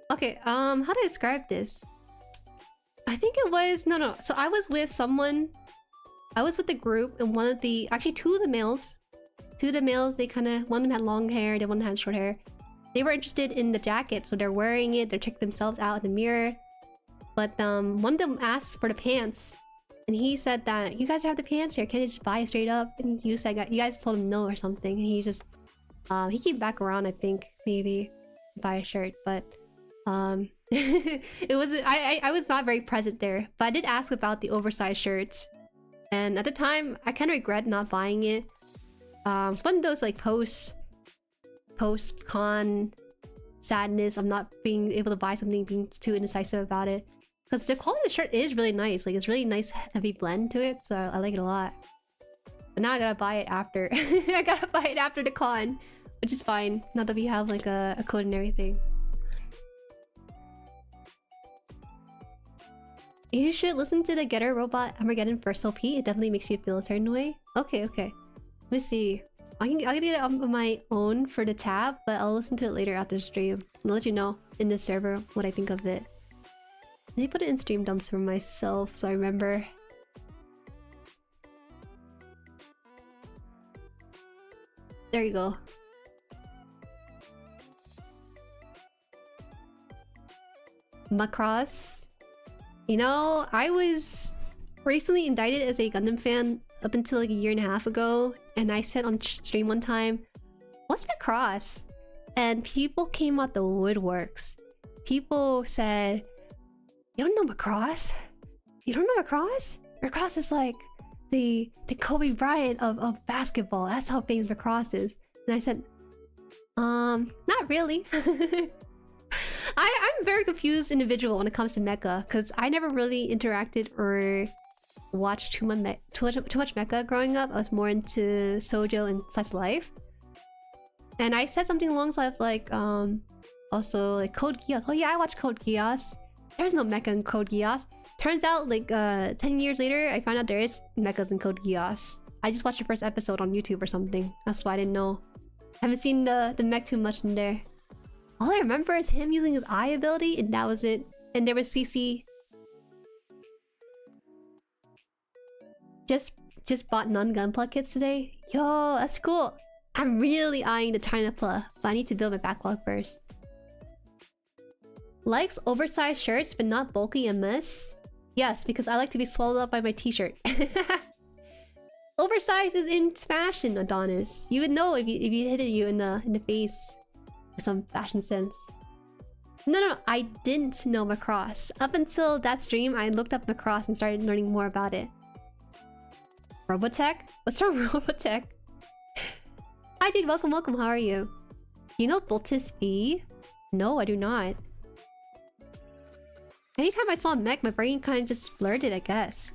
Okay, how do I describe this? I think it was... No. So I was with someone... I was with the group and one of the... Actually, two of the males, they kind of... One of them had long hair, the one had short hair. They were interested in the jacket, so they're wearing it. They're checking themselves out in the mirror. But one of them asked for the pants. And he said that, you guys have the pants here, can't you just buy it straight up? And you said, you guys told him no or something. And he just... he came back around, I think, maybe. Buy a shirt, but... it was... I was not very present there. But I did ask about the oversized shirts. And at the time, I kind of regret not buying it. It's one of those like post-con sadness of not being able to buy something, being too indecisive about it. Because the quality of the shirt is really nice. Like, it's really nice heavy blend to it, so I like it a lot. But now I gotta buy it after. I gotta buy it after the con, which is fine. Now that we have like a code and everything. You should listen to the Getter Robot Armageddon first LP. It definitely makes you feel a certain way. Okay. Let me see. I'll get it on my own for the tab, but I'll listen to it later after the stream. I'll let you know in the server what I think of it. Let me put it in stream dumps for myself so I remember. There you go. Macross. You know, I was recently indicted as a Gundam fan up until like a year and a half ago, and I said on stream one time, what's Macross? And people came out the woodworks. People said, you don't know Macross? You don't know Macross? Macross is like the Kobe Bryant of basketball. That's how famous Macross is. And I said, not really. I'm a very confused individual when it comes to mecha, because I never really interacted or watched too much mecha growing up. I was more into Sojo and Slice of Life. And I said something along the lines of like, also like Code Geass. Oh yeah, I watched Code Geass. There's no mecha in Code Geass. Turns out like 10 years later, I found out there is mechas in Code Geass. I just watched the first episode on YouTube or something. That's why I didn't know. Haven't seen the mech too much in there. All I remember is him using his eye ability, and that was it. And there was CC. Just bought non-gunpla kits today. Yo, that's cool. I'm really eyeing the Chinapla, but I need to build my backlog first. Likes oversized shirts, but not bulky and mess? Yes, because I like to be swallowed up by my t-shirt. Oversized is in fashion, Adonis. You would know if you hit you in the face. Some fashion sense. No, I didn't know Macross. Up until that stream, I looked up Macross and started learning more about it. Robotech? What's wrong with Robotech? I Hi Jade, welcome, welcome. How are you? Do you know Voltis V? No, I do not. Anytime I saw mech, my brain kind of just blurred it, I guess.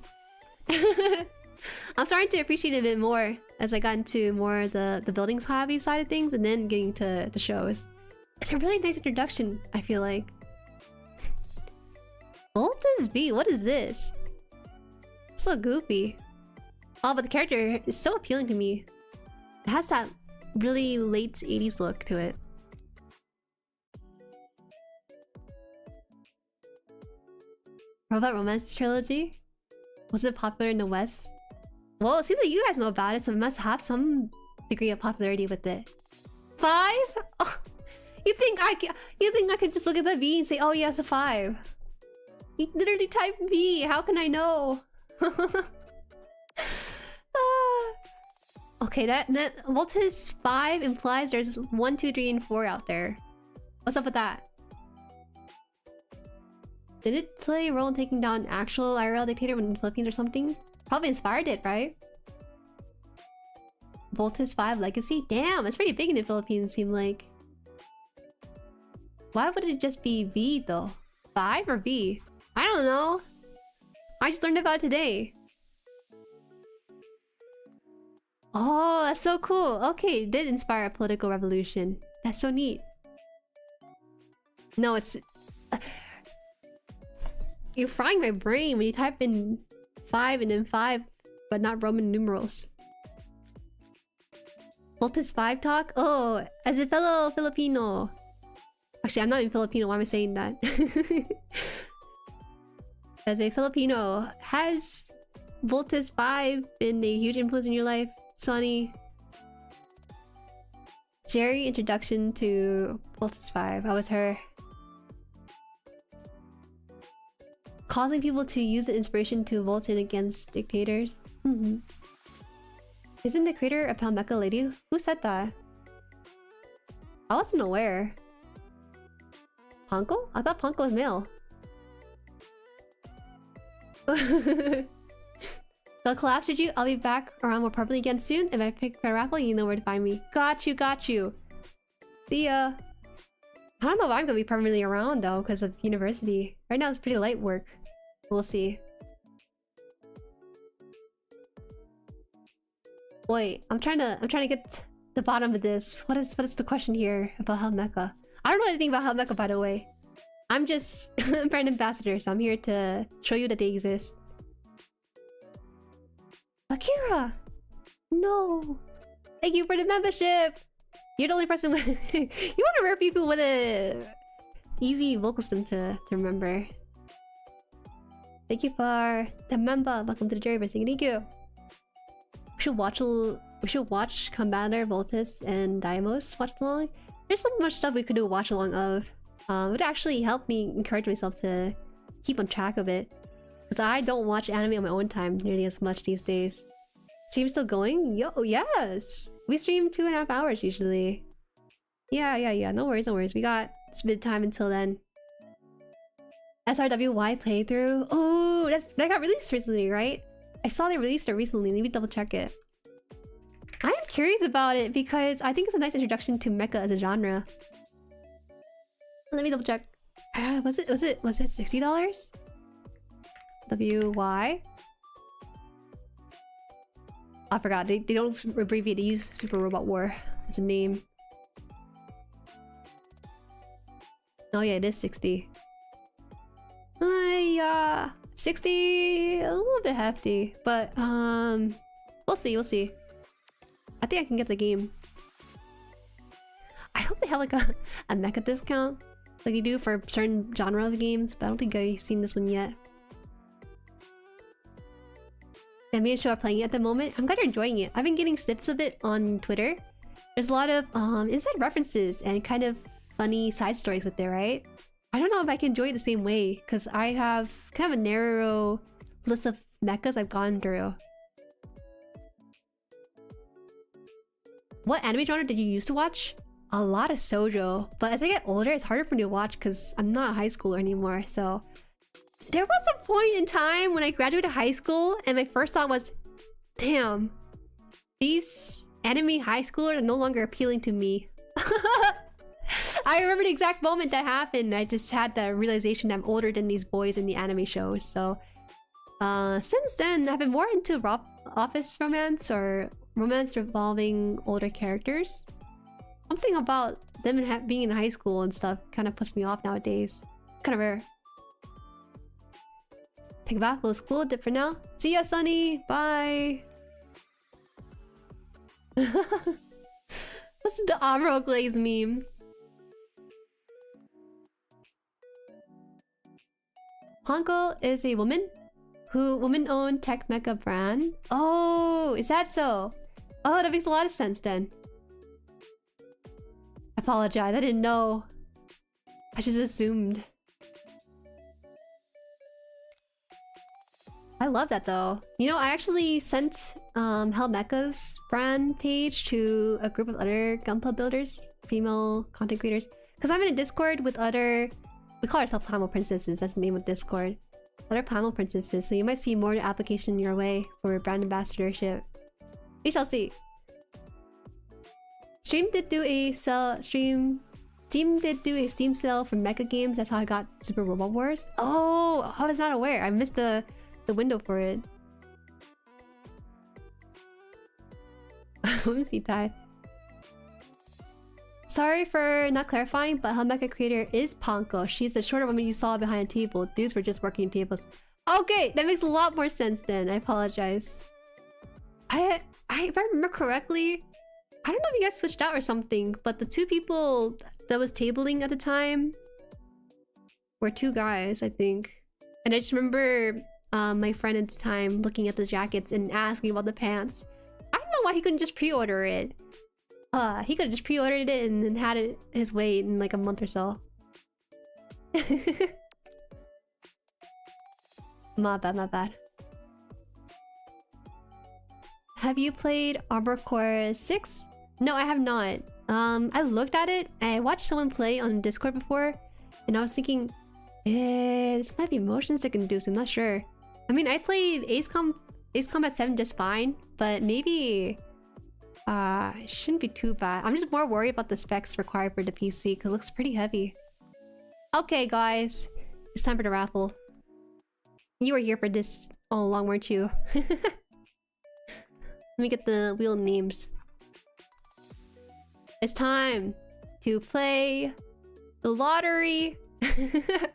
I'm starting to appreciate it a bit more as I got into more the buildings hobby side of things, and then getting to the shows. It's a really nice introduction, I feel like. Voltis V, what is this? It's so goofy. Oh, but the character is so appealing to me. It has that really late 80s look to it. Robot Romance Trilogy? Was it popular in the West? Well, it seems like you guys know about it, so it must have some degree of popularity with it. 5? Oh, you think I could just look at the V and say, oh yeah, it's a 5? You literally type V, how can I know? Okay, that Voltis 5 implies there's 1, 2, 3, and 4 out there. What's up with that? Did it play a role in taking down an actual IRL dictator in the Philippines or something? Probably inspired it, right? Voltis 5 Legacy? Damn, it's pretty big in the Philippines, it seemed like. Why would it just be V though? 5 or V? I don't know. I just learned about it today. Oh, that's so cool. Okay, it did inspire a political revolution. That's so neat. No, it's... You're frying my brain when you type in 5 and then 5, but not Roman numerals. Voltis 5 talk? Oh, as a fellow Filipino. Actually, I'm not even Filipino. Why am I saying that? As a Filipino, has Voltis 5 been a huge influence in your life, Sonny? Jueri introduction to Voltis 5. How was her? Causing people to use the inspiration to volt in against dictators. Isn't the creator a Palmeca lady? Who said that? I wasn't aware. Panko? I thought Panko was male. So collapse did you? I'll be back around more properly again soon. If I pick a Raffle, you know where to find me. Got you, got you. See ya. I don't know if I'm gonna be permanently around though, because of university. Right now it's pretty light work. We'll see. Wait, I'm trying to get to the bottom of this. What is the question here about Helmecha? I don't know anything about Helmecha, by the way. I'm just a brand ambassador, so I'm here to show you that they exist. Akira! No! Thank you for the membership! You're the only person with... You want to rare people with a... easy vocal stem to remember. Thank you for the member. Welcome to the Jueriverse. Thank you. We should watch Commander, Voltis, and Daimos watch along. There's so much stuff we could do watch along of. It would actually help me encourage myself to keep on track of it. Because I don't watch anime on my own time nearly as much these days. Stream still going? Yo, yes! We stream 2.5 hours usually. Yeah. No worries, no worries. We got a bit of time until then. SRWY playthrough? Oh, that got released recently, right? I saw they released it recently. Let me double check it. I am curious about it because I think it's a nice introduction to mecha as a genre. Let me double check. Was it $60? WY? I forgot. They don't abbreviate. They use Super Robot War as a name. Oh yeah, it is 60. Yeah, 60, a little bit hefty, but we'll see. I think I can get the game. I hope they have like a mecha discount, like they do for certain genre of games, but I don't think I've seen this one yet. And me and Sho are playing it at the moment. I'm glad you're enjoying it. I've been getting snips of it on Twitter. There's a lot of inside references and kind of funny side stories with it, right? I don't know if I can enjoy it the same way, because I have kind of a narrow list of mechas I've gone through. What anime genre did you used to watch? A lot of shoujo, but as I get older, it's harder for me to watch because I'm not a high schooler anymore, so... There was a point in time when I graduated high school and my first thought was, damn, these Anime high schoolers are no longer appealing to me. I remember the exact moment that happened. I just had the realization I'm older than these boys in the anime shows. So, since then, I've been more into office romance or romance involving older characters. Something about them being in high school and stuff kind of puts me off nowadays. Kind of rare. Take back, little school, dip for now. See ya, Sunny. Bye. This is the Amuro Glaze meme. Honko is a woman-owned tech mecha brand. Oh, is that so? Oh, that makes a lot of sense then. I apologize, I didn't know. I just assumed. I love that though. You know, I actually sent Hell Mecha's brand page to a group of other Gunpla builders, female content creators. Because I'm in a Discord with other... We call ourselves Plamo Princesses, that's the name of Discord. Other Plamo Princesses, so you might see more application your way for brand ambassadorship. We shall see. Steam did do a Steam did do a Steam sale for mecha games. That's how I got Super Robot Wars. Oh, I was not aware. I missed the window for it. Whoopsie tie. Sorry for not clarifying, but Hell Mecha creator is Panko. She's the shorter woman you saw behind a table. Dudes were just working tables. Okay, that makes a lot more sense then. I apologize. If I remember correctly, I don't know if you guys switched out or something, but the two people that was tabling at the time were two guys, I think. And I just remember my friend at the time looking at the jackets and asking about the pants. I don't know why he couldn't just pre-order it. He could have just pre-ordered it and then had it his way in like a month or so. My bad. Have you played Armored Core 6? No, I have not. I looked at it and I watched someone play on Discord before, and I was thinking, this might be motion sick induced. I'm not sure. I mean, I played Ace Combat 7 just fine, but maybe it shouldn't be too bad. I'm just more worried about the specs required for the PC because it looks pretty heavy. Okay, guys, it's time for the raffle. You were here for this all along, weren't you? Let me get the wheel names. It's time to play the lottery. The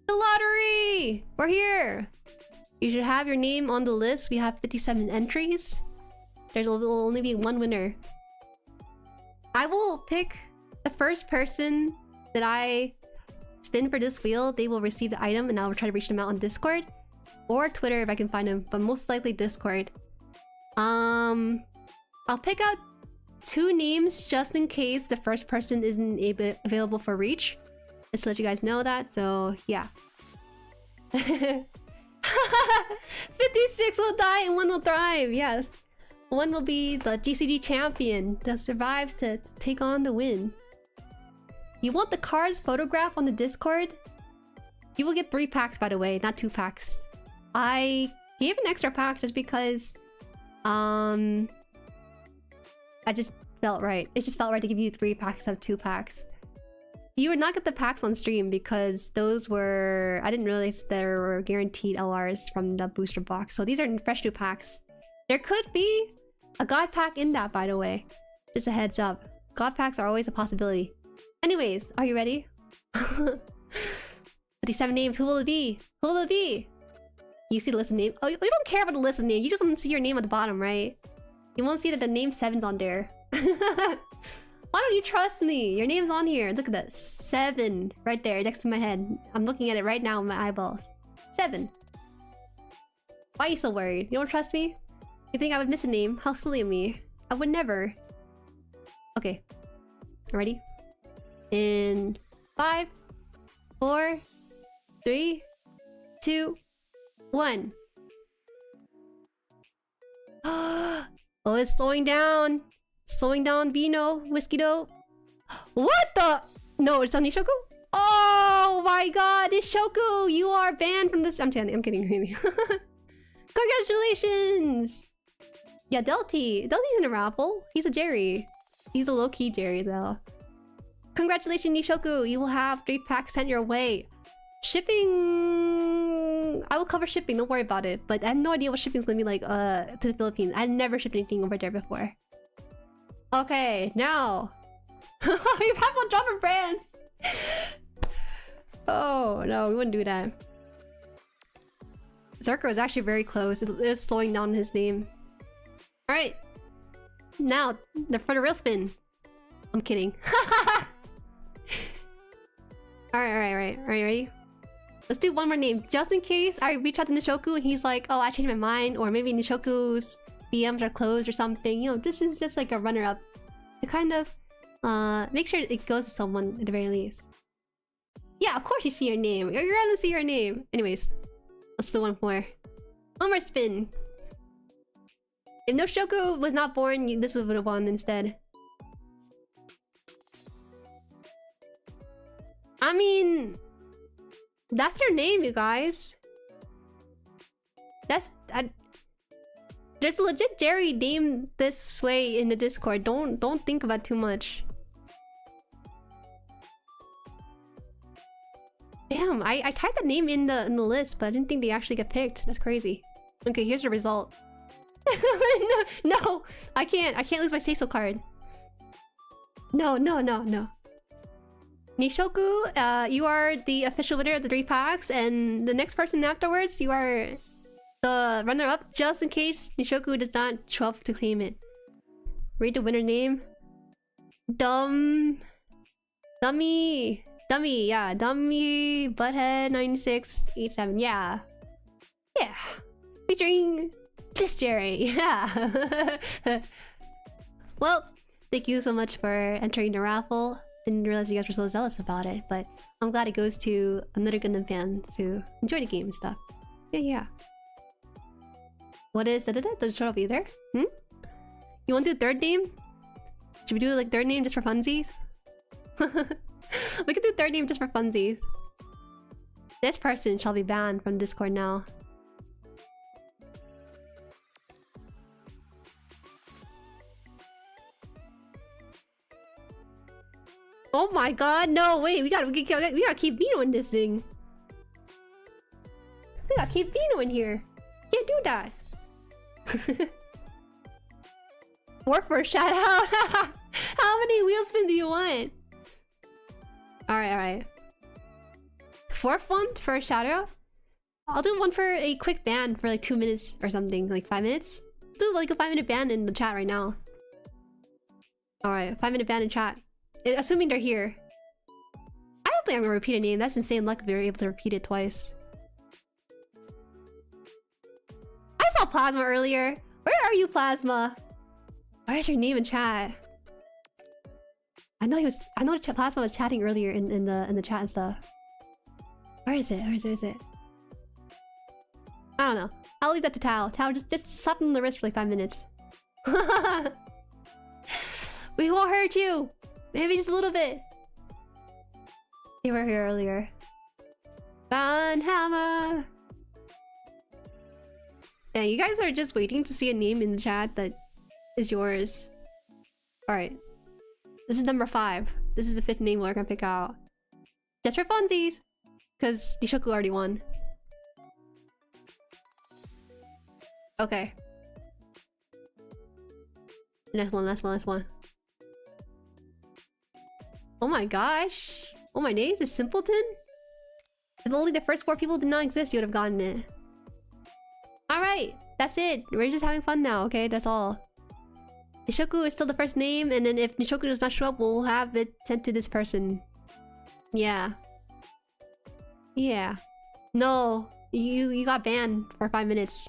lottery! We're here! You should have your name on the list. We have 57 entries. There will only be one winner. I will pick the first person that I spin for this wheel. They will receive the item and I'll try to reach them out on Discord or Twitter if I can find them, but most likely Discord. I'll pick out 2 names just in case the first person isn't available for reach. Just to let you guys know that, so yeah. 56 will die and 1 will thrive, yes. 1 will be the GCG champion that survives to take on the win. You want the card's photograph on the Discord? You will get 3 packs, by the way, not 2 packs. I gave an extra pack just because I just felt right. It just felt right to give you 3 packs of 2 packs. You would not get the packs on stream because those were... I didn't realize there were guaranteed LRs from the booster box. So these are fresh 2 packs. There could be a god pack in that, by the way. Just a heads up. God packs are always a possibility. Anyways, are you ready? 57 names. Who will it be? Who will it be? You see the list of names? Oh, you don't care about the list of names. You just want to see your name at the bottom, right? You won't see that the name 7's on there. Why don't you trust me? Your name's on here. Look at that. 7 right there next to my head. I'm looking at it right now with my eyeballs. 7. Why are you so worried? You don't trust me? You think I would miss a name? How silly of me. I would never. Okay. Ready? In 5, 4, 3, 2, 1. Oh, it's slowing down. Slowing down, Vino, Whiskey Doe. What the? No, it's on Nishoku? Oh my god, Nishoku! You are banned from this. I'm kidding. Congratulations! Yeah, Delty. Delty's in a Raffle. He's a Jueri. He's a low-key Jueri though. Congratulations, Nishoku. You will have 3 packs sent your way. Shipping... I will cover shipping, don't worry about it. But I have no idea what shipping is gonna be like to the Philippines. I've never shipped anything over there before. Okay, now. You have a drop of brands. Oh no, we wouldn't do that. Zerko is actually very close. It is slowing down his name. Alright. Now, for the real spin. I'm kidding. Alright. Are you ready? Let's do one more name. Just in case I reach out to Nishoku and he's like, oh, I changed my mind. Or maybe Nishoku's DMs are closed or something. You know, this is just like a runner-up. To kind of make sure it goes to someone at the very least. Yeah, of course you see your name. You're gonna see your name. Anyways. Let's do one more. One more spin. If Nishoku was not born, this would have won instead. I mean... That's their name, you guys. There's a legit Jueri named this way in the Discord. Don't think about it too much. Damn, I typed that name in the list, but I didn't think they actually get picked. That's crazy. Okay, here's the result. No, I can't lose my say-so card. No. Nishoku, you are the official winner of the 3 packs, and the next person afterwards, you are the runner-up, just in case Nishoku does not show up to claim it. Read the winner name. Dummy, yeah, Dummy Butthead 9687, yeah. Featuring this Jueri, yeah. Well, thank you so much for entering the raffle. Didn't realize you guys were so zealous about it, but I'm glad it goes to another Gundam fan to enjoy the game and stuff. Yeah. What is that? Does it show up either? You want to do third name? Should we do like third name just for funsies? We could do third name just for funsies. This person shall be banned from Discord now. Oh my god, no, wait, we gotta keep Bino in this thing. We gotta keep Bino in here. Can't do that. 4 for a shout out. How many wheel spin do you want? Alright. 4th one for a shout out? I'll do one for a quick ban for like 2 minutes or something, like 5 minutes. Do like a 5-minute ban in the chat right now. Alright, 5-minute ban in chat. Assuming they're here. I don't think I'm gonna repeat a name. That's insane luck if they're able to repeat it twice. I saw Plasma earlier. Where are you, Plasma? Where's your name in chat? I know Plasma was chatting earlier in the chat and stuff. Where is it? Where is it? I don't know. I'll leave that to Tao. Tao, just slap him on the wrist for like 5 minutes. We won't hurt you. Maybe just a little bit. You were here earlier. Banhammer. Yeah, you guys are just waiting to see a name in the chat that is yours. Alright. This is number 5. This is the 5th name we're gonna pick out. Just for funsies. Because Nishoku already won. Okay. Last one. Oh my gosh. Oh my days, is Simpleton? If only the first 4 people did not exist, you would have gotten it. Alright, that's it. We're just having fun now, okay? That's all. Nishoku is still the first name, and then if Nishoku does not show up, we'll have it sent to this person. Yeah. No, you got banned for 5 minutes.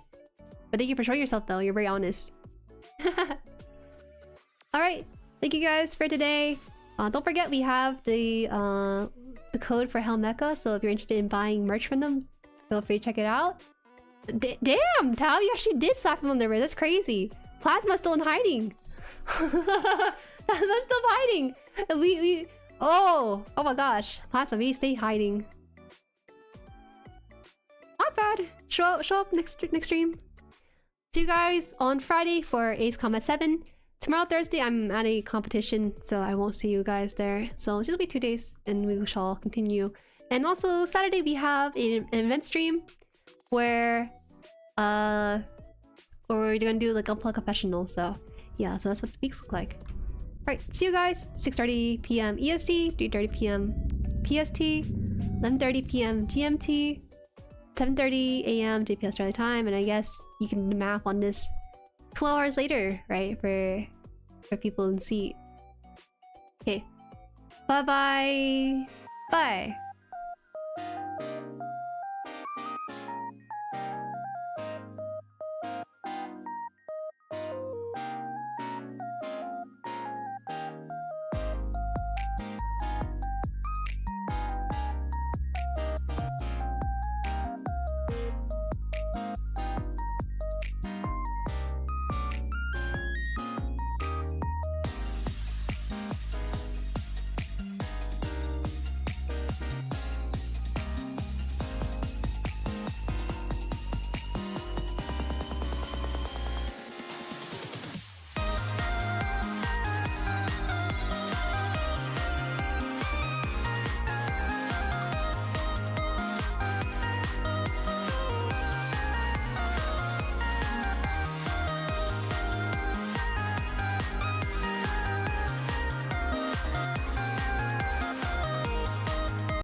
But thank you for showing yourself though, you're very honest. Alright, thank you guys for today. Don't forget we have the code for Helmecha, so if you're interested in buying merch from them, feel free to check it out. Damn, Tao, you actually did slap him on the wrist. That's crazy. Plasma's still in hiding. Plasma's still hiding. Oh my gosh, Plasma, we stay hiding. Not bad. Show up next stream. See you guys on Friday for Ace Combat 7. Tomorrow, Thursday, I'm at a competition, so I won't see you guys there. So it'll be 2 days, and we shall continue. And also, Saturday, we have an event stream where we're gonna do like Unplug Confessional. So yeah, so that's what the weeks look like. Alright, see you guys. 6:30 p.m. EST, 3:30 p.m. PST, 11:30 p.m. GMT, 7:30 a.m. JP Australia time, and I guess you can do math on this 12 hours later, right? For people in seat. Okay. Bye-bye. Bye.